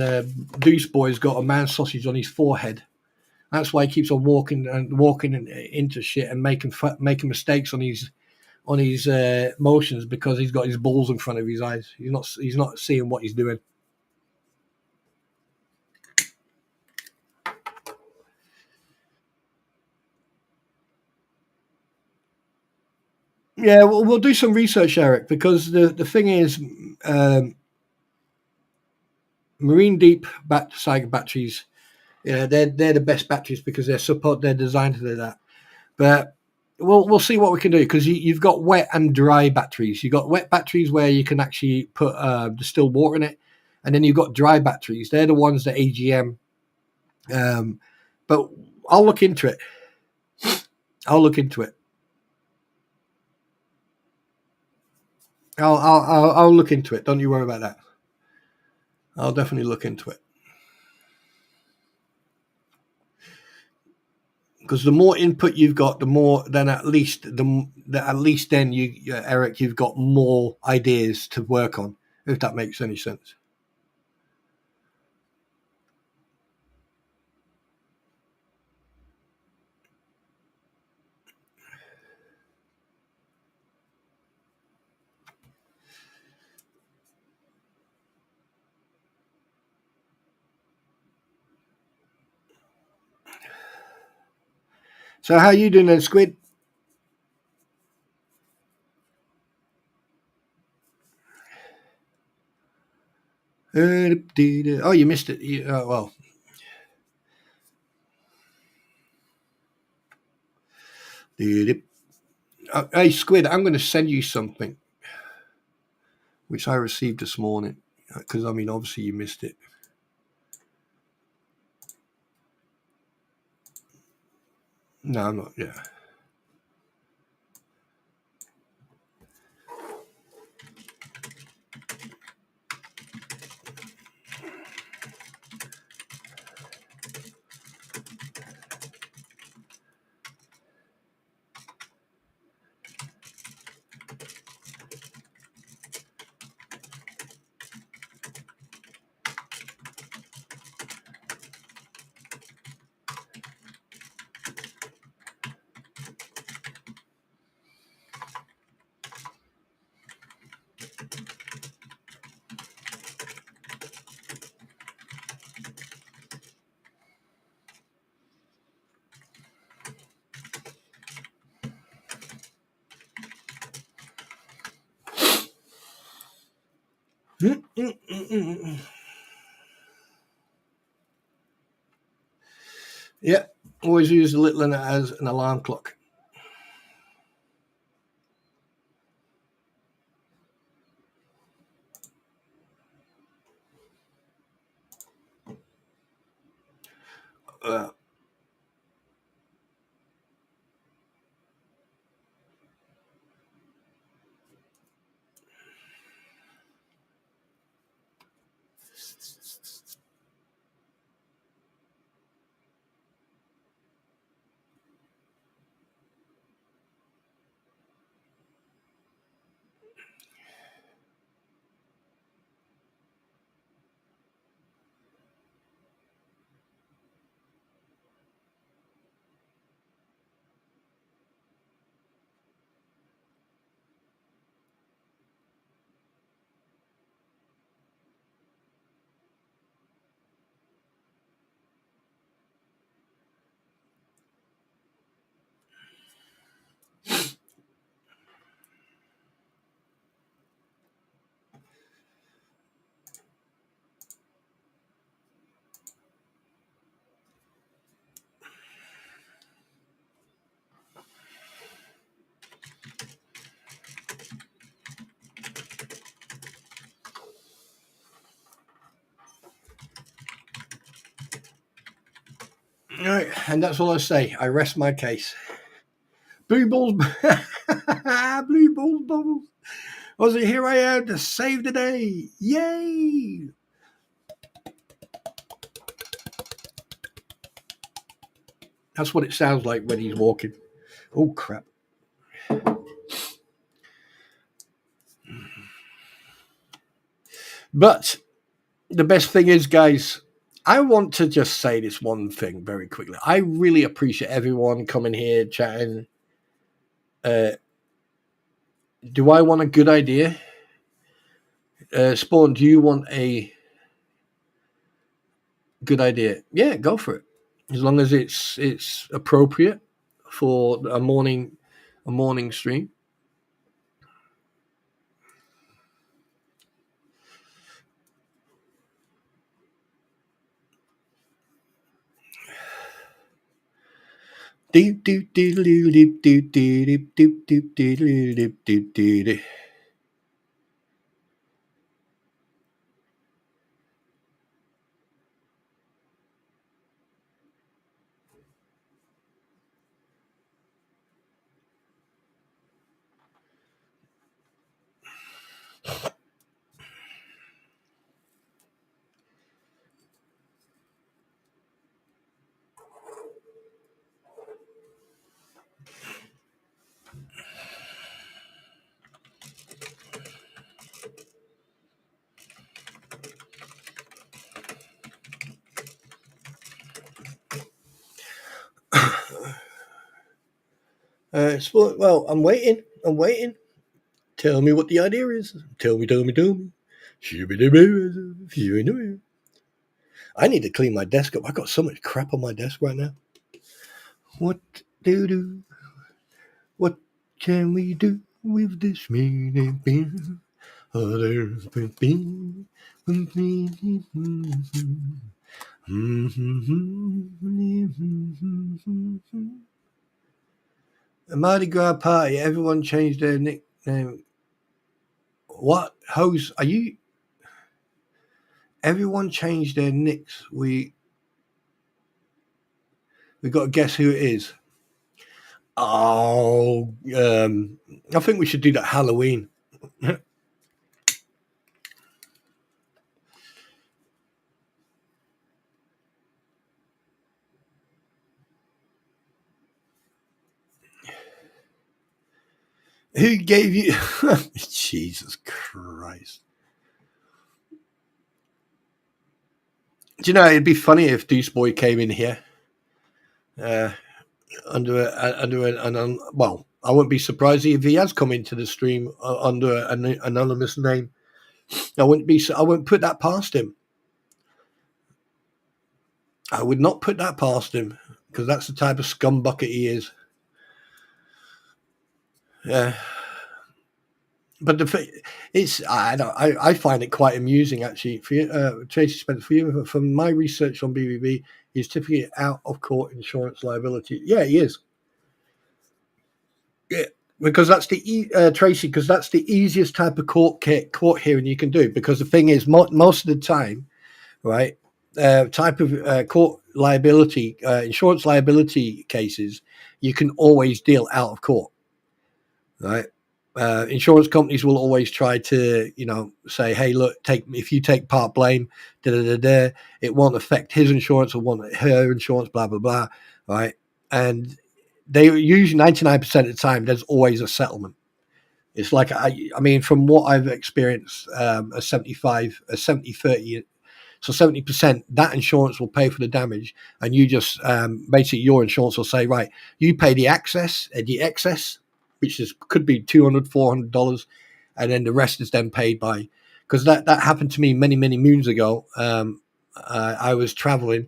Deuce Boy's got a man sausage on his forehead. That's why he keeps on walking into shit and making mistakes on his motions because he's got his balls in front of his eyes. He's not seeing what he's doing. Yeah, we'll do some research, Eric, because the thing is, um, marine deep side batteries, they're the best batteries because they're designed to do that. But we'll see what we can do because you've got wet and dry batteries. You've got wet batteries where you can actually put distilled water in it, And then you've got dry batteries. They're the ones that AGM. But I'll look into it. I'll look into it. I'll look into it. Don't you worry about that. I'll definitely look into it. Because the more input you've got, the more then at least then you, Eric, you've got more ideas to work on. If that makes any sense. So how you doing then, Squid? Oh, you missed it. Well. Hey, Squid, I'm going to send you something which I received this morning because, I mean, obviously you missed it. No, I'm not. Yeah. Yeah, always use the little one as an alarm clock. All right, and that's all I say. I rest my case. Blue balls, blue balls, bubbles. Was it here I am to save the day? Yay! That's what it sounds like when he's walking. Oh crap! But the best thing is, guys, I want to just say this one thing very quickly. I really appreciate everyone coming here, chatting. Do I want a good idea? Spawn, do you want a good idea? Yeah, go for it. As long as it's appropriate for a morning stream.
Well, I'm waiting. Tell me what the idea is. Tell me. I need to clean my desk up. I got so much crap on my desk right now. What do? What can we do with this meaning being? A Mardi Gras party. Everyone changed their nickname. What host are you? Everyone changed their nicks. We got to guess who it is. Oh, I think we should do that Halloween. Who gave you? Jesus Christ! Do you know it'd be funny if Deuce Boy came in here under an well, I wouldn't be surprised if he has come into the stream under an anonymous name. I wouldn't put that past him. I would not put that past him because that's the type of scumbucket he is. Yeah. But I find it quite amusing actually. For you, Tracy Spencer, from my research on BBB, he's typically out of court insurance liability. Yeah, he is. Yeah, because that's Tracy. Because that's the easiest type of court hearing you can do. Because the thing is, most of the time, right, type of court liability, insurance liability cases, you can always deal out of court, right? Insurance companies will always try to, say, hey, look, if you take part blame, it won't affect his insurance or won't her insurance, blah, blah, blah, right? And they usually 99% of the time, there's always a settlement. It's like, I mean, from what I've experienced, a 70-30, so 70%, that insurance will pay for the damage. And you just, basically your insurance will say, right, you pay the excess, which could be $200, $400, and then the rest is then paid by. Because that happened to me many moons ago. I was traveling,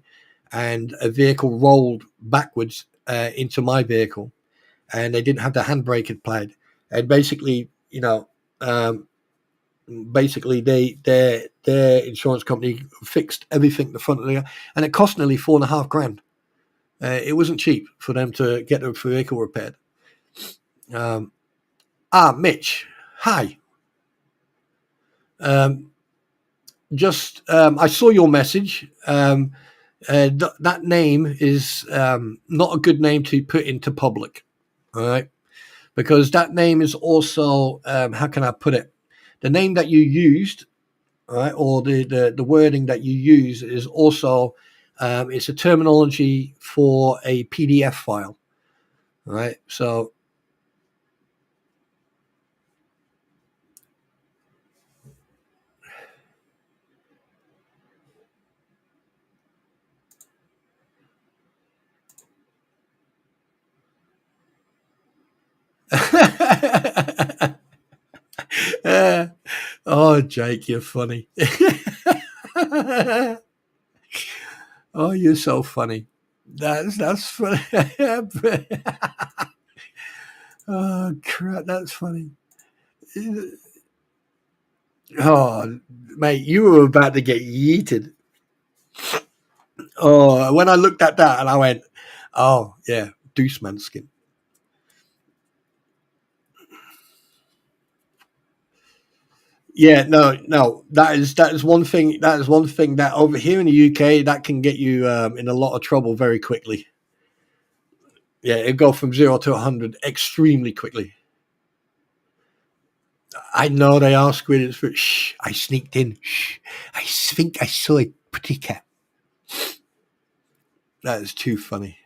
and a vehicle rolled backwards into my vehicle, and they didn't have the handbrake applied, and basically, their insurance company fixed everything the front of the, and it cost nearly $4,500. It wasn't cheap for them to get the vehicle repaired. Mitch, hi. I saw your message. That name is not a good name to put into public, all right? Because that name is also, how can I put it? The name that you used, all right, or the wording that you use is also, it's a terminology for a PDF file, all right? So, oh, Jake, you're funny. Oh, you're so funny. That's funny. Oh crap, that's funny. Oh, mate, you were about to get yeeted. Oh, when I looked at that and I went, oh yeah, Deuce Man skin. Yeah, no, that is one thing. That is one thing that over here in the UK that can get you in a lot of trouble very quickly. Yeah, it go from 0 to 100 extremely quickly. I know they are squid, but shh, I sneaked in. Shh, I think I saw a pretty cat. That is too funny.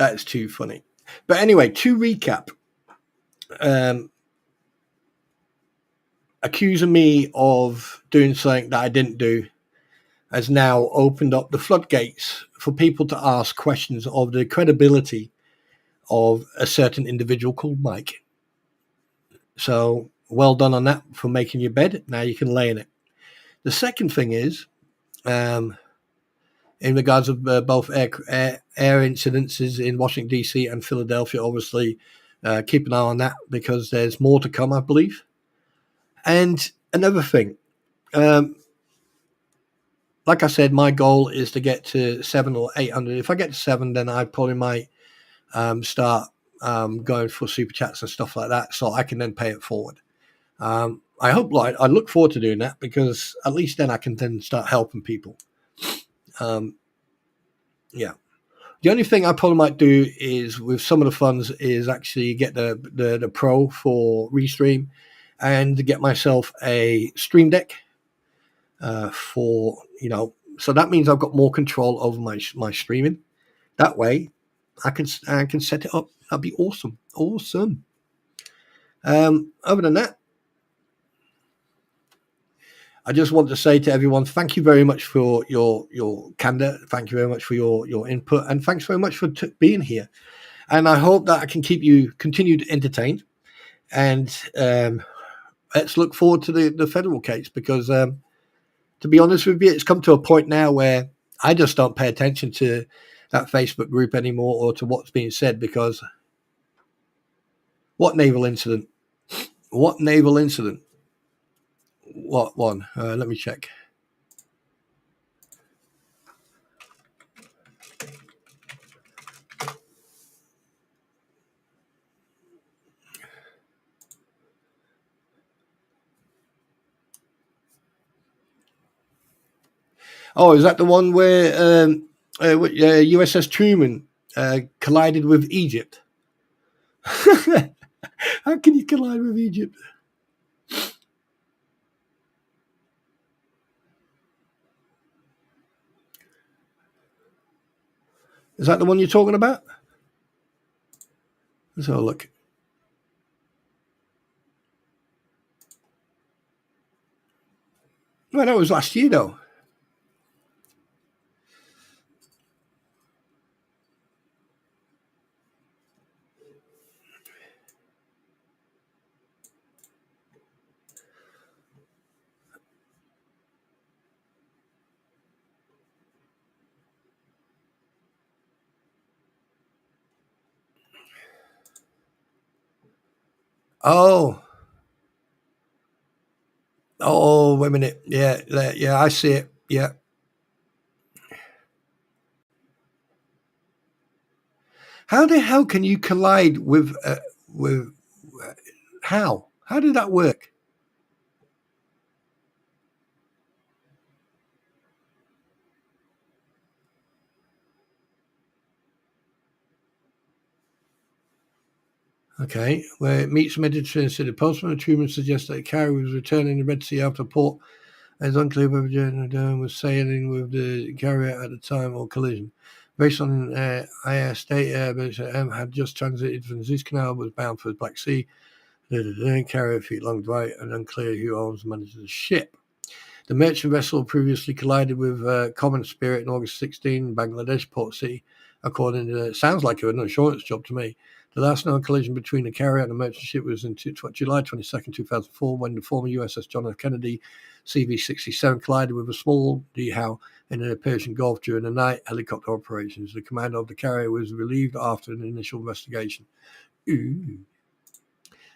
That's too funny. But anyway, to recap, accusing me of doing something that I didn't do has now opened up the floodgates for people to ask questions of the credibility of a certain individual called Mike. So well done on that for making your bed. Now you can lay in it. The second thing is, in regards of both air incidences in Washington, D.C. and Philadelphia, obviously, keep an eye on that because there's more to come, I believe. And another thing, like I said, my goal is to get to 700 or 800. If I get to 7, then I probably might start going for super chats and stuff like that, so I can then pay it forward. I hope, I look forward to doing that because at least then I can then start helping people. Yeah. The only thing I probably might do is with some of the funds is actually get the Pro for Restream and get myself a Stream Deck for, so that means I've got more control over my streaming. That way I can set it up. That'd be awesome. Awesome. Other than that, I just want to say to everyone, thank you very much for your candor. Thank you very much for your input, and thanks very much for being here. And I hope that I can keep you continued entertained. And let's look forward to the federal case because, to be honest with you, it's come to a point now where I just don't pay attention to that Facebook group anymore or to what's being said because what naval incident? What naval incident? What one? Let me check. Oh, is that the one where USS Truman collided with Egypt? How can you collide with Egypt? Is that the one you're talking about? Let's have a look. Well, that was last year, though. Oh, wait a minute. Yeah, I see it. Yeah. How the hell can you collide with how? How did that work? Okay, where it meets Mediterranean City. Postman Truman suggests that a carrier was returning the Red Sea after port. It's unclear whether Jordan was sailing with the carrier at the time or collision. Based on IS data, M had just transited from the Suez Canal, was bound for the Black Sea. The carrier feet long dry and unclear who owns and manages the ship. The merchant vessel previously collided with Common Spirit in August 16, Bangladesh Port City, according to, sounds like an insurance job to me. The last known collision between the carrier and the merchant ship was in July 22nd, 2004, when the former USS John F. Kennedy CV-67 collided with a small dhow in the Persian Gulf during the night helicopter operations. The commander of the carrier was relieved after an initial investigation. Ooh.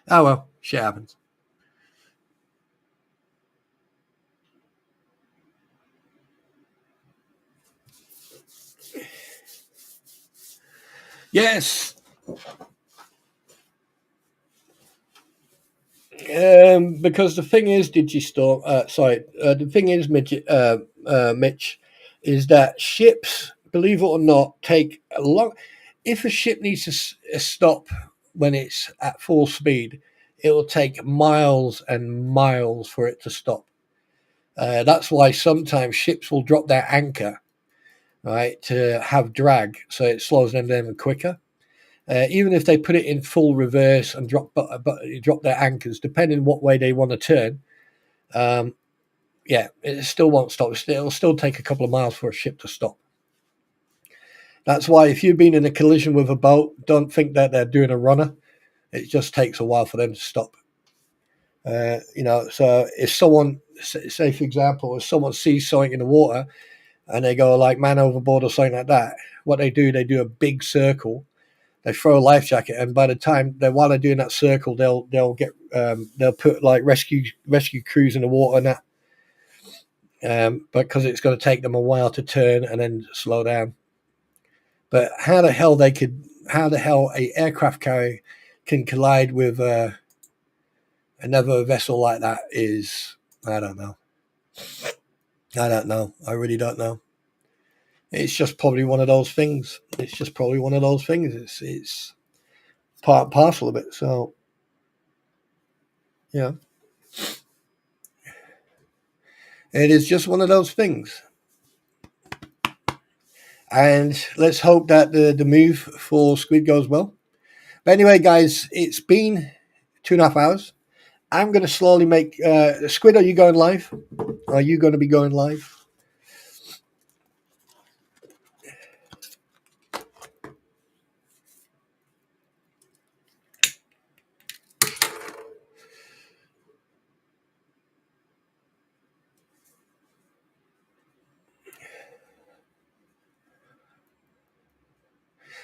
Oh, well, shit happens. Yes. Because the thing is, Digistore, the thing is, Mitch, is that ships, believe it or not, take a long. If a ship needs to stop when it's at full speed, it will take miles and miles for it to stop. That's why sometimes ships will drop their anchor right, to have drag, so it slows them down quicker. Even if they put it in full reverse and drop their anchors, depending what way they want to turn, yeah, it still won't stop. It'll still take a couple of miles for a ship to stop. That's why if you've been in a collision with a boat, don't think that they're doing a runner. It just takes a while for them to stop. So if someone, say for example, if someone sees something in the water and they go like man overboard or something like that, what they do a big circle. They throw a life jacket, and by the time while they're doing that circle, they'll put like rescue crews in the water and that, because it's going to take them a while to turn and then slow down. But how the hell a aircraft carrier can collide with another vessel like that is, I don't know. I really don't know. It's just probably one of those things. It's part and parcel of it. So, yeah, it is just one of those things. And let's hope that the move for Squid goes well. But anyway, guys, it's been 2.5 hours. I'm going to slowly make... Squid, are you going live? Are you going to be going live?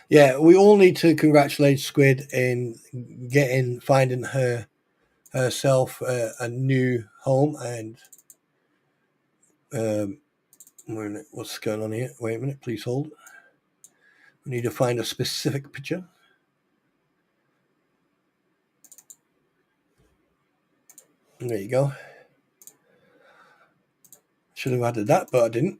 Yeah, we all need to congratulate Squid in finding herself a new home. And what's going on here? Wait a minute, please hold. We need to find a specific picture. There you go. Should have added that, but I didn't.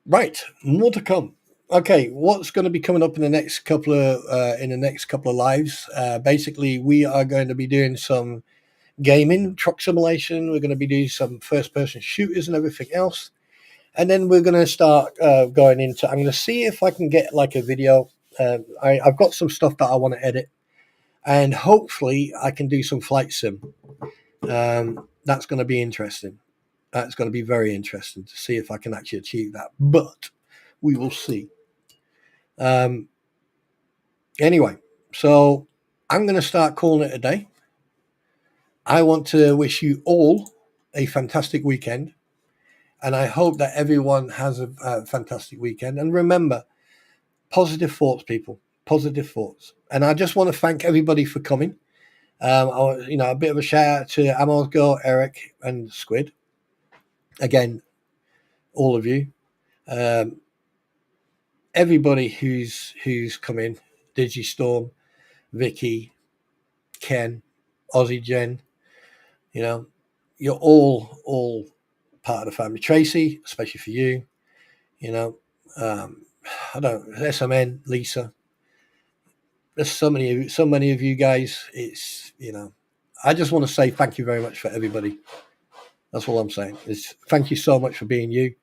Right, more to come. Okay, what's going to be coming up in the next couple of lives? Basically, we are going to be doing some gaming, truck simulation. We're going to be doing some first-person shooters and everything else, and then we're going to start going into. I'm going to see if I can get like a video. I've got some stuff that I want to edit, and hopefully, I can do some flight sim. That's going to be interesting. That's going to be very interesting to see if I can actually achieve that, but we will see. Anyway, so I'm going to start calling it a day. I want to wish you all a fantastic weekend, and I hope that everyone has a fantastic weekend. And remember, positive thoughts, people, positive thoughts. And I just want to thank everybody for coming. A bit of a shout out to Amos Girl, Eric, and Squid. Again, all of you. Everybody who's come in, Digistorm, Vicky, Ken, Aussie Jen, you're all part of the family. Tracy, especially for you, SMN, Lisa. There's so many of you guys. It's, I just want to say thank you very much for everybody. That's all I'm saying. Is thank you so much for being you.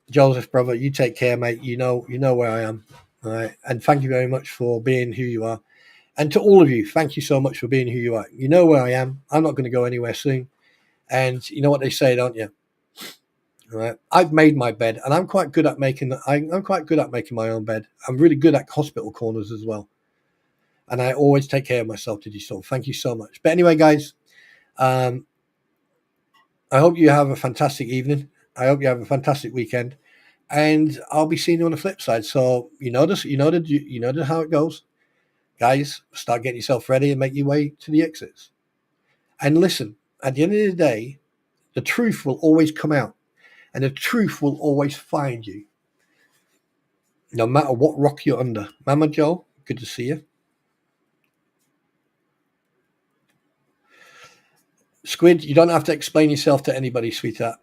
Joseph, brother, you take care, mate. You know where I am. All right. And thank you very much for being who you are. And to all of you, thank you so much for being who you are. You know where I am. I'm not going to go anywhere soon. And you know what they say, don't you? All right. I've made my bed, and I'm quite good at making. I'm quite good at making my own bed. I'm really good at hospital corners as well. And I always take care of myself, Digistorm. Thank you so much. But anyway, guys, I hope you have a fantastic evening. I hope you have a fantastic weekend, and I'll be seeing you on the flip side. So you know how it goes, guys. Start getting yourself ready and make your way to the exits. And listen, at the end of the day, the truth will always come out, and the truth will always find you, no matter what rock you're under. Mama Joe, good to see you. Squid, you don't have to explain yourself to anybody, sweetheart.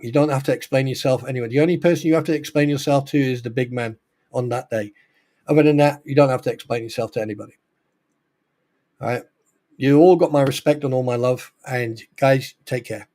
You don't have to explain yourself anyway. The only person you have to explain yourself to is the big man on that day. Other than that, you don't have to explain yourself to anybody. All right? You all got my respect and all my love. And guys, take care.